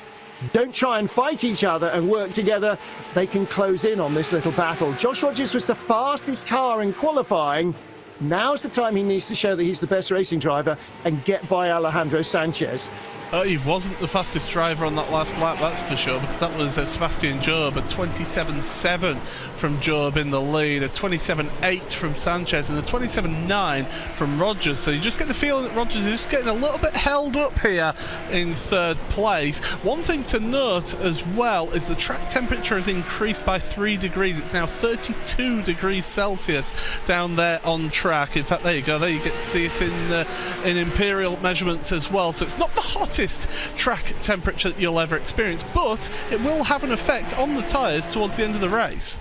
don't try and fight each other and work together, they can close in on this little battle. Josh Rogers was the fastest car in qualifying. Now's the time he needs to show that he's the best racing driver and get by Alejandro Sanchez. He wasn't the fastest driver on that last lap, that's for sure, because that was Sebastian Job, a 27.7 from Job in the lead, a 27.8 from Sanchez, and a 27.9 from Rogers. So you just get the feeling that Rogers is just getting a little bit held up here in third place. One thing to note as well is the track temperature has increased by 3 degrees. It's now 32 degrees Celsius down there on track. In fact, there you go, there you get to see it in imperial measurements as well. So it's not the hottest track temperature that you'll ever experience, but it will have an effect on the tyres towards the end of the race.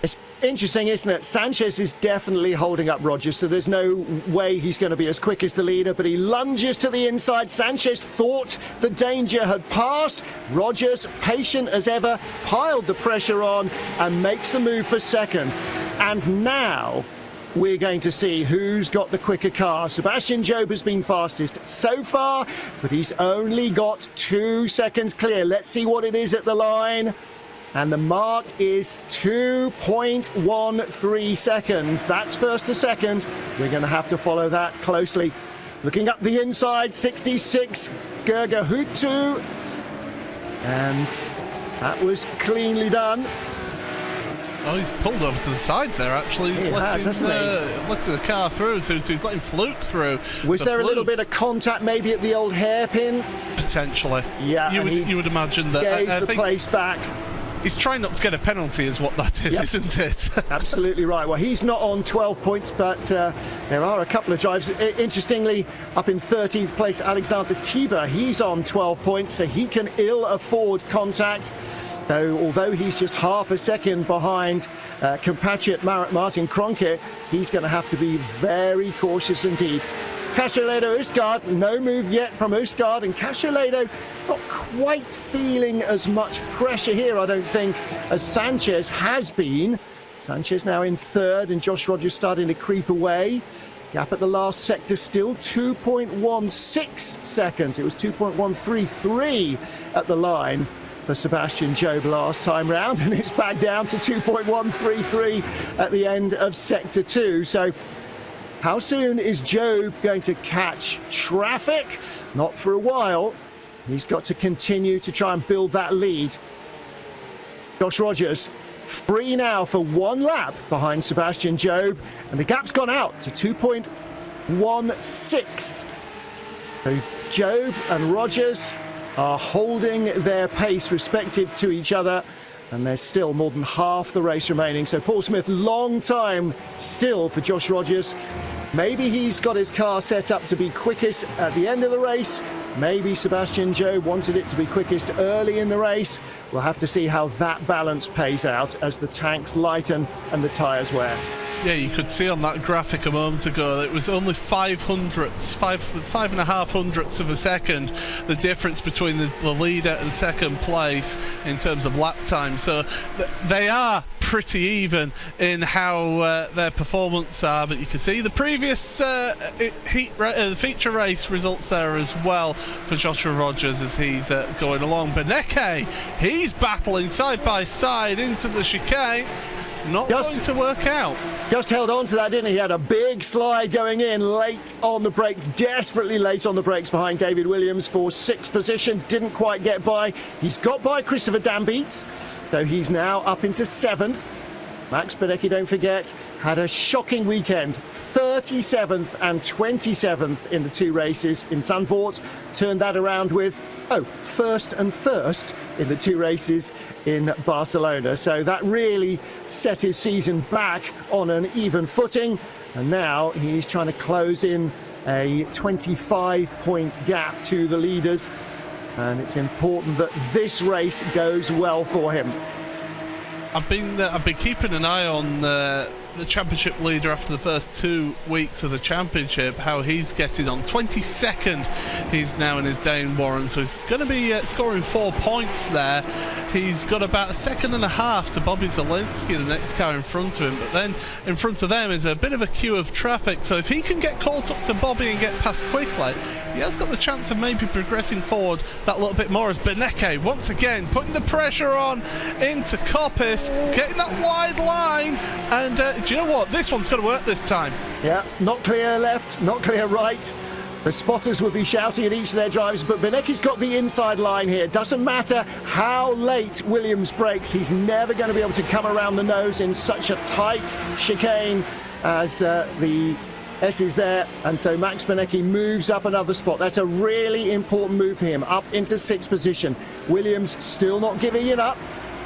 It's interesting, isn't it? Sanchez is definitely holding up Rogers, so there's no way he's going to be as quick as the leader, but he lunges to the inside. Sanchez thought the danger had passed. Rogers, patient as ever, piled the pressure on and makes the move for second. And now we're going to see who's got the quicker car. Sebastian Job has been fastest so far, but he's only got 2 seconds clear. Let's see what it is at the line. And the mark is 2.13 seconds. That's first to second. We're going to have to follow that closely. Looking up the inside, 66, Gerger Hutu. And that was cleanly done. Oh, he's pulled over to the side there, actually. He's letting the car through, so he's letting Fluke through. Was so there Fluke, a little bit of contact maybe at the old hairpin? Potentially. Yeah. You would imagine that. Gave I the think place back. he's trying not to get a penalty is what that is, Yep. isn't it? Absolutely right. Well, he's not on 12 points, but there are a couple of drives. Interestingly, up in 13th place, Alexander Tiber, he's on 12 points, so he can ill afford contact. Although he's just half a second behind compatriot Martin Kroenke, he's going to have to be very cautious indeed. Castroledo Usgaard, no move yet from Usgaard, and Castroledo not quite feeling as much pressure here, I don't think, as Sanchez has been. Sanchez now in third, and Josh Rogers starting to creep away. Gap at the last sector still 2.16 seconds. It was 2.133 at the line for Sebastian Job last time round, and it's back down to 2.133 at the end of sector 2. So how soon is Job going to catch traffic? Not for a while. He's got to continue to try and build that lead. Josh Rogers free now for 1 lap behind Sebastian Job, and the gap's gone out to 2.16. So Job and Rogers are holding their pace respective to each other, and there's still more than half the race remaining. So Paul Smith, long time still for Josh Rogers. Maybe he's got his car set up to be quickest at the end of the race. Maybe Sebastian Job wanted it to be quickest early in the race. We'll have to see how that balance pays out as the tanks lighten and the tyres wear. Yeah, you could see on that graphic a moment ago that it was only 5.5 hundredths of a second the difference between the leader and second place in terms of lap time. So they are pretty even in how their performance are, but you can see the previous feature race results there as well for Joshua Rogers as he's going along. Beneke, he's battling side by side into the chicane. Not going to work out. Just held on to that, didn't he? He had a big slide going in late on the brakes, desperately late on the brakes behind David Williams for 6th position. Didn't quite get by. He's got by Christopher Dambeats, so he's now up into 7th. Max Beneke, don't forget, had a shocking weekend. 37th and 27th in the 2 races in Zandvoort. Turned that around with, first and first in the 2 races in Barcelona. So that really set his season back on an even footing. And now he's trying to close in a 25-point gap to the leaders. And it's important that this race goes well for him. I've been keeping an eye on the championship leader after the first 2 weeks of the championship, how he's getting on. 22nd he's now in his Dane Warren, so he's going to be scoring 4 points there. He's got about 1.5 seconds to Bobby Zielinski, the next car in front of him, but then in front of them is a bit of a queue of traffic, so if he can get caught up to Bobby and get past quickly, he has got the chance of maybe progressing forward that little bit more as Beneke once again putting the pressure on into Coppice, getting that wide line, and do you know what? This one's going to work this time. Yeah, not clear left, not clear right. The spotters would be shouting at each of their drivers, but Beneke's got the inside line here. Doesn't matter how late Williams brakes, he's never going to be able to come around the nose in such a tight chicane as the S is there. And so Max Beneke moves up another spot. That's a really important move for him, up into 6th position. Williams still not giving it up.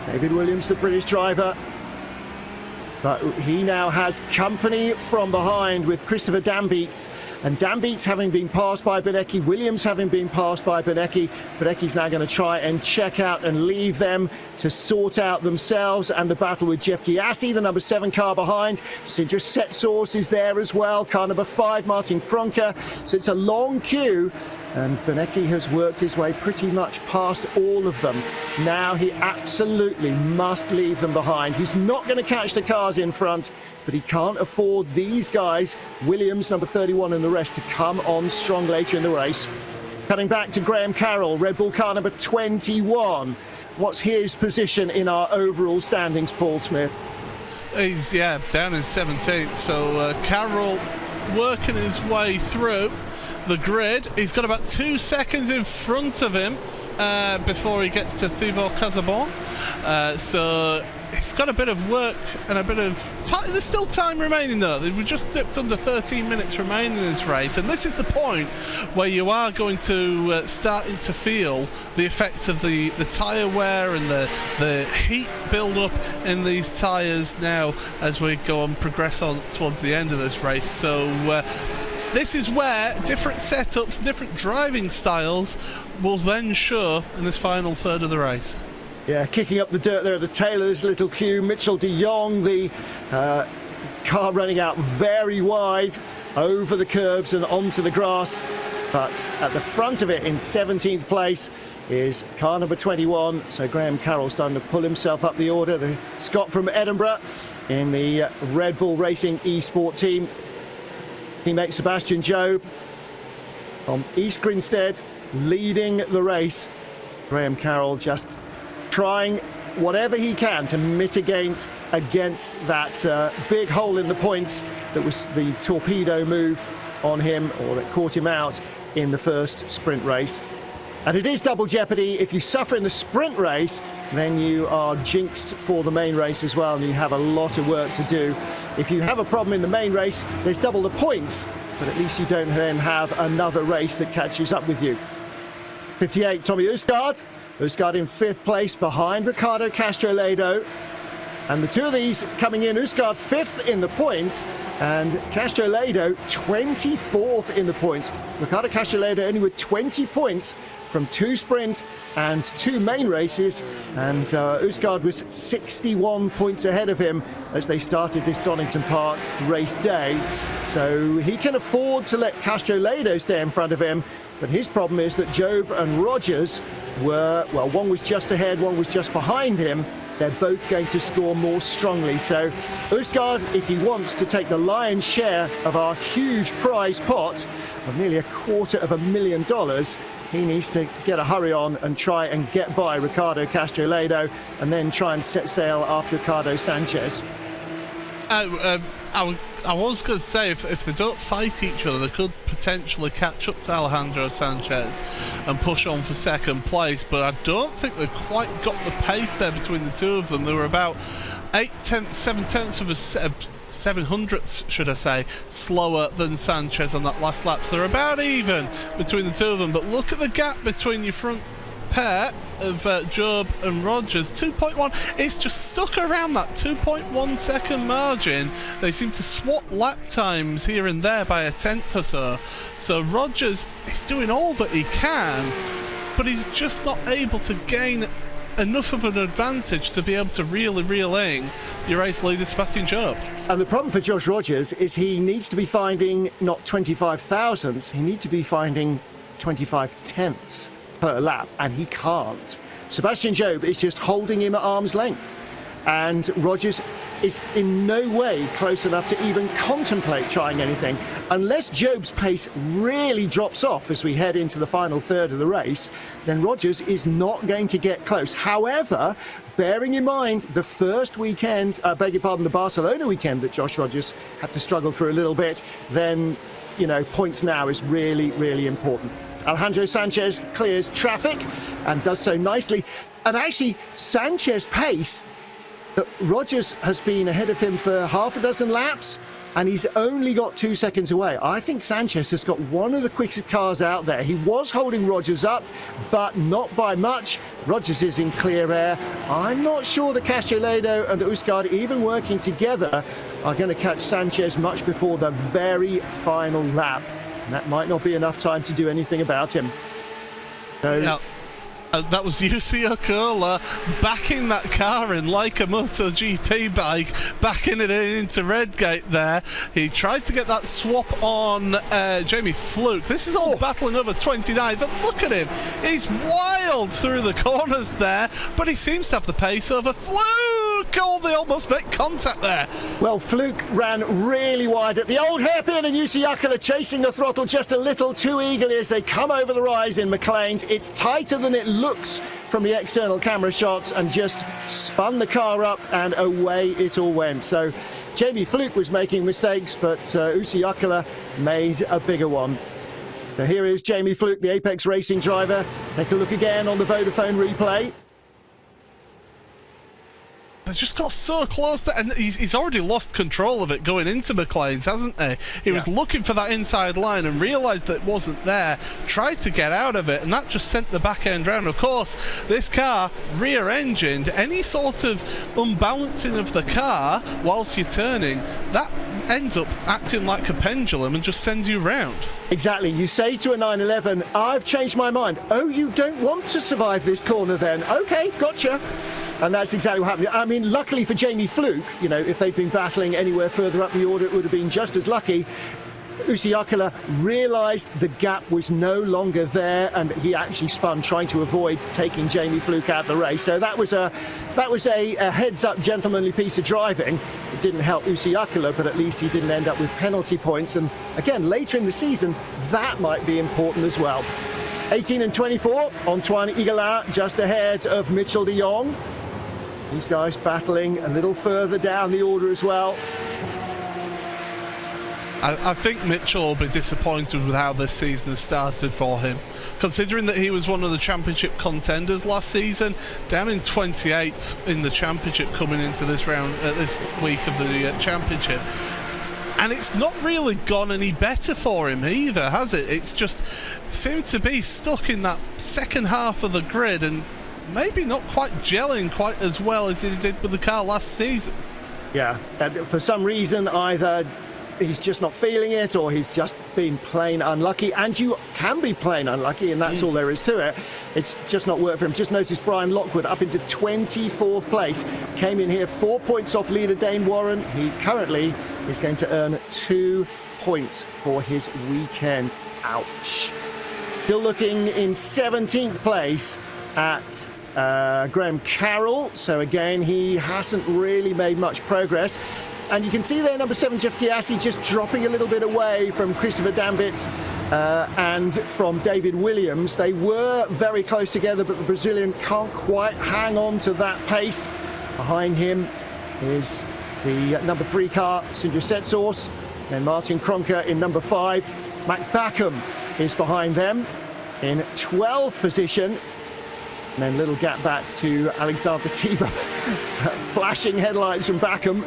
David Williams, the British driver. But he now has company from behind with Christopher Dambeats, and Dambeats having been passed by Beneke, Williams having been passed by Beneke. Beneke's now going to try and check out and leave them to sort out themselves, and the battle with Jeff Gyasi, the number 7 car behind. Sindra Setsource is there as well, car number 5, Martin Kronka. So it's a long queue, and Beneke has worked his way pretty much past all of them. Now he absolutely must leave them behind. He's not going to catch the cars in front, but he can't afford these guys, Williams, number 31, and the rest, to come on strong later in the race. Cutting back to Graham Carroll, Red Bull car number 21. What's his position in our overall standings, Paul Smith? He's, down in 17th, so Carroll working his way through the grid. He's got about 2 seconds in front of him before he gets to Thibaut Casabon. So he's got a bit of work and a bit of time. There's still time remaining though. We've just dipped under 13 minutes remaining in this race, and this is the point where you are going to starting to feel the effects of the tyre wear and the heat build up in these tyres now as we go and progress on towards the end of this race. So this is where different setups, different driving styles will then show in this final third of the race. Yeah, kicking up the dirt there at the tail of this little queue. Mitchell de Jong, the car running out very wide over the curbs and onto the grass. But at the front of it in 17th place is car number 21. So Graham Carroll starting to pull himself up the order. The Scot from Edinburgh in the Red Bull Racing Esports team. Teammate Sebastian Job from East Grinstead leading the race. Graham Carroll just trying whatever he can to mitigate against that big hole in the points that was the torpedo move on him, or that caught him out in the first sprint race. And it is double jeopardy. If you suffer in the sprint race, then you are jinxed for the main race as well, and you have a lot of work to do. If you have a problem in the main race, there's double the points, but at least you don't then have another race that catches up with you. 58, Tommy Usgaard. Usgaard in 5th place behind Ricardo Castro-Ledo. And the two of these coming in, Usgaard 5th in the points, and Castroledo 24th in the points. Ricardo Castroledo only with 20 points from 2 sprint and 2 main races, and Usgaard was 61 points ahead of him as they started this Donington Park race day. So he can afford to let Castroledo stay in front of him, but his problem is that Job and Rogers were, well, one was just ahead, one was just behind him. They're both going to score more strongly. So Usgaard, if he wants to take the lion's share of our huge prize pot of nearly $250,000, he needs to get a hurry on and try and get by Ricardo Castroledo and then try and set sail after Ricardo Sanchez. I was going to say, if they don't fight each other, they could potentially catch up to Alejandro Sanchez and push on for second place, but I don't think they quite got the pace there between the two of them. They were about 7/10 of a 700ths, should I say, slower than Sanchez on that last lap. So they're about even between the two of them, but look at the gap between your front pair of Job and Rogers. 2.1. It's just stuck around that 2.1 second margin. They seem to swap lap times here and there by a tenth or so. So Rogers is doing all that he can, but he's just not able to gain enough of an advantage to be able to really reel in your race leader Sebastian Job. And the problem for Josh Rogers is he needs to be finding not 25 thousandths, he needs to be finding 25 tenths per lap, and he can't. Sebastian Job is just holding him at arm's length, and Rogers is in no way close enough to even contemplate trying anything. Unless Job's pace really drops off as we head into the final third of the race, then Rogers is not going to get close. However, bearing in mind the first weekend, the Barcelona weekend that Josh Rogers had to struggle through a little bit, then, you know, points now is really, really important. Alejandro Sanchez clears traffic and does so nicely. And actually, Sanchez's pace, Rogers has been ahead of him for half a dozen laps, and he's only got 2 seconds away. I think Sanchez has got one of the quickest cars out there. He was holding Rogers up, but not by much. Rogers is in clear air. I'm not sure that Castroledo and Usgaard, even working together, are going to catch Sanchez much before the very final lap. And that might not be enough time to do anything about him. So, yeah. That was UC Okola backing that car in like a MotoGP bike, backing it into Redgate there. He tried to get that swap on Jamie Fluke. This is all battling over 29th. And look at him. He's wild through the corners there, but he seems to have the pace over Fluke. Oh, they almost make contact there. Well, Fluke ran really wide at the old hairpin, and UC Okola chasing the throttle just a little too eagerly as they come over the rise in McLean's. It's tighter than it looks from the external camera shots, and just spun the car up, and away it all went. So Jamie Fluke was making mistakes, but UC Okola made a bigger one. So here is Jamie Fluke, the Apex Racing driver. Take a look again on the Vodafone replay. They just got so close to, and he's already lost control of it going into McLean's, hasn't he? He was looking for that inside line and realised that it wasn't there, tried to get out of it, and that just sent the back end round. Of course, this car, rear-engined, any sort of unbalancing of the car whilst you're turning, that ends up acting like a pendulum and just sends you round. Exactly. You say to a 911, I've changed my mind. Oh, you don't want to survive this corner then? Okay, gotcha. And that's exactly what happened. I mean, luckily for Jamie Fluke, you know, if they'd been battling anywhere further up the order, it would have been just as lucky. UC Okola realised the gap was no longer there, and he actually spun trying to avoid taking Jamie Fluke out of the race. So that was a heads-up, gentlemanly piece of driving. It didn't help UC Okola, but at least he didn't end up with penalty points. And again, later in the season, that might be important as well. 18 and 24, Antoine Higuelin just ahead of Mitchell de Jong. These guys battling a little further down the order as well. I think Mitchell will be disappointed with how this season has started for him, considering that he was one of the championship contenders last season, down in 28th in the championship coming into this round, this week of the championship. And it's not really gone any better for him either, has it? It's just seemed to be stuck in that second half of the grid, and maybe not quite gelling quite as well as he did with the car last season. Yeah, for some reason, either he's just not feeling it or he's just been plain unlucky, and you can be plain unlucky, and that's all there is to it. It's just not worked for him. Just notice Brian Lockwood up into 24th place, came in here 4 points off leader Dane Warren. He currently is going to earn 2 points for his weekend. Ouch. Still looking in 17th place at Graham Carroll. So again, he hasn't really made much progress. And you can see there, number 7, Jeff Giassi, just dropping a little bit away from Christopher Dambitz and from David Williams. They were very close together, but the Brazilian can't quite hang on to that pace. Behind him is the number 3 car, Sindre Setsource, and Martin Kronker in number 5. Mac Backham is behind them in 12th position. And then little gap back to Alexander Tiber. Flashing headlights from Backham.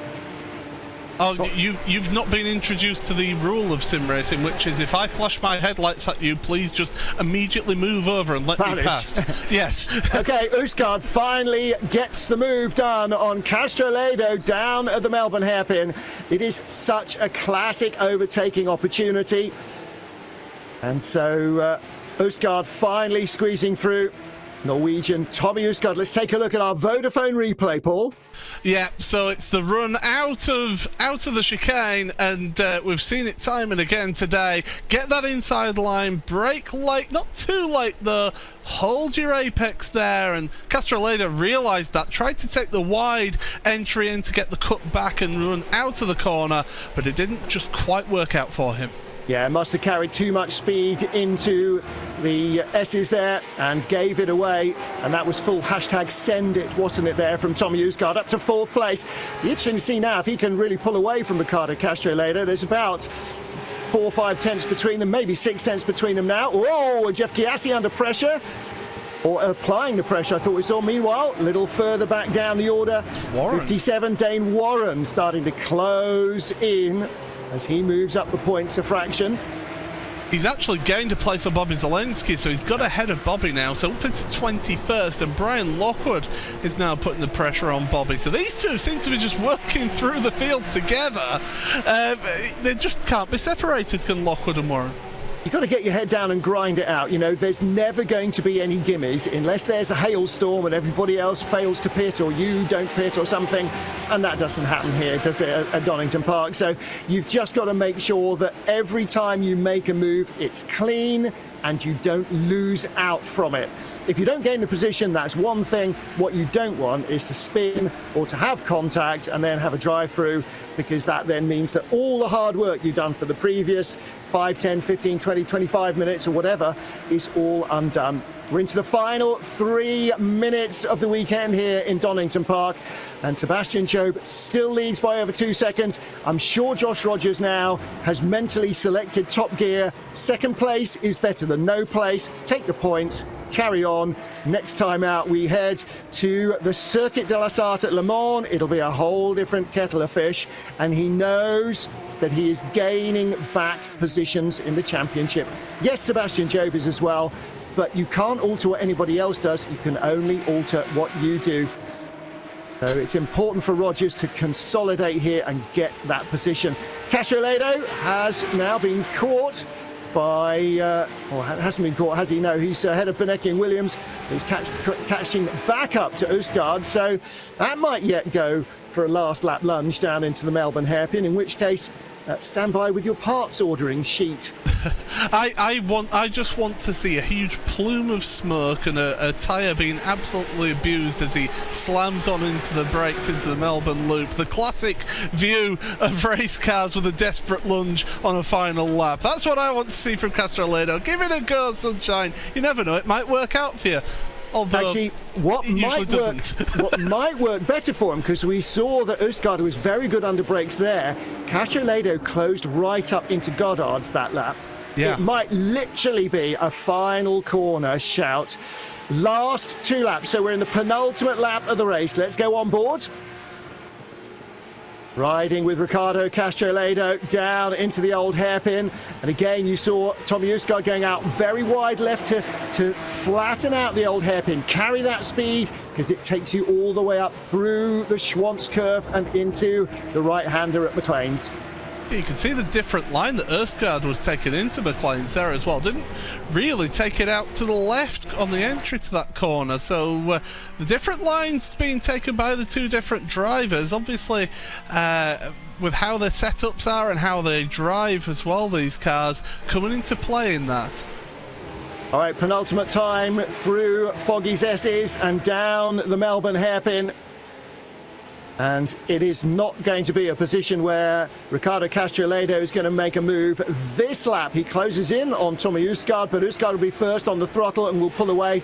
Oh, you've not been introduced to the rule of sim racing, which is if I flash my headlights at you, please just immediately move over and let me pass. Yes. Okay, Usgaard finally gets the move done on Castrolado down at the Melbourne hairpin. It is such a classic overtaking opportunity. And so Usgaard finally squeezing through. Norwegian Tommy Usgaard. Let's take a look at our Vodafone replay, Paul. Yeah, so it's the run out of the chicane, and we've seen it time and again today. Get that inside line, brake late, not too late though. Hold your apex there, and Castrolado realised that, tried to take the wide entry in to get the cut back and run out of the corner, but it didn't just quite work out for him. Yeah, must have carried too much speed into the S's there and gave it away. And that was full hashtag send it, wasn't it, there from Tommy Usgaard up to 4th place. Be interesting to see now if he can really pull away from Ricardo Castrolado. There's about 4 or 5 tenths between them, maybe 6 tenths between them now. Oh, Jeff Giassi under pressure. Or applying the pressure, I thought we saw. Meanwhile, a little further back down the order. Warren. 57, Dane Warren starting to close in as he moves up the points a fraction. He's actually gained a place on Bobby Zelensky, so he's got ahead of Bobby now, so up into 21st, and Brian Lockwood is now putting the pressure on Bobby. So these two seem to be just working through the field together. They just can't be separated, can Lockwood and Warren? You've got to get your head down and grind it out. You know, there's never going to be any gimmies unless there's a hailstorm and everybody else fails to pit or you don't pit or something. And that doesn't happen here, does it, at Donington Park? So you've just got to make sure that every time you make a move, it's clean and you don't lose out from it. If you don't gain the position, that's one thing. What you don't want is to spin or to have contact and then have a drive through, because that then means that all the hard work you've done for the previous 5, 10, 15, 20, 25 minutes or whatever is all undone. We're into the final 3 minutes of the weekend here in Donington Park, and Sebastian Jobe still leads by over 2 seconds. I'm sure Josh Rogers now has mentally selected top gear. Second place is better than no place. Take the points, carry on. Next time out, we head to the Circuit de la Sarthe at Le Mans. It'll be a whole different kettle of fish, and he knows that he is gaining back positions in the championship. Yes, Sebastian Jobe is as well, but you can't alter what anybody else does. You can only alter what you do. So it's important for Rogers to consolidate here and get that position. Castrolado has now been caught by, well, hasn't been caught, has he? No, he's ahead of Benecki and Williams. He's catching back up to Usgaard, so that might yet go for a last lap lunge down into the Melbourne hairpin, in which case, stand by with your parts ordering sheet. I just want to see a huge plume of smoke and a tyre being absolutely abused as he slams on into the brakes into the Melbourne loop. The classic view of race cars with a desperate lunge on a final lap. That's what I want to see from Castrolado. Give it a go, sunshine. You never know, it might work out for you. Although actually, what might work better for him, because we saw that Usgaard was very good under brakes there. Castrolado closed right up into Goddard's that lap. Yeah. It might literally be a final corner shout. Last 2 laps, so we're in the penultimate lap of the race. Let's go on board. riding with Ricardo Castro-Ledo down into the old hairpin. And again, you saw Tommy Usgaard going out very wide left to flatten out the old hairpin, carry that speed, because it takes you all the way up through the Schwantz curve and into the right-hander at McLean's. You can see the different line that Usgaard was taking into McLean's there as well. Didn't really take it out to the left on the entry to that corner. So the different lines being taken by the two different drivers, obviously with how their setups are and how they drive as well, these cars coming into play in that. All right, penultimate time through Foggy's S's and down the Melbourne hairpin. And it is not going to be a position where Ricardo Castro-Ledo is going to make a move this lap. He closes in on Tommy Usgaard, but Usgaard will be first on the throttle and will pull away.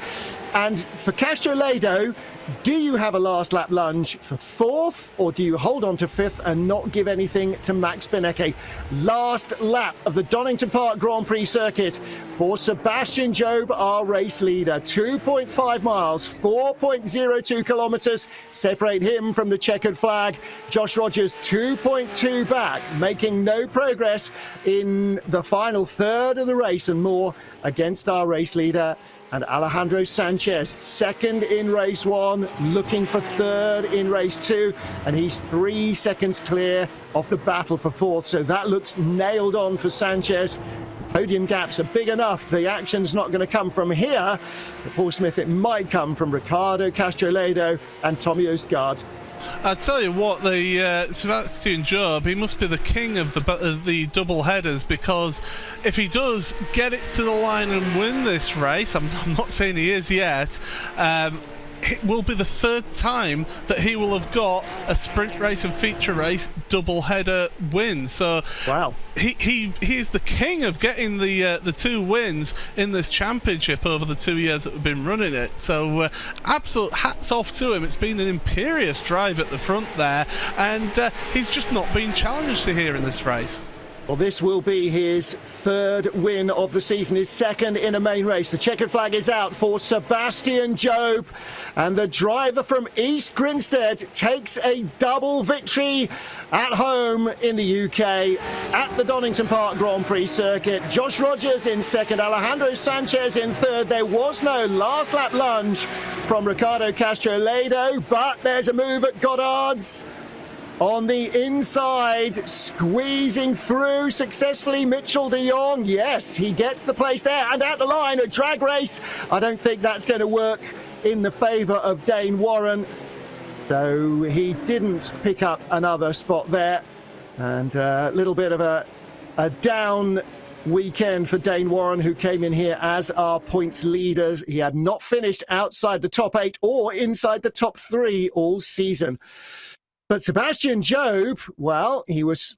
And for Castro-Ledo, do you have a last lap lunge for fourth, or do you hold on to fifth and not give anything to Max Benecke? Last lap of the Donington Park Grand Prix circuit for Sebastian Job, our race leader. 2.5 miles, 4.02 kilometers separate him from the checkered flag. Josh Rogers 2.2 back, making no progress in the final third of the race and more against our race leader. And Alejandro Sanchez, second in race one, looking for third in race two, and he's 3 seconds clear of the battle for fourth. So that looks nailed on for Sanchez. The podium gaps are big enough. The action's not going to come from here. But Paul Smith, it might come from Ricardo Castro-Ledo and Tommy Usgaard. I tell you what, the Sebastian Job, he must be the king of the double headers, because if he does get it to the line and win this race, I'm not saying he is yet, it will be the third time that he will have got a sprint race and feature race double header win. So wow, he is the king of getting the two wins in this championship over the 2 years that we've been running it. So absolute hats off to him. It's been an imperious drive at the front there, and he's just not been challenged here in this race. Well, this will be his third win of the season, his second in a main race. The checkered flag is out for Sebastian Job, and the driver from East Grinstead takes a double victory at home in the UK at the Donington Park Grand Prix circuit. Josh Rogers in second, Alejandro Sanchez in third. There was no last lap lunge from Ricardo Castro-Ledo, but there's a move at Goddard's. On the inside, squeezing through successfully, Mitchell de Jong. Yes, he gets the place there, and at the line, a drag race. I don't think that's going to work in the favour of Dane Warren. So he didn't pick up another spot there. And a little bit of a down weekend for Dane Warren, who came in here as our points leaders. He had not finished outside the top 8 or inside the top 3 all season. But Sebastian Job, well, he was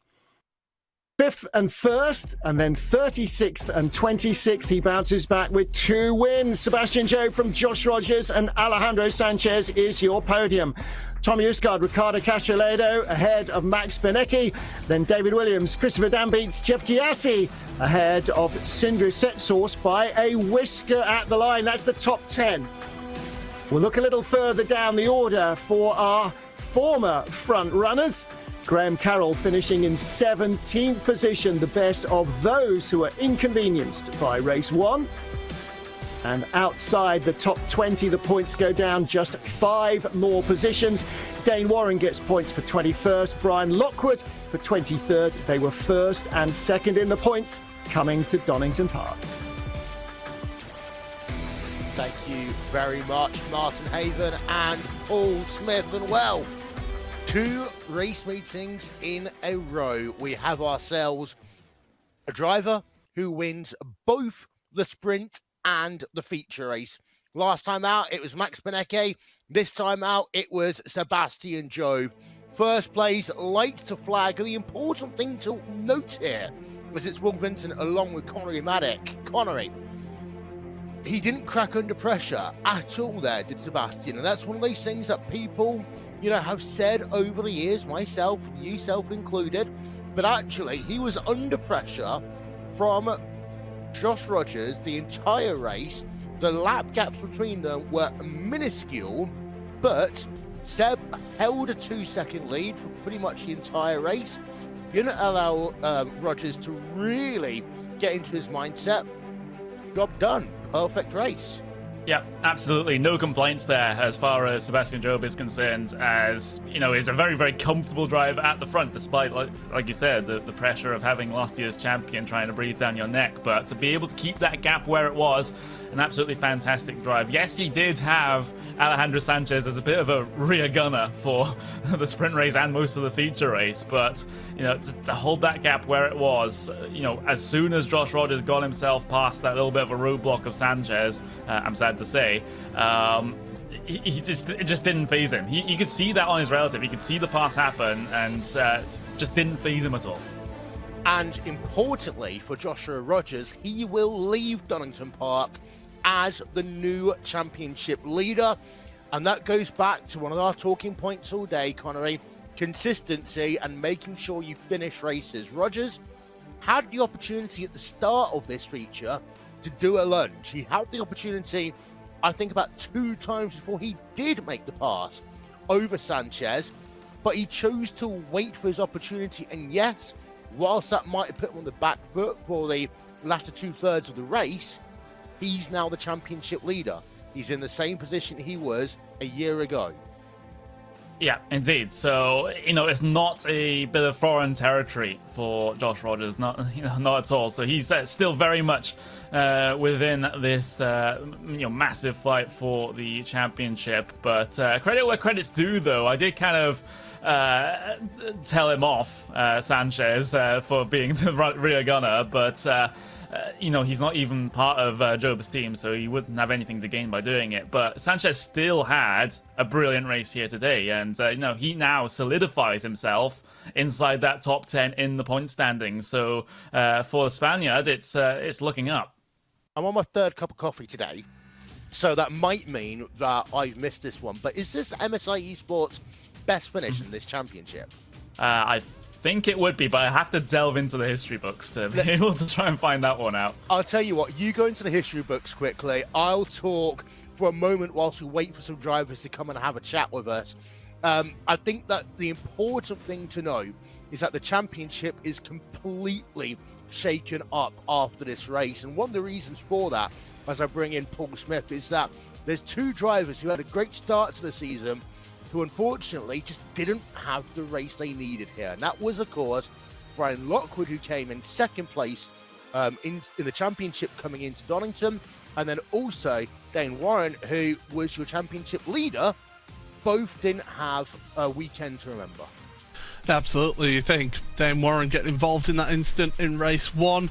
5th and 1st, and then 36th and 26th. He bounces back with 2 wins. Sebastian Job from Josh Rogers and Alejandro Sanchez is your podium. Tommy Usgaard, Ricardo Castro-Ledo ahead of Max Benecke. Then David Williams, Christopher Dan beats Jeff Chiassi ahead of Sindre Setsource by a whisker at the line. That's the top 10. We'll look a little further down the order for our former front runners. Graham Carroll finishing in 17th position, the best of those who are inconvenienced by race 1. And outside the top 20, the points go down just 5 more positions. Dane Warren gets points for 21st, Brian Lockwood for 23rd. They were 1st and 2nd in the points coming to Donington Park. Thank you very much, Martin Haven and Paul Smith. And well, 2 race meetings in a row. We have ourselves a driver who wins both the sprint and the feature race. Last time out, it was Max Benecke. This time out, it was Sebastian Job. First place, lights to flag. The important thing to note here was it's Will Vinton along with Connery Maddock. Connery, he didn't crack under pressure at all there, did Sebastian. And that's one of those things that people, have said over the years, myself, yourself included. But actually, he was under pressure from Josh Rogers the entire race. The lap gaps between them were minuscule, but Seb held a 2-second lead for pretty much the entire race. Didn't allow Rogers to really get into his mindset. Job done. Perfect race. Yeah, absolutely. No complaints there as far as Sebastian Job is concerned, as, you know, it's a very, very comfortable drive at the front, despite, like you said, the pressure of having last year's champion trying to breathe down your neck. But to be able to keep that gap where it was, an absolutely fantastic drive. Yes, he did have Alejandro Sanchez as a bit of a rear gunner for the sprint race and most of the feature race, but, you know, to hold that gap where it was, you know, as soon as Josh Rogers got himself past that little bit of a roadblock of Sanchez, I'm sad to say, it just didn't phase him. You could see that on his relative. He could see the pass happen, and just didn't phase him at all. And importantly for Joshua Rogers, he will leave Donington Park as the new championship leader. And that goes back to one of our talking points all day, Connery: consistency and making sure you finish races. Rogers had the opportunity at the start of this feature to do a lunge. He had the opportunity, I think, about 2 times before he did make the pass over Sanchez, but he chose to wait for his opportunity. And yes, whilst that might have put him on the back foot for the latter 2/3 of the race, he's now the championship leader. He's in the same position he was a year ago. Yeah, indeed. So, you know, it's not a bit of foreign territory for Josh Rogers, not at all. So he's still very much within this massive fight for the championship. But credit where credit's due, though. I did kind of tell him off, Sanchez, for being the rear gunner, but he's not even part of Job's team, so he wouldn't have anything to gain by doing it. But Sanchez still had a brilliant race here today, and he now solidifies himself inside that top 10 in the point standings. So for the Spaniard, it's looking up. I'm on my 3rd cup of coffee today, so that might mean that I've missed this one. But is this MSI Esports' best finish in this championship? I think it would be, but I have to delve into the history books to be able to try and find that one out. I'll tell you what, you go into the history books quickly. I'll talk for a moment whilst we wait for some drivers to come and have a chat with us. I think that the important thing to know is that the championship is completely shaken up after this race. And one of the reasons for that, as I bring in Paul Smith, is that there's 2 drivers who had a great start to the season who unfortunately just didn't have the race they needed here. And that was, of course, Brian Lockwood, who came in 2nd place in the championship coming into Donington, and then also Dane Warren, who was your championship leader. Both didn't have a weekend to remember. Absolutely. You think Dane Warren getting involved in that incident in race 1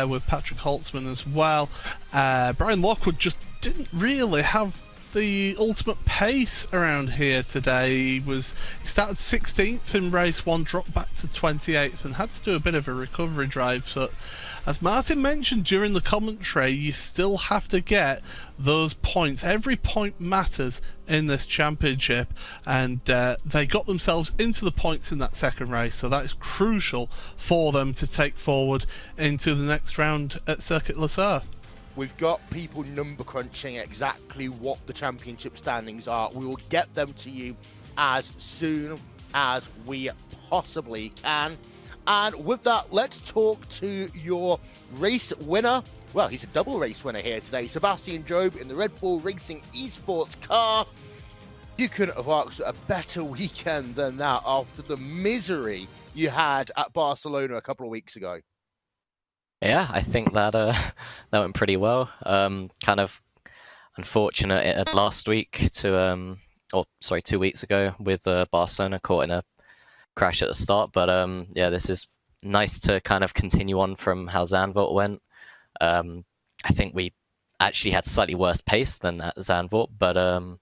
with Patrick Holtzman as well. Brian Lockwood just didn't really have the ultimate pace around here today. He started 16th in race 1, dropped back to 28th, and had to do a bit of a recovery drive. So, as Martin mentioned during the commentary, you still have to get those points. Every point matters in this championship, and they got themselves into the points in that 2nd race, so that is crucial for them to take forward into the next round at Circuit Les Arts. We've got people number crunching exactly what the championship standings are. We will get them to you as soon as we possibly can. And with that, let's talk to your race winner. Well, he's a double race winner here today. Sebastian Job in the Red Bull Racing Esports car. You couldn't have asked for a better weekend than that after the misery you had at Barcelona a couple of weeks ago. Yeah, I think that that went pretty well. Kind of unfortunate last week 2 weeks ago with Barcelona caught in a crash at the start. But yeah, this is nice to kind of continue on from how Zandvoort went. I think we actually had slightly worse pace than at Zandvoort, but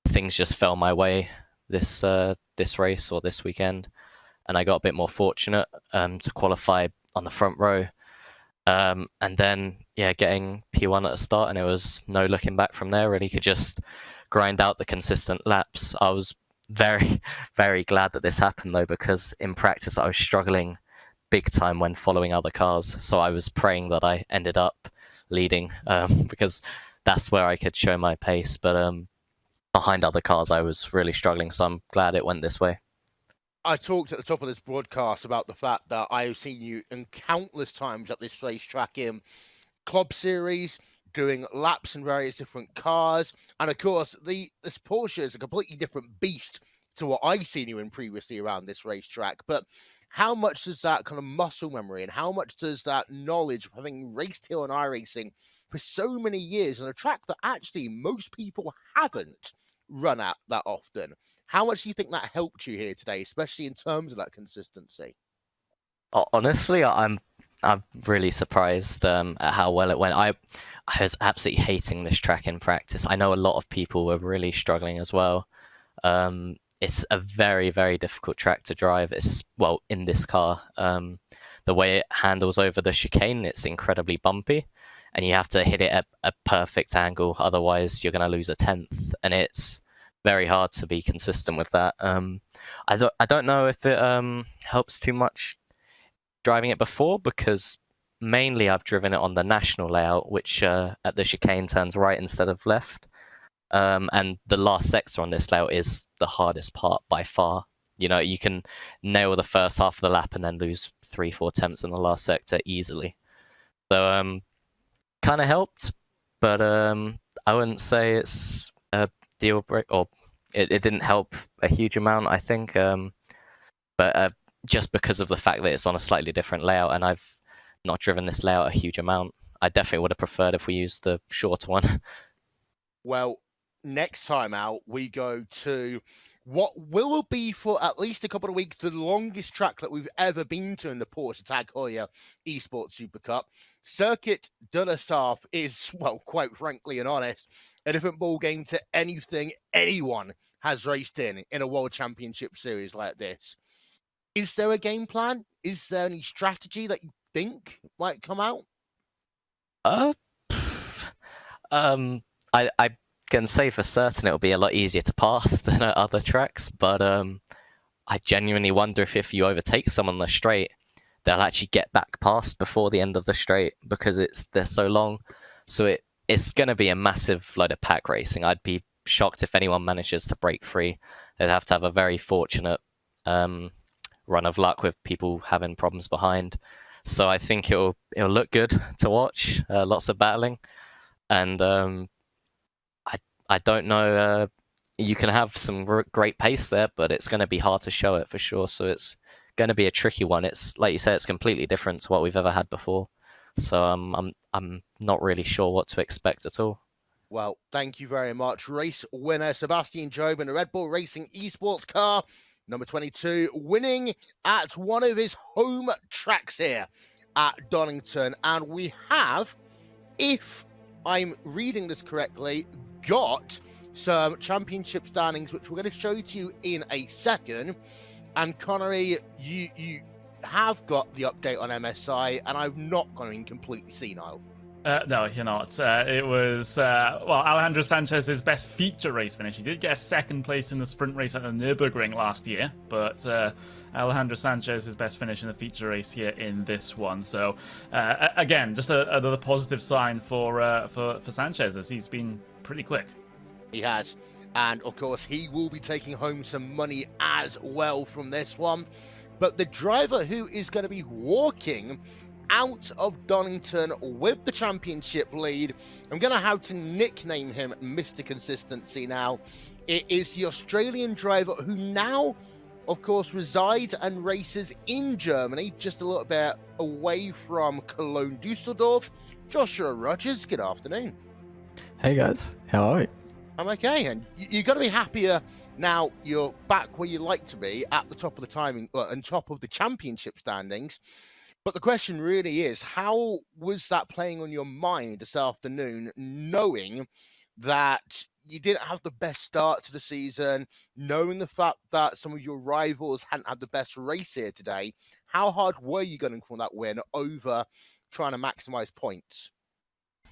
things just fell my way this race or this weekend, and I got a bit more fortunate to qualify on the front row. And then, getting P1 at the start, and it was no looking back from there. Really could just grind out the consistent laps. I was very, very glad that this happened, though, because in practice I was struggling big time when following other cars. So I was praying that I ended up leading, because that's where I could show my pace. But behind other cars, I was really struggling. So I'm glad it went this way. I talked at the top of this broadcast about the fact that I have seen you in countless times at this racetrack in club series, doing laps in various different cars. And of course, this Porsche is a completely different beast to what I've seen you in previously around this racetrack. But how much does that kind of muscle memory and how much does that knowledge of having raced here on iRacing for so many years on a track that actually most people haven't run at that often? How much do you think that helped you here today, especially in terms of that consistency? Honestly, I'm really surprised at how well it went. I was absolutely hating this track in practice. I know a lot of people were really struggling as well. It's a very, very difficult track to drive. In this car, the way it handles over the chicane, it's incredibly bumpy, and you have to hit it at a perfect angle. Otherwise, you're going to lose a tenth, and it's very hard to be consistent with that. I don't know if it helps too much driving it before, because mainly I've driven it on the national layout, which at the chicane turns right instead of left. And the last sector on this layout is the hardest part by far. You know, you can nail the first half of the lap and then lose 3-4 tenths in the last sector easily. So kind of helped, but I wouldn't say it's a deal break, or it didn't help a huge amount, I think. But just because of the fact that it's on a slightly different layout, and I've not driven this layout a huge amount, I definitely would have preferred if we used the shorter one. Well, next time out, we go to what will be for at least a couple of weeks the longest track that we've ever been to in the Porsche Tag Heuer Esports Supercup. Circuit de la Sarthe is, well, quite frankly and honest, a different ball game to anything anyone has raced in a World Championship series like this. Is there a game plan? Is there any strategy that you think might come out? I can say for certain it'll be a lot easier to pass than at other tracks, but I genuinely wonder if you overtake someone on the straight, they'll actually get back past before the end of the straight, because they're so long. So it's going to be a massive load of pack racing. I'd be shocked if anyone manages to break free. They'd have to have a very fortunate run of luck with people having problems behind. So I think it'll look good to watch. Lots of battling, and I don't know. You can have some great pace there, but it's going to be hard to show it for sure. So it's going to be a tricky one. It's like you said, it's completely different to what we've ever had before. So I'm not really sure what to expect at all. Well, thank you very much. Race winner Sebastian Job in the Red Bull Racing Esports car, number 22, winning at one of his home tracks here at Donington. And we have, if I'm reading this correctly, got some championship standings, which we're going to show to you in a second. And Connery, you have got the update on MSI, and I've not gone in completely senile. No, you're not. It was, Alejandro Sanchez's best feature race finish. He did get a second place in the sprint race at the Nürburgring last year, but Alejandro Sanchez's best finish in the feature race here in this one. So, again, just another positive sign for Sanchez, as he's been pretty quick. He has. And, of course, he will be taking home some money as well from this one. But the driver who is going to be walking out of Donington with the championship lead, I'm going to have to nickname him Mr. Consistency now. It is the Australian driver who now, of course, resides and races in Germany, just a little bit away from Cologne, Dusseldorf. Joshua Rogers, good afternoon. Hey guys, how are you? I'm okay, and you've got to be happier now. You're back where you like to be, at the top of the timing, and top of the championship standings. But the question really is, how was that playing on your mind this afternoon, knowing that you didn't have the best start to the season, knowing the fact that some of your rivals hadn't had the best race here today? How hard were you going for that win over trying to maximize points?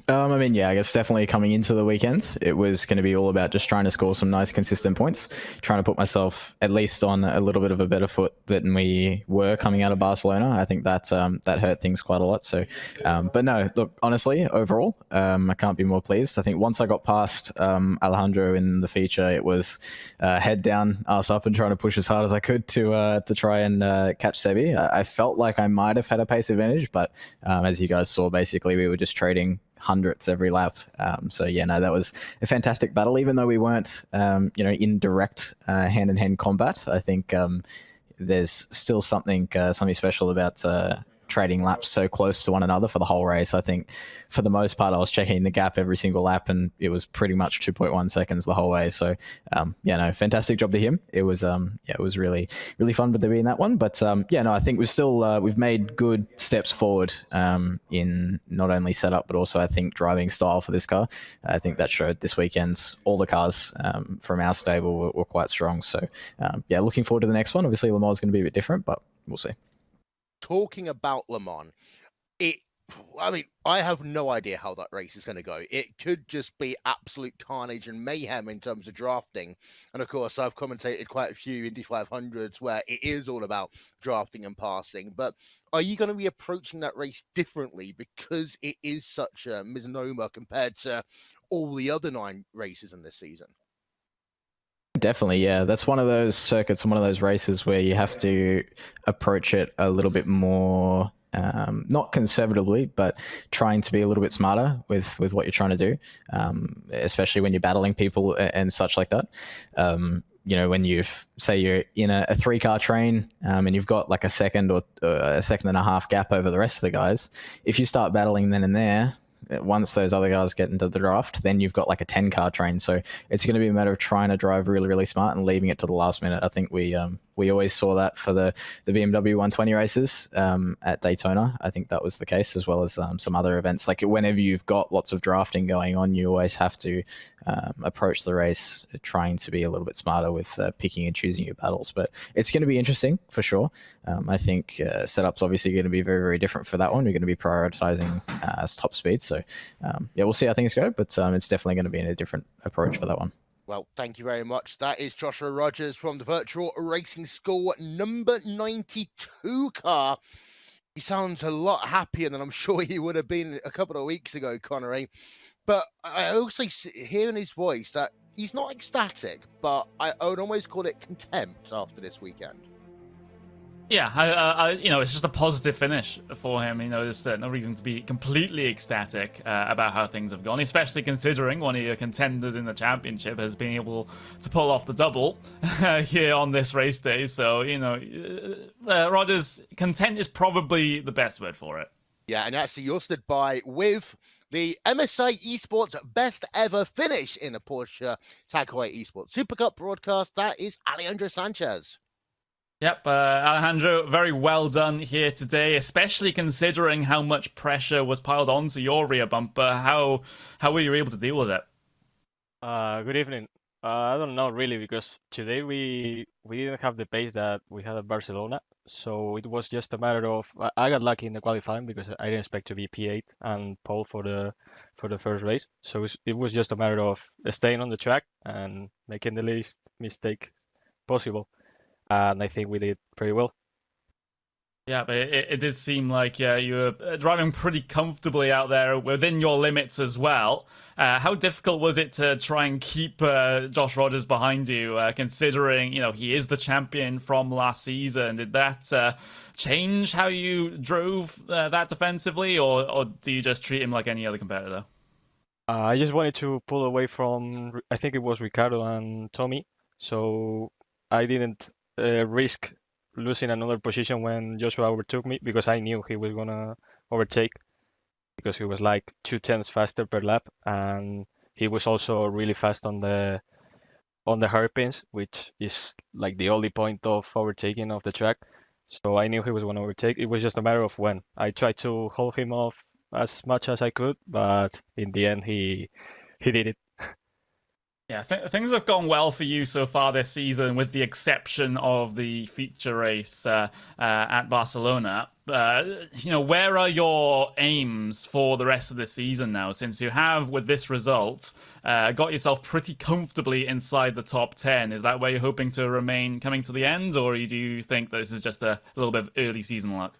I mean, yeah, I guess definitely coming into the weekend, it was going to be all about just trying to score some nice, consistent points, trying to put myself at least on a little bit of a better foot than we were coming out of Barcelona. I think that that hurt things quite a lot. So, but no, look, honestly, overall, I can't be more pleased. I think once I got past Alejandro in the feature, it was head down, ass up, and trying to push as hard as I could to try and catch Sebi. I felt like I might have had a pace advantage, but as you guys saw, basically we were just trading hundredths every lap. So yeah, no, that was a fantastic battle. Even though we weren't, in direct hand-in-hand combat, I think there's still something special about trading laps so close to one another for the whole race. I think for the most part, I was checking the gap every single lap, and it was pretty much 2.1 seconds the whole way. So fantastic job to him. It was it was really, really fun to be in that one. But I think we've made good steps forward in not only setup, but also I think driving style for this car. I think that showed this weekend. All the cars from our stable were quite strong. So looking forward to the next one. Obviously, Le Mans is going to be a bit different, but we'll see. Talking about Le Mans, I have no idea how that race is going to go. It could just be absolute carnage and mayhem in terms of drafting. And of course, I've commentated quite a few Indy 500s where it is all about drafting and passing. But are you going to be approaching that race differently because it is such a misnomer compared to all the other 9 races in this season? Definitely, yeah. That's one of those circuits and one of those races where you have to approach it a little bit more, not conservatively, but trying to be a little bit smarter with what you're trying to do, especially when you're battling people and such like that. When you're in a 3-car train and you've got like a second or a second and a half gap over the rest of the guys, if you start battling then and there, once those other guys get into the draft, then you've got like a 10-car train. So it's going to be a matter of trying to drive really, really smart and leaving it to the last minute. I think we always saw that for the BMW 120 races at Daytona. I think that was the case, as well as some other events. Like whenever you've got lots of drafting going on, you always have to approach the race trying to be a little bit smarter with picking and choosing your battles. But it's going to be interesting for sure. I think setup's obviously going to be very, very different for that one. We're going to be prioritizing top speed. So we'll see how things go, but it's definitely going to be in a different approach for that one. Well, thank you very much. That is Joshua Rogers from the Virtual Racing School number 92 car. He sounds a lot happier than I'm sure he would have been a couple of weeks ago, Connery. But I also hear in his voice that he's not ecstatic, but I would almost call it contempt after this weekend. Yeah, it's just a positive finish for him. There's no reason to be completely ecstatic about how things have gone, especially considering one of your contenders in the championship has been able to pull off the double here on this race day. So, Rogers, content is probably the best word for it. Yeah, and actually you're stood by with the MSI Esports best ever finish in a Porsche Tag Heuer Esports Supercup broadcast. That is Alejandro Sanchez. Yep, Alejandro, very well done here today, especially considering how much pressure was piled onto your rear bumper. How were you able to deal with it? Good evening. I don't know really, because today we didn't have the pace that we had at Barcelona, so it was just a matter of I got lucky in the qualifying because I didn't expect to be P8 and pole for the first race. So it was just a matter of staying on the track and making the least mistake possible. And I think we did pretty well. Yeah, but it did seem like you were driving pretty comfortably out there within your limits as well. How difficult was it to try and keep Josh Rogers behind you, considering he is the champion from last season? Did that change how you drove that defensively, or do you just treat him like any other competitor? I just wanted to pull away from, I think it was Ricardo and Tommy, so I didn't risk losing another position when Joshua overtook me, because I knew he was gonna overtake, because he was like 2/10 faster per lap, and he was also really fast on the hairpins, which is like the only point of overtaking of the track. So I knew he was gonna overtake. It was just a matter of when. I tried to hold him off as much as I could, but in the end he did it. Yeah, things have gone well for you so far this season, with the exception of the feature race at Barcelona. Where are your aims for the rest of the season now, since you have, with this result, got yourself pretty comfortably inside the top 10? Is that where you're hoping to remain coming to the end, or do you think that this is just a little bit of early season luck?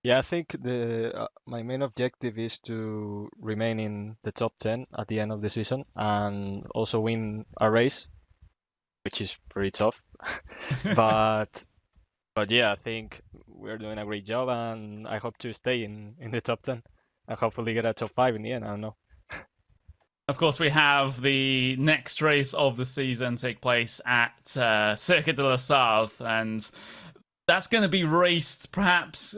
Yeah, I think my main objective is to remain in the top 10 at the end of the season and also win a race, which is pretty tough. but yeah, I think we're doing a great job, and I hope to stay in the top 10 and hopefully get a top 5 in the end. I don't know. Of course, we have the next race of the season take place at Circuit de la Sarthe, and that's going to be raced perhaps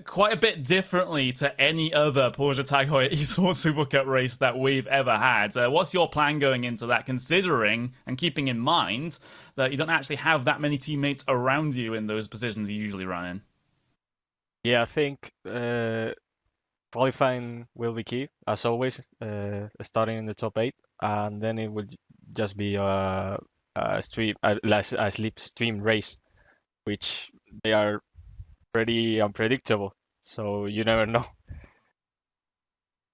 quite a bit differently to any other Porsche Tag Heuer Esports Supercup race that we've ever had. What's your plan going into that, considering and keeping in mind that you don't actually have that many teammates around you in those positions you usually run in? Yeah, I think qualifying will be key, as always, starting in the top 8, and then it will just be a slipstream race, which they are pretty unpredictable, so you never know.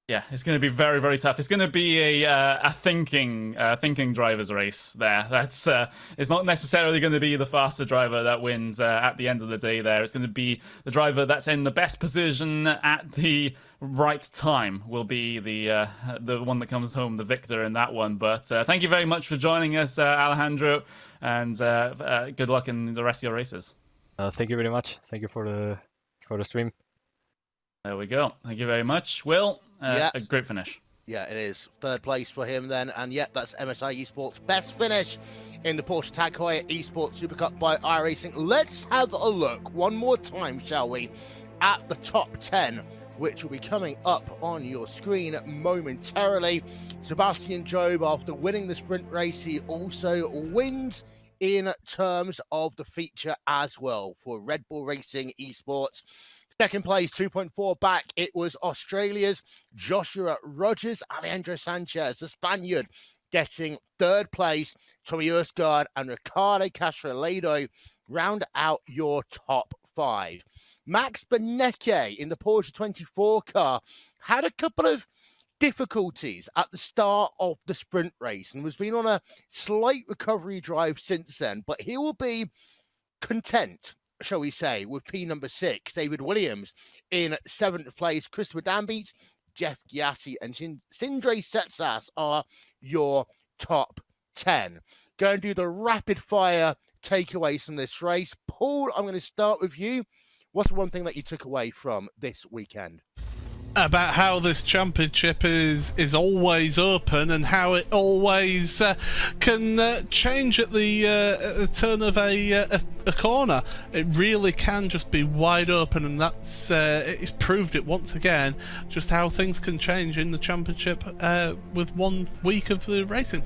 Yeah, it's going to be very, very tough. It's going to be a thinking driver's race there. That's it's not necessarily going to be the faster driver that wins at the end of the day there. It's going to be the driver that's in the best position at the right time will be the one that comes home the victor in that one. But thank you very much for joining us, Alejandro, and good luck in the rest of your races. Thank you very much. Thank you for the stream. There we go. Thank you very much, Will. A great finish. Yeah, it is. Third place for him then. And that's MSI Esports' best finish in the Porsche Tag Heuer Esports Supercup by iRacing. Let's have a look one more time, shall we, at the top 10, which will be coming up on your screen momentarily. Sebastian Job, after winning the sprint race, he also wins in terms of the feature as well for Red Bull Racing Esports. Second place, 2.4 back, it was Australia's Joshua Rogers. Alejandro Sanchez, the Spaniard, getting third place. Tommy Erskard and Ricardo Castrolado round out your top 5. Max Benecke in the Porsche 24 car had a couple of difficulties at the start of the sprint race and was been on a slight recovery drive since then, but he will be content, shall we say, with P number 6. David Williams in 7th place. Christopher Danbeat, Jeff Giassi, and Sindre Setsas are your top 10. Go and do the rapid fire takeaways from this race. Paul, I'm going to start with you. What's one thing that you took away from this weekend? About how this championship is always open and how it always can change at the turn of a corner. It really can just be wide open, and that's it's proved it once again just how things can change in the championship with 1 week of the racing.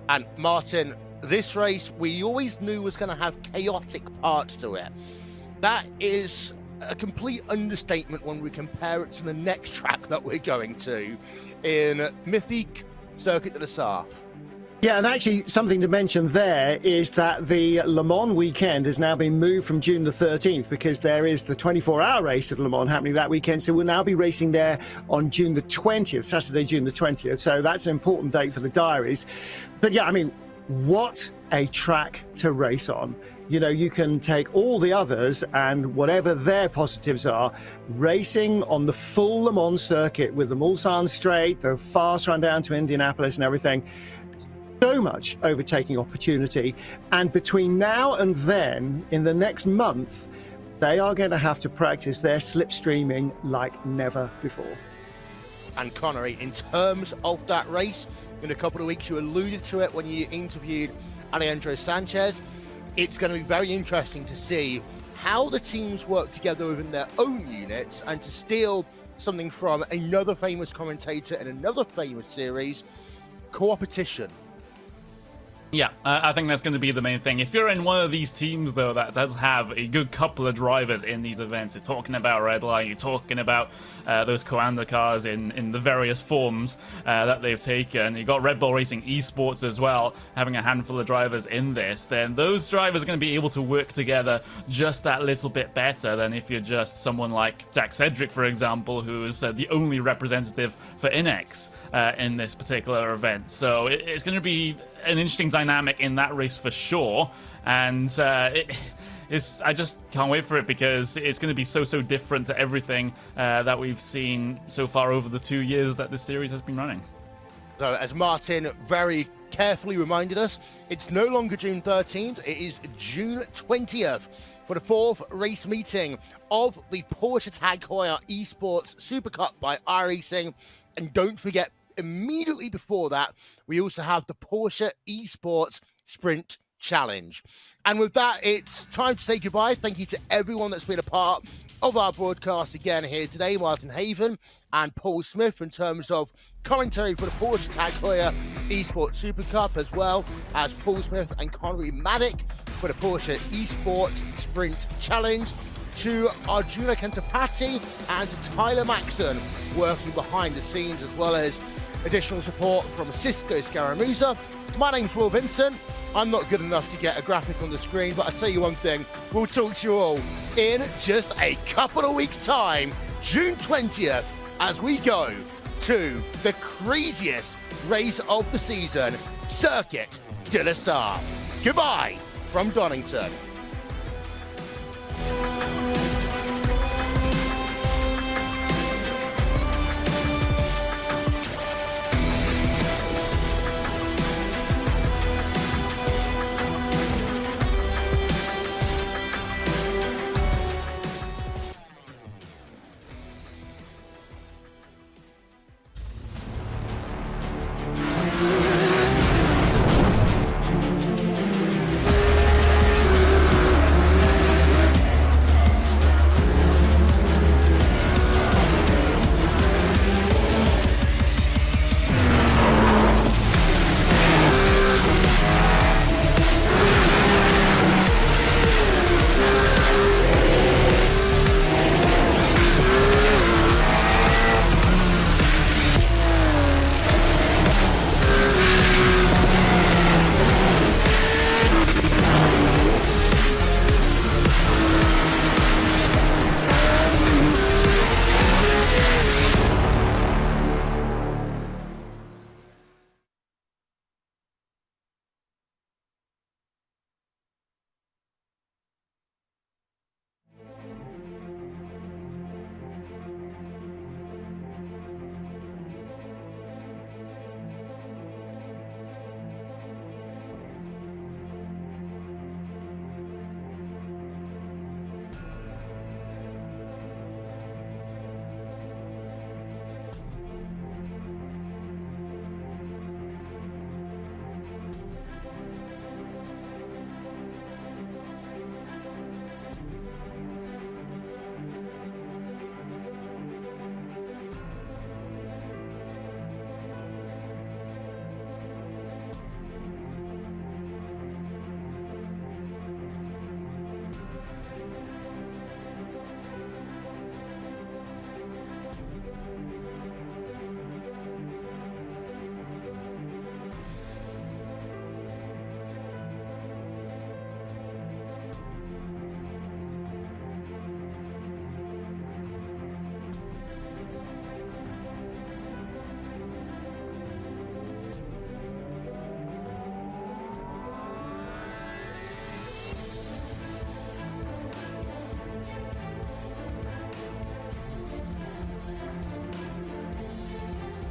And Martin, this race we always knew was going to have chaotic parts to it. That is a complete understatement when we compare it to the next track that we're going to in Mythique Circuit de la Sarthe. Yeah, and actually something to mention there is that the Le Mans weekend has now been moved from June the 13th because there is the 24-hour race at Le Mans happening that weekend. So we'll now be racing there on June the 20th, Saturday, June the 20th. So that's an important date for the diaries. But yeah, I mean, what a track to race on. You know, you can take all the others and whatever their positives are, racing on the full Le Mans circuit with the Mulsanne Straight, the fast run down to Indianapolis and everything. So much overtaking opportunity. And between now and then, in the next month, they are going to have to practice their slipstreaming like never before. And Connery, in terms of that race, in a couple of weeks, you alluded to it when you interviewed Alejandro Sanchez. It's going to be very interesting to see how the teams work together within their own units, and to steal something from another famous commentator in another famous series, co-opetition. Yeah, I think that's going to be the main thing. If you're in one of these teams, though, that does have a good couple of drivers in these events, you're talking about Redline, you're talking about those Coanda cars in the various forms that they've taken. You've got Red Bull Racing Esports as well, having a handful of drivers in this. Then those drivers are going to be able to work together just that little bit better than if you're just someone like Jack Cedric, for example, who's the only representative for Inex in this particular event. So it's going to be an interesting dynamic in that race for sure, and I just can't wait for it because it's going to be so different to everything that we've seen so far over the 2 years that this series has been running. So, as Martin very carefully reminded us, it's no longer June 13th, it is June 20th for the 4th race meeting of the Porsche Tag Heuer Esports Supercup by iRacing. And don't forget, immediately before that, we also have the Porsche Esports Sprint Challenge. And with that, it's time to say goodbye. Thank you to everyone that's been a part of our broadcast again here today, Martin Haven and Paul Smith, in terms of commentary for the Porsche Tag Heuer Esports Supercup, as well as Paul Smith and Connery Maddock for the Porsche Esports Sprint Challenge, to Arjuna Kentapati and to Tyler Maxson working behind the scenes, as well as additional support from Cisco Scaramuza. My name's Will Vincent. I'm not good enough to get a graphic on the screen, but I'll tell you one thing, we'll talk to you all in just a couple of weeks' time, June 20th, as we go to the craziest race of the season, Circuit de la Sarre. Goodbye from Donington.